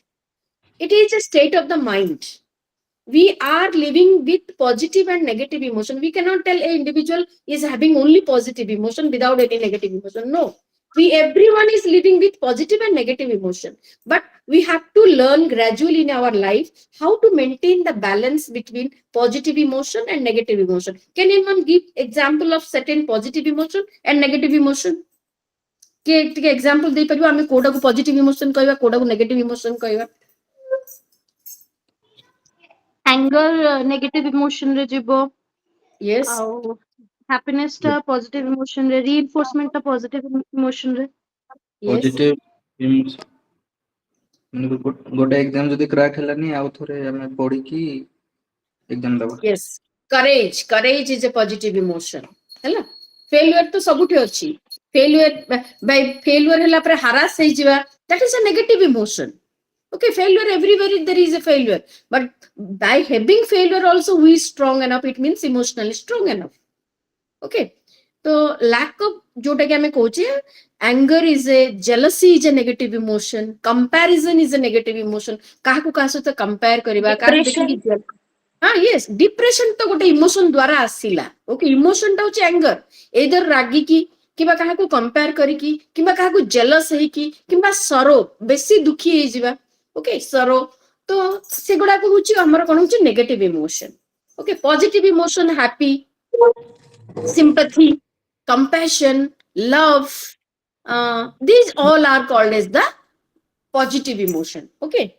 It is a state of the mind. We are living with positive and negative emotion. We cannot tell an individual is having only positive emotion without any negative emotion. No. Everyone is living with positive and negative emotion. But we have to learn gradually in our life how to maintain the balance between positive emotion and negative emotion. Can anyone give example of certain positive emotion and negative emotion? କିଏ ଟିକେ example ଦେଇପାରିବ? ଆମେ କୋଉଟାକୁ positive emotion କହିବା, କୋଉଟାକୁ negative emotion କହିବା? ଆଙ୍ଗର negative emotion ରେ ଯିବ, Yes. ଆଉ happiness ଟା ପଜିଟିଭ ଇମୋସନ ରେ, ରିଇନଫୋର୍ସମେଣ୍ଟ ଟା ପଜିଟିଭ ଇମୋସନ ରେ। Yes. Positive emotion ମାନେ ଗୋଟେ ଏକ୍ସାମ ଯଦି କ୍ରାକ୍ ହେଲାନି ଆଉ ଥରେ ଆମେ ପଢିକି ଏକ୍ସାମ ଦବା। Yes. Courage is a positive emotion. ହେଲା? ଫେଲୁଅର ତ ସବୁଠି ଅଛି। ଫେଲୁଅର ହେଲା ପରେ ହାରାସ ହେଇଯିବା, that is a negative emotion. Okay, failure everywhere there is a failure, but by having failure also we is strong enough. It means emotionally strong enough. Okay, so lack of जोटा कि हमें कहोचे, anger is a, jealousy is a negative emotion, comparison is a negative emotion. काहा को काहा से compare करिबा, काहा देखि कि हाँ, yes, डिप्रेशन तो गोटे इमोशन द्वारा आसीला। ओके, इमोशन टा होचे एंगर, एदर रागी की किबा काहा को कंपेयर करी की किबा काहा को जेलस है की किबा सरो बेसी दुखी हे जिबा। ओके, सरो तो से गुडा को होची हमर कोन होची negative emotion. Okay, positive emotion happy, sympathy, compassion, love, these all are called as the positive emotion. Okay,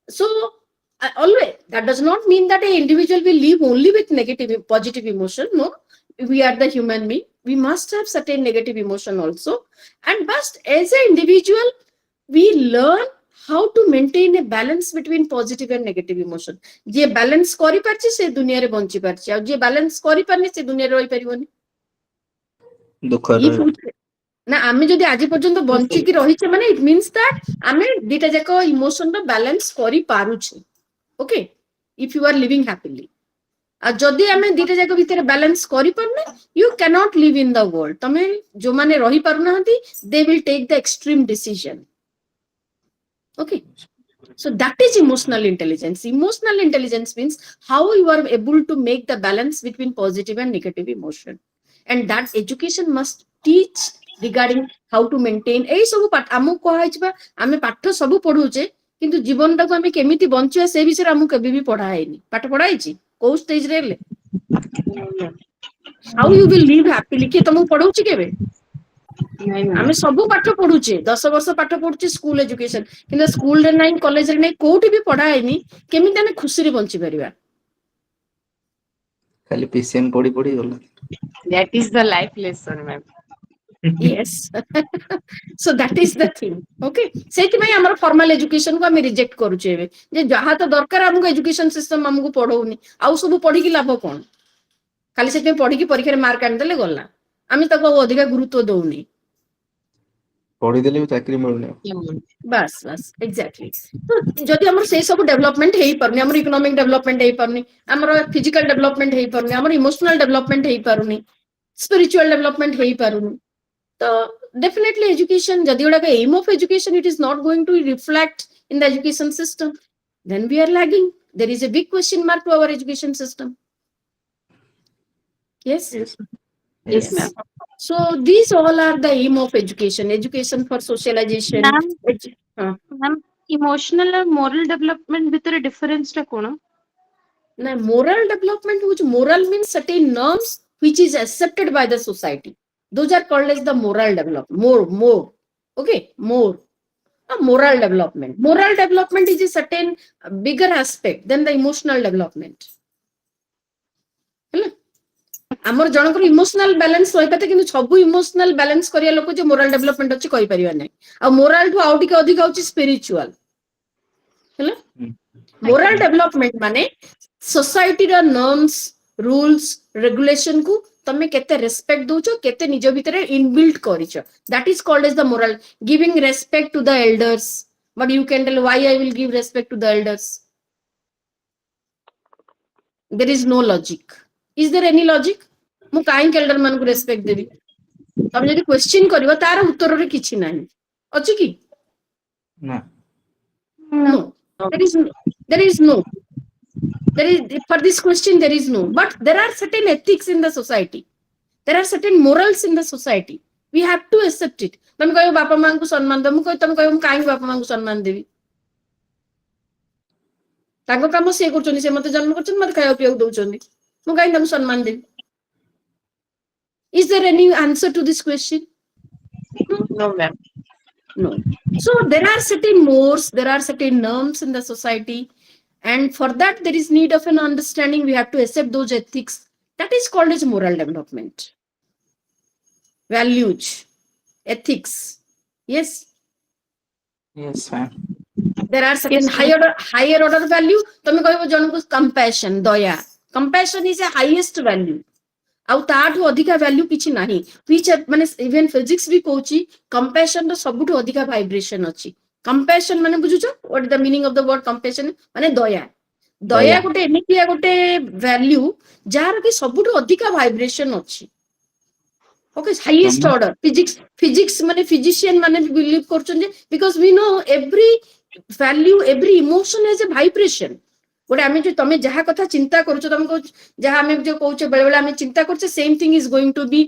so always that does not mean that an individual will live only with negative positive emotion. No, we are the human being, we must have certain negative emotion also, and but as an individual we learn how to maintain a balance between positive and negative emotion. J balance करि परछि से दुनिया रे bunchy परछि, आ जे balance करि परनि से दुनिया रे रहि परिबोनी। दुख If ना आमे जदि आज पर्यंत बंची की रहिछे माने इट मीन्स दैट आमे दीटा जाको इमोशन रो बैलेंस करि पारुछे। Okay, if you are living happily, आ जदि आमे दीटा जाको भितर बैलेंस करि परने, you can not live in the world. तमे जो माने रहि परना हंती, they will take the extreme decision. Okay, so that is emotional intelligence. Emotional intelligence means how you are able to make the balance between positive and negative emotion, and that education must teach regarding how to maintain ei sabu amu koha hichba ame patho sabu पढुचे किंतु जीवन टाको आमे केमिति बंचिया से विषय आमु केबे भी पढा हैनी पाठ पढा हिची को स्टेज रे ले how you will live happily के तुमको पढौची केबे आमे सब पाठ पढुचे 10 वर्ष पाठ पढुचे स्कूल एजुकेशन किंतु स्कूल रे नाही कॉलेज रे नाही कोठी भी पढा हैनी केमिति आमे खुशी रे बंची परिबा खाली पीसीएम पढ़ी पढ़ी गला That is the life lesson, ma'am. yes so that is the thing okay सेति में हमर फॉर्मल एजुकेशन को हम रिजेक्ट करूचे एबे जे जहा तो दरकार हमको एजुकेशन सिस्टम हमको पढौनी आउ सब पढी की लाभ कोन खाली सेति में पढी की परीक्षा रे मार्क आन देले गला आमी तको अधिक गुरुत्व दउनी पढ़ी देले भी चाकरी मिलने बस बस एग्जैक्टली तो जदि हमर से सब डेवलपमेंट हेई परनी हमर इकोनॉमिक डेवलपमेंट हेई परनी हमर फिजिकल डेवलपमेंट हेई परनी हमर इमोशनल डेवलपमेंट हेई परनी स्पिरिचुअल डेवलपमेंट हेई परनी तो definitely education jadi oda ka aim of education it is not going to reflect in the education system then we are lagging there is a big question mark to our education system yes Yes, ma'am. so these all are the aim of education for socialization Ma'am, emotional and moral development bhitere difference ta kona now moral development which moral means certain norms which is accepted by the society those are called as the moral development more okay more moral development is a certain bigger aspect than the emotional development hello amar janakar emotional balance hoy pate kintu sabu emotional balance kariya loko je moral development अछि कहि परिबा नै आ moral to out के अधिक होछि spiritual hello moral development माने society रा norms rules regulation को तमे केते रेस्पेक्ट दोचो केते निज भितरे inbuilt करिचो that is called as the moral giving respect to the elders but you can tell why I will give respect to the elders there is no logic is there any logic मु काहे Elder मान को respect देबी तमे जदी question करिवो तार उत्तर रे किछि नाही अछि की ना no there is no there is for this question there is no but there are certain ethics in the society there are certain morals in the society we have to accept it तमे कहियो बापा मां को सम्मान दमु कहि तमे कहियो काहे बापा मां को सम्मान देबी ताको काम से करछनी से मते जन्म करछन मते खायो पियो दउछनी मु काहे तमे सम्मान देबी is there any answer to this question No, ma'am. no so there are certain mores there are certain norms in the society and for that there is need of an understanding we have to accept those ethics that is called as moral development values ethics yes ma'am there are certain higher order value tame kaibo janku compassion is a highest value आउ ताठु अधिका value किछि नाही which माने even physics भी कहूची compassion रो सबुठु अधिका vibration अछि compassion माने बुझुछो what is the meaning of the word compassion माने दया गोटे एमितिया गोटे वैल्यू जार कि सबुठु अधिका वाइब्रेशन अछि ओके हाईएस्ट ऑर्डर फिजिक्स माने फिजिशियन माने बिलीव करछन जे because we know every value every emotion has a vibration गोटे आमे जो तमे जहा कथा चिंता करूछो तमको जहा आमे जो कहूछे बेले बेले आमे चिंता करछे same thing is going to be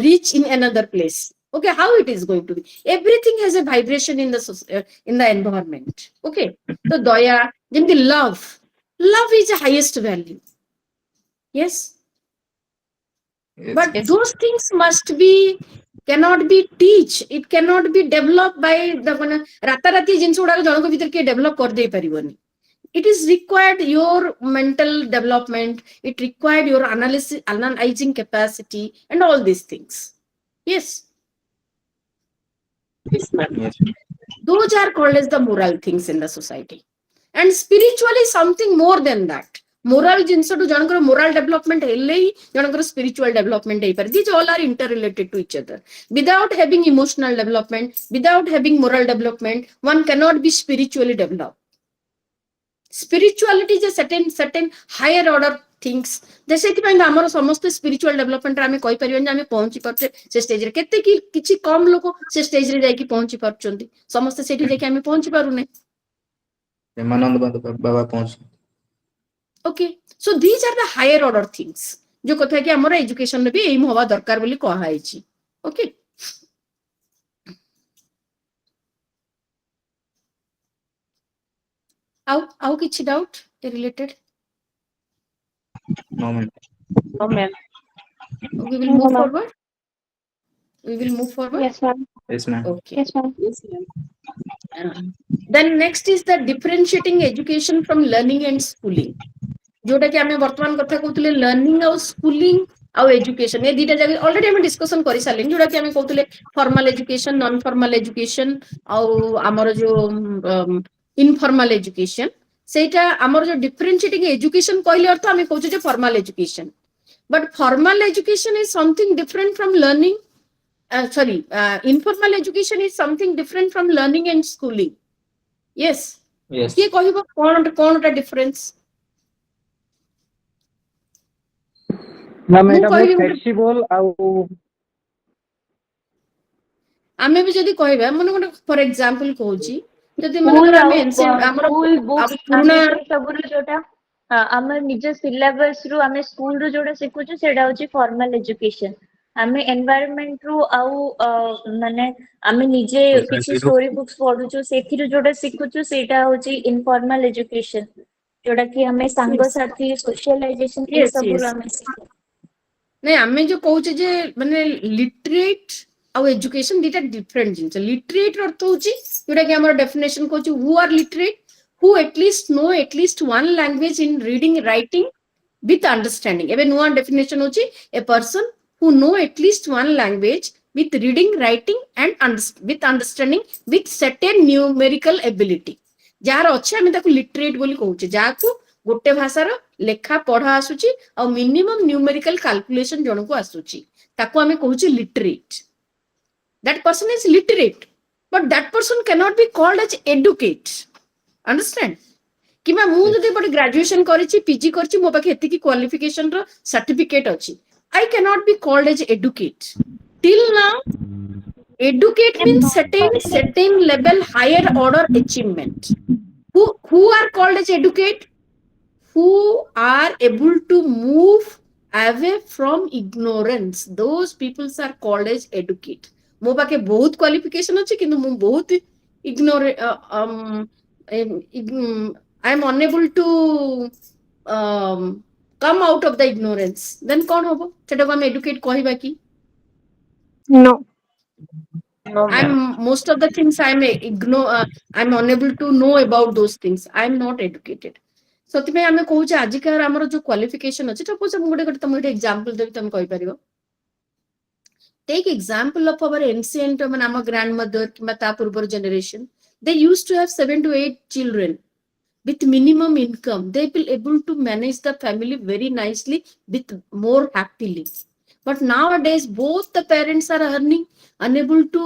reach in another place okay how it is going to be everything has a vibration in the environment okay so daya jemti love is the highest value yes but those things must be cannot be teach it cannot be developed by the ratarati jinsu guda janako bhitar ke develop kar dei pariboni it is required your mental development it required your analyzing capacity and all these things yes Yes, ma'am. those are called as the moral things in the society and spiritually something more than that moral jinsu to janakar moral development helle hi janakar spiritual development hei par these all are interrelated to each other without having emotional development without having moral development one cannot be spiritually developed spirituality is a certain higher order things जैसे कि हमर समस्त spiritual development रे हमें कहि परिबन जे हमें पहुंची परछे से स्टेज रे केते कि किछि कम लोक से स्टेज रे जाई कि पहुंची परछंती समस्त सेठी जाई कि हमें पहुंची पारुने प्रेमानंद बाबा पहुंच okay so these are the higher order things जो कथा कि हमर एजुकेशन रे भी एम होवा दरकार बोली कहा आइछि ओके ଆଉ କିଛି doubt related? No, ma'am. No, ma'am. We will move forward. We will move forward. Yes, ma'am. Yes, ma'am. Okay. Yes, ma'am. Then next is the differentiating education from learning and schooling. जोटा कि आमे वर्तमान कथा कहउतले learning और schooling और education ए दीटा जगह ऑलरेडी हम डिस्कशन करि सारलिन जोटा कि आमे कहउतले formal education non formal education और हमर जो इनफॉर्मल एजुकेशन सेटा हमर जो डिफरेंशिएटिंग एजुकेशन कहले अर्थ आमे कहउछ जे formal education but formal education is something different from learning informal education is something different from learning and schooling. Yes. Yes. किए कहबो कोनटा डिफरेंस मैम मु एटा बहुत कहबी फ्लेक्सिबल आउ आमे भी जदी कहबा मन गोटे फॉर एग्जांपल कहूची जदी मन स्कूल कर आउ आमे एंशिएंट हमर स्कूल बुक्स पुराना आमे से सब रो जोटा आमे निज सिलेबस रु आमे स्कूल रो जोटा सिखुछु सेडा होची फॉर्मल एजुकेशन आमे एनवायरनमेंट रु आउ माने आमे निजे किछि स्टोरी बुक्स पढुछु सेथिरु जोटा सिखुछु सेटा होची इनफॉर्मल एजुकेशन जोटा कि हमें सांग yes साथी सोशलाइजेशन ए yes सब रु yes आमे सिखु नहीं आमे जो कहूचे जे माने लिटरेट और एजुकेशन दीटा डिफरेंट जिंस लिटरेट अर्थ होची जोटा कि हमर डेफिनेशन कहूची who are literate who at least know at least one language in reading writing with understanding ebe nuwa definition hochi a person who know at least one language with reading writing and with understanding with certain numerical ability jar अच्छे आमे ताकू literate बोली कहूचे जाकू गोटे भाषार लेखा पढ़ा आसुची और minimum numerical calculation जण को आसुची ताकू आमे कहूचे literate that person is literate but that person cannot be called as educate understand keema मु जदि बड ग्रेजुएशन करिछि पीजी करछि मो पाखे एतिकी क्वालिफिकेशन रो सर्टिफिकेट अछि I cannot be called as educate till now educate means certain level higher order achievement who are called as educate who are able to move away from ignorance those peoples are called as educate मो पाखे बहुत qualification अछि किंतु मु बहुत ignore I am unable to come out of the ignorance then kon hobo सेटा को हम educate कहबा कि No. No, I'm ma'am. most of the things I'm unable to know about those things I'm not educated सतिमे आमे कहूचे आजिकार हमर जो qualification अछि तो पूछे मुगटे गटे तुम गटे एग्जांपल देबी तुम कहि परिबो take example of our ancient man our grandmother किबा ता पूर्वर generation they used to have 7 to 8 children with minimum income they will able to manage the family very nicely with more happily but nowadays both the parents are earning unable to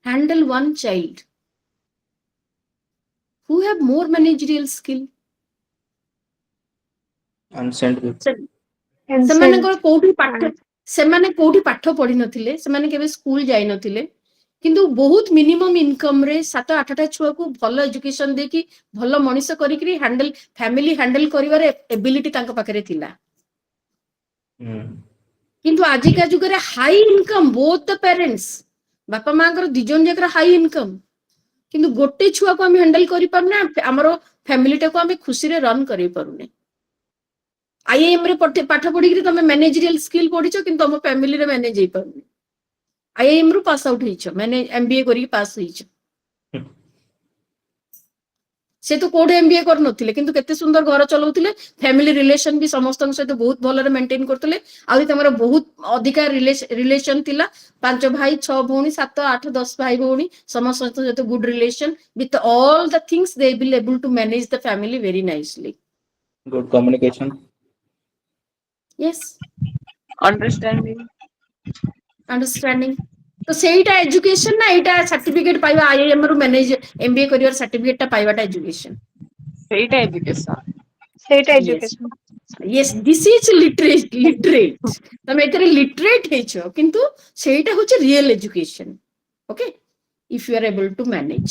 handle one child who have more managerial skill Unsent people. ସେମାନଙ୍କର କୋଉଠି ପାଠ ସେମାନେ କୋଉଠି ପାଠ ପଢି ନଥିଲେ ସେମାନେ କେବେ ସ୍କୁଲ ଯାଇ ନଥିଲେ କିନ୍ତୁ ବହୁତ ମିନିମମ୍ ଇନକମ ରେ 7-8ଟା ଛୁଆକୁ ଭଲ ଏଜୁକେସନ ଦେଇକି ଭଲ ମଣିଷ କରିକି ଫ୍ୟାମିଲି ହ୍ୟାଣ୍ଡେଲ କରିବାର ଏବିଲିଟି ତାଙ୍କ ପାଖରେ ଥିଲା କିନ୍ତୁ ଆଜିକା ଯୁଗରେ ହାଇ ଇନକମ ବୋଥ ଦ ପ୍ୟାରେଣ୍ଟସ ବାପା ମାଙ୍କର ଦି ଜଣ ଯାକର ହାଇ ଇନକମ କିନ୍ତୁ ଗୋଟେ ଛୁଆକୁ ଆମେ ହ୍ୟାଣ୍ଡେଲ କରିପାରୁନା ଆମର ଫ୍ୟାମିଲିଟାକୁ ଆମେ ଖୁସିରେ ରନ୍ କରି ପାରୁନେ आईआईएम रे पाठ पढ़ी तुम मैनेजरियल स्किल पढ़ीच कि तुम फैमिली रे मैनेज हो पारुनी आईआईएम रु पास आउट होइछ मैंने एमबीए करी पास होइछ से तो कोड एमबीए कर नथिले किंतु केते सुंदर घर चलाउथिले फैमिली रिलेशन भी समस्त सहित बहुत भलरे मेंटेन करथिले आउरी तमरो बहुत अधिका रिलेशन थिला 5 भाई 6 भौणी 7 8 10 भाई भौणी समस्त सहित good relation with all the things they will able to manage the family very nicely Good communication. yes Understanding. तो सेटा एजुकेशन ना एटा सर्टिफिकेट पाइबा आईआईएम रु मैनेज एमबीए करियर सर्टिफिकेट टा पाइबाटा एजुकेशन ସେଇଟା education. yes yes this is literate तमे एतरे literate हेछो किंतु सेटा होचे real education okay if you are able to manage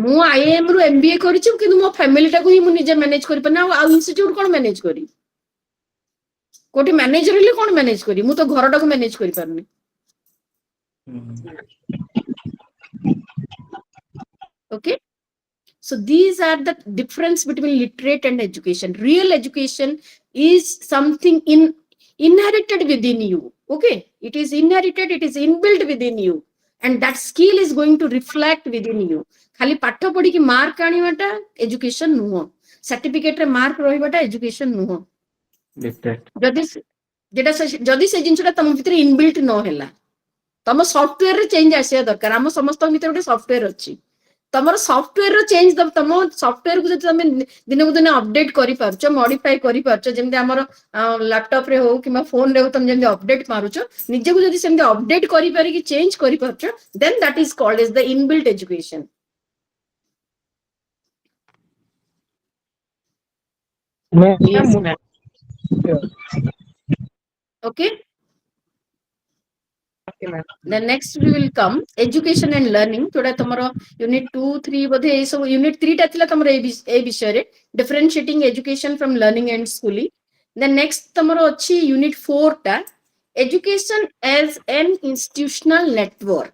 मु आईआईएम रु एमबीए करिछु किंतु मो फैमिली टा को ही मु निजे मैनेज करि पना आ इंस्टीट्यूट कोन मैनेज करी कोठी मैनेजर ले कोन मैनेज करी मु तो घरटा को मैनेज करि परनी okay So these are the difference between literate and education. Real education is something inherited within you. Okay, it is inherited, it is inbuilt within you, and that skill is going to reflect within you. खाली पाठ पढ़ी कि mark आनिबाटा education नुह, certificate रे mark रहिबाटा education नुह। जदि जेटा जदि से जिंसटा तम भितर इनबिल्ट न होला, तम सॉफ्टवेयर रे चेंज आसिया दरकार। हम समस्त भितर गोटे सॉफ्टवेयर अछि, तमर सॉफ्टवेयर रो चेंज तम सॉफ्टवेयर को जति तमे दिन को दिन अपडेट करि पारछ, मॉडिफाई करि पारछ, जेमते हमर लैपटॉप रे हो किबा फोन रे हो, तम जेमते अपडेट मारुछ, निजे को जति सेमते अपडेट करि पारि कि चेंज करि पारछ, then that is called as the inbuilt education. Yes. Okay. Then next we will come education and learning. थोड़ा तमरो unit 2 3 बोधे ए सब unit 3 टा थिला तमरो ए विषय रे differentiating education from learning and schooling. Then next तमरो अछि unit 4 टा education as an institutional network.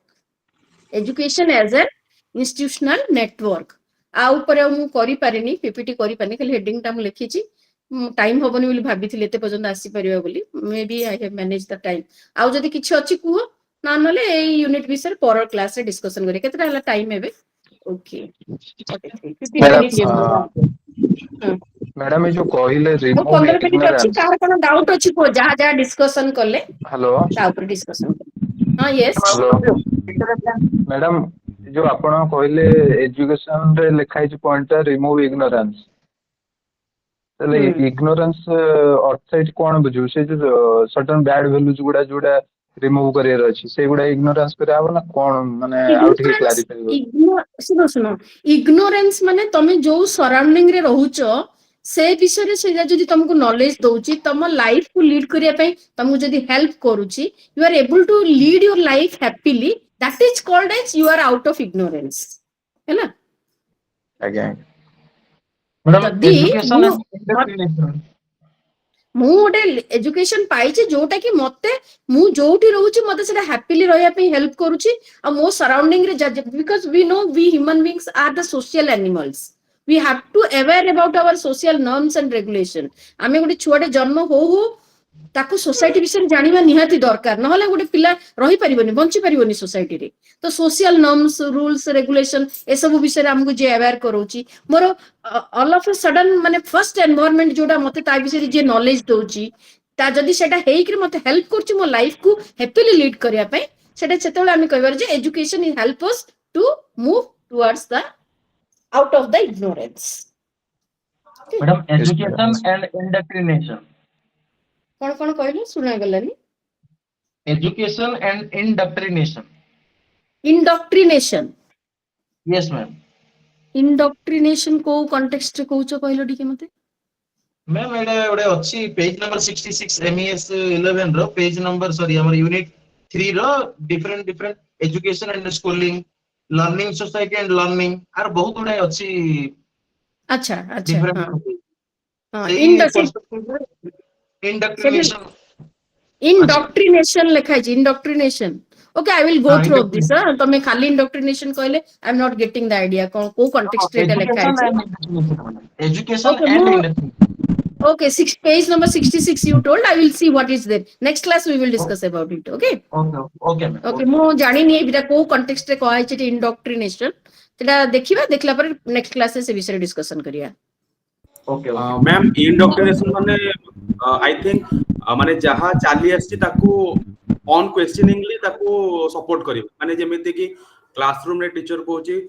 Education as an institutional network. आ ऊपर मु करि पारिनी पीपीटी करि पारिनी, खाली हेडिंग टा मु लिखि छि, टाइम होबनी बोली भाबिथिले एते पर्यंत आसी परिबा बोली, maybe I have manage the time. आ जदि किछि अछि कुहो ना, नले ए यूनिट विषय पर क्लास रे डिस्कशन करी। केतरा हला टाइम हेबे? ओके 15 मिनिट ये मैडम ये जो कहिले मो रिमूव 15 मिनिट अछि। इग्नोरेंस। कार कोन डाउट अछि को जहा जहा डिस्कशन करले हेलो ता ऊपर डिस्कशन। हां यस हेलो मैडम, जो आपण कहले एजुकेशन रे लिखा है पॉइंट रिमूव इग्नोरेंस, तले इग्नोरेंस आउटसाइड कोन बुझु से जो सर्टेन बैड वैल्यूज गुडा जोडा रिमूव करियर अछि, से गुडा इग्नोरेंस करे आबो ना कोन, माने आउ ठीक क्लैरिफाई सुनो सुनो, इग्नोरेंस माने तमे जो सराउंडिंग रे रहूचो से विषय रे से जदि तुमको नॉलेज दोची, तम लाइफ को लीड करिया पई तुमको जदि हेल्प करूची, you are able to lead your life happily, that is called as you are out of ignorance. हैला आज्ञा जदि मु गोटे एजुकेशन पाइछि जोटा कि मते मु जोठी रहूची मते सेटा हैप्पीली रहया पे हेल्प करूची, आ मो सराउंडिंग रे because we know we human beings are the social animals, we have to aware about our social norms and regulation. आमे गोटे छुआटे जन्म हो ताको सोसाइटी विषय जानिबा निहाती दरकार, नहले गोटे पिला रही परिबोनी, बंची परिबोनी सोसाइटी रे। तो सोशल नॉर्म्स रूल्स रेगुलेशन ए सब विषय हमको जे अवेयर करूची, more all of a sudden माने फर्स्ट एनवायरनमेंट जोडा मते ता विषय जे नॉलेज दोची, ता जदी सेटा हेइकरी मते हेल्प करची मो लाइफ को हैप्पीली लीड करिया पे, सेटा सेतेबेले आमे कहबार जे education is help us to move towards the out of the ignorance. Madam education and indoctrination, कौन कहले सुना गलानी? Education and indoctrination. Indoctrination, yes ma'am. Indoctrination को कॉन्टेक्स्ट रे कहउचो कहलो ठीक मते? मैम एडे ओडे अछि पेज नंबर 66 MES-11 रो पेज नंबर सॉरी हमर यूनिट 3 रो different education and schooling, learning society and learning are बहुत गुडा अछि। अच्छा अच्छा हां इंडक्ट्रिनेशन इंडक्ट्रिनेशन लिखाई छी, indoctrination. Okay I will go through of this. तमे खाली इंडक्ट्रिनेशन कहले I am not getting the idea को कॉन्टेक्स्ट रे लिखाई छी। Education and indoctrination. Okay, page number 66 you told. I will see what is there. Next class we will discuss about it. Okay. Okay. मो जानी नहीं beta को context रे कहै छै indoctrination, तेला देखिबा, देखला पर नेक्स्ट क्लास से विषय डिस्कशन करिया। ओके मैम इंडोक्ट्रिनेशन माने आई थिंक माने जहा चाली आछि ताकू ऑन क्वेश्चनिंगली ताकू सपोर्ट करियो, माने जेमिति कि क्लासरूम रे टीचर कहूची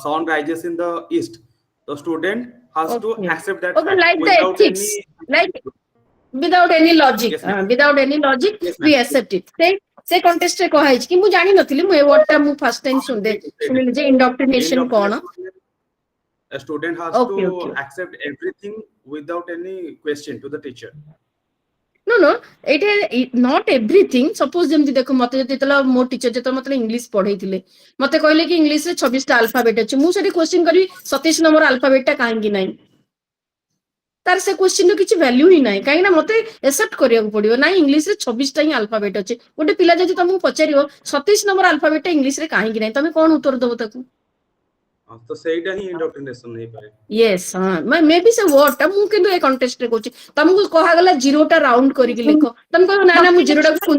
sun rises in the east, तो student has to accept that fact like without the ethics, like without any logic. Yes, without any logic yes, we accept it. से contest रे कहै छै कि मु जानि नथिली, मु ए वर्ड टा मु फर्स्ट टाइम सुनिले जे indoctrination cone. A student has to accept everything without any question to the teacher. No, it is not everything. Suppose जेमति देखो मते जति तला मो टीचर जति मते इंग्लिश पढै थिले, मते कहले कि इंग्लिश रे 26 टा अल्फाबेट अछि, मु सेठी क्वेश्चन करी 27 नंबर अल्फाबेट टा काहे कि नाही, तार से क्वेश्चन नो किछि वैल्यू ही नाही, काहे ना मते एक्सेप्ट करिया को पड़ियो ना इंग्लिश रे 26 टा ही अल्फाबेट अछि। गोटे पिला जति तुमको पचारियो 27 नंबर अल्फाबेट टा इंग्लिश रे काहे कि नाही, तमे कोन उत्तर दबो ताकू? तो ସେଇଟା ହିଁ indoctrination ହେଇପାରେ। yes मे बी से वर्ड मु किंतु ए कंटेस्ट रे कहूची तुमको कहा गला 0 टा राउंड करके लिखो तुम कहबो ना ना मु 0 टा को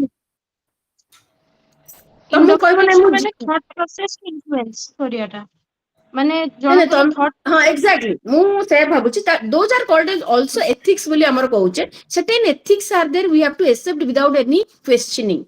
तुम कहबो ना मु ମାନେ thought process को influence करियाटा ମାନେ नहीं ଜଣଙ୍କର thought हाँ एग्जैक्टली मु से भाबुची those are called as also ethics बोली हमर कहूचे certain ethics are there we have to accept without any questioning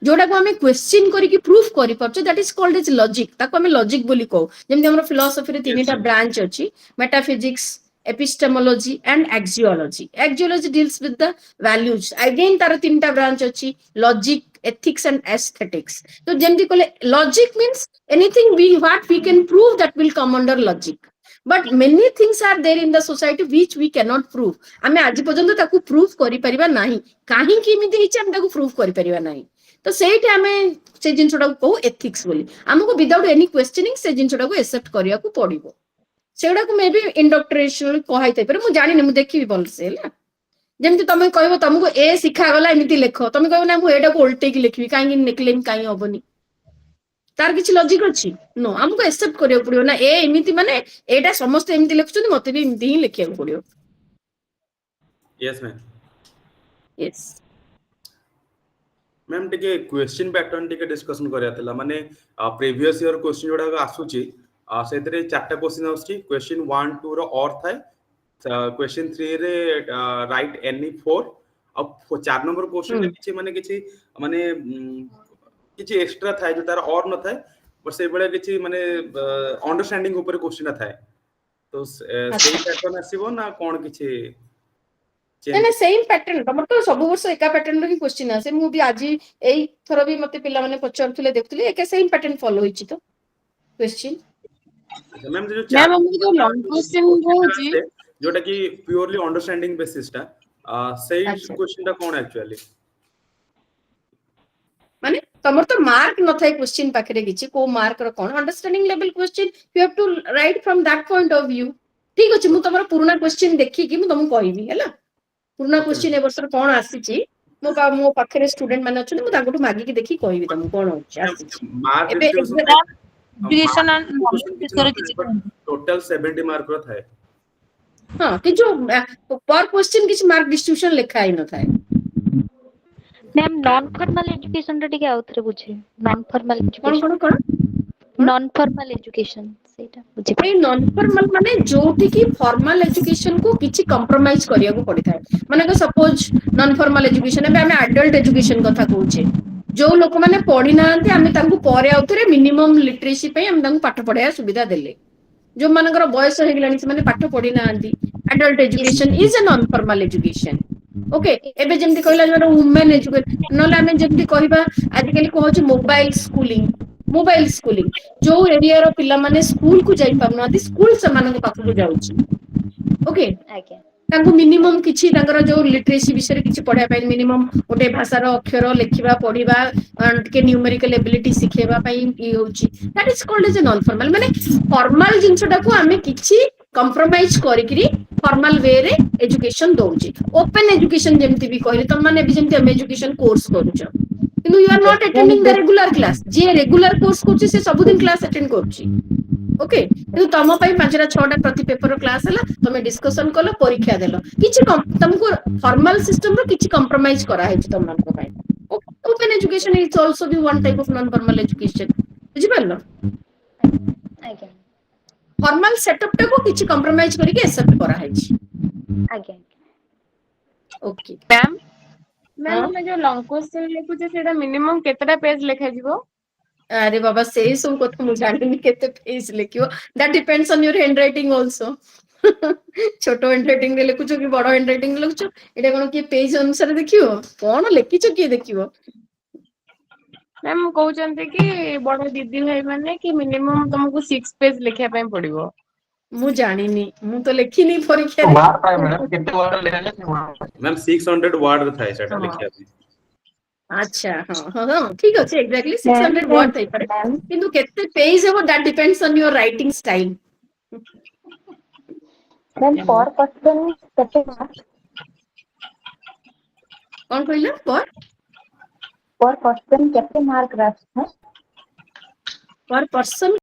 जोड़ा को हमें क्वेश्चन करके प्रूफ करि परछे that is called as logic ताको हमें लॉजिक बोली कहू जेमि हमर फिलोसफी रे तीनटा ब्रांच अछि metaphysics epistemology and axiology axiology deals with the values again तार तीनटा ब्रांच अछि logic ethics and aesthetics तो जेमति कहले logic means anything we what we can prove that will come under logic but many things are there in the society which we cannot prove आमे आज पर्यंत ताकू proof करि परिबा नाही काहे कि एमिति हिच हम ताकू प्रूफ करि परिबा नाही तो सेठी आमे से जिंसटा को कहू एथिक्स बोली हमको विदाउट एनी क्वेश्चनिंग से जिंसटा को एक्सेप्ट करिया को पड़िबो सेडा को मे बी इंडक्ट्रेशन कहै थाइ पर मु जानि नै मु देखिबि बोल से ହେଲା जेमति तमे कहबो तुमको ए सिखा गला एमिति लेखो तमे कहबो ना मु एडा को उल्टे की लिखबि काहे निकलेम काहे होबनी तार किछि लॉजिक अछि नो हमको एक्सेप्ट करियो पड़ियो ना ए एमिति माने एडा समस्त एमिति लिखुछन मते भी एमिति ही लिखिया पड़ियो यस मैम यस मैम टिके क्वेश्चन पैटर्न टिके डिस्कशन करिया थिला माने प्रीवियस ईयर क्वेश्चन जोडा आसुची सेतरे चारटा क्वेश्चन आउची क्वेश्चन 1 2 रो और थाए क्वेश्चन 3 रे राइट एनी 4 अब 4 नंबर क्वेश्चन माने किछि एक्स्ट्रा थाए जो तार और न थाए पर से बेले किछि माने अंडरस्टैंडिंग ऊपर क्वेश्चन थाए तो सेम पैटर्न आसीबो ना कोन किछि ना सेम पैटर्न तमर तो सब वर्ष एका पैटर्न रे क्वेश्चन आसे मु भी आज एई थरो भी मते पिला माने पचरथुले देखथुले एका सेम पैटर्न फॉलो होइची तो क्वेश्चन मैम जो मैम हमको जो लॉन्ग क्वेश्चन होची जोटा कि प्योरली अंडरस्टैंडिंग बेसिस टा सही क्वेश्चन टा कोन एक्चुअली माने तमर तो मार्क न थाई क्वेश्चन पाखरे किछि को मार्क रो कोन understanding level question you have to write from that point of view ठीक अछि मु तमर पुराना क्वेश्चन देखि कि मु तुमको कहबी हैला पुराना क्वेश्चन ए वर्ष कोन आसीची मो पाखरे स्टूडेंट माने अछि मु ताकटू मागी कि देखि कहबी तुमको कोन होछि आसीची मार्क एबे डिस्ट्रीब्यूशन एंड नॉलेज विषय किछि टोटल 70 मार्क रो थाए हां कि जो पर क्वेश्चन किछि मार्क डिस्ट्रीब्यूशन लिखा ही न थाए मैम नॉन फॉर्मल एजुकेशन रे टिके आउथरे बुझे नॉन फॉर्मल एजुकेशन कोन नॉन फॉर्मल एजुकेशन सेटा बुझे ए नॉन फॉर्मल माने जोठी की फॉर्मल एजुकेशन को किछि कंप्रोमाइज करिया को पड़ी थाए माने को सपोज नॉन फॉर्मल एजुकेशन एबे हमें एडल्ट एजुकेशन कथा कहूचे जो लोक माने पढी नांते हमें तांको परे आउथरे मिनिमम लिटरेसी पे हम तांको पाठ पढाया सुविधा देले जो मानकर बयस हे गेलानी से माने पाठ पढी नांती adult education is a non formal education okay एबे जेमति कहला जो वुमेन एजुकेशन नले हमें जेमति कहबा आज काली कहूचे मोबाइल स्कूलिंग जो एरिया रो पिला माने स्कूल को जाई पाउनाती स्कूल से मानक पाख को जाउची ओके आज्ञा तांको मिनिमम किछि तांकर जो लिटरेसी विषय किछि पढा पय मिनिमम ओटे भाषार अक्षर लेखिबा पढिबा के न्यूमेरिकल एबिलिटी सिखेबा पय ई होची that is called as a non formal माने फॉर्मल जिंसटा को हमें किछि कंप्रोमाइज करिकरी फॉर्मल वे रे एजुकेशन दोउची ओपन एजुकेशन जेमति भी कहले त माने भी जेमति हम एजुकेशन कोर्स करूछ किंतु you are not attending the regular class जे रेगुलर कोर्स करछि से सब दिन क्लास अटेंड करछि ओके किंतु तम पय 5टा 6टा प्रति पेपर क्लास हला तमे डिस्कशन कलो परीक्षा देलो किछि तुमको फॉर्मल सिस्टम रो किछि कंप्रोमाइज करा है तुम मन को पय open education is also be one type of non formal education बुझि परलो आज्ञा फॉर्मल सेटअप टा को किछि कंप्रोमाइज करी के एक्सेप्ट करा है आज्ञा ओके मैम मैम हमें जो लॉन्ग क्वेश्चन लिखुचे सेटा मिनिमम केतेटा पेज लिखा जिवो अरे बाबा से सब कथा मु जानि केते पेज लिखियो that depends on your hand writing also छोटो हैंड राइटिंग रे लिखुचो कि बड़ हैंड राइटिंग रे लिखुचो एटा कोन कि पेज अनुसार देखियो कोन लिखिचो कि देखियो मैम कहउचंते कि बड़ दीदी भाई माने कि मिनिमम तुमको 6 पेज लिखिया पय पड़िबो मु जानिनी मु तो लिखिनी परीक्षा रे मार पाए मैडम केते वर्ड लेले मैम 600 वर्ड थाए सेटा लिखिया अच्छा हां हां ठीक अछि एग्जैक्टली 600 वर्ड थाई पारे किंतु केते पेज हेबो that depends on your writing style ma'am पर क्वेश्चन केते मार्क कोन कहला पर क्वेश्चन केते मार्क रखता है पर पर्सन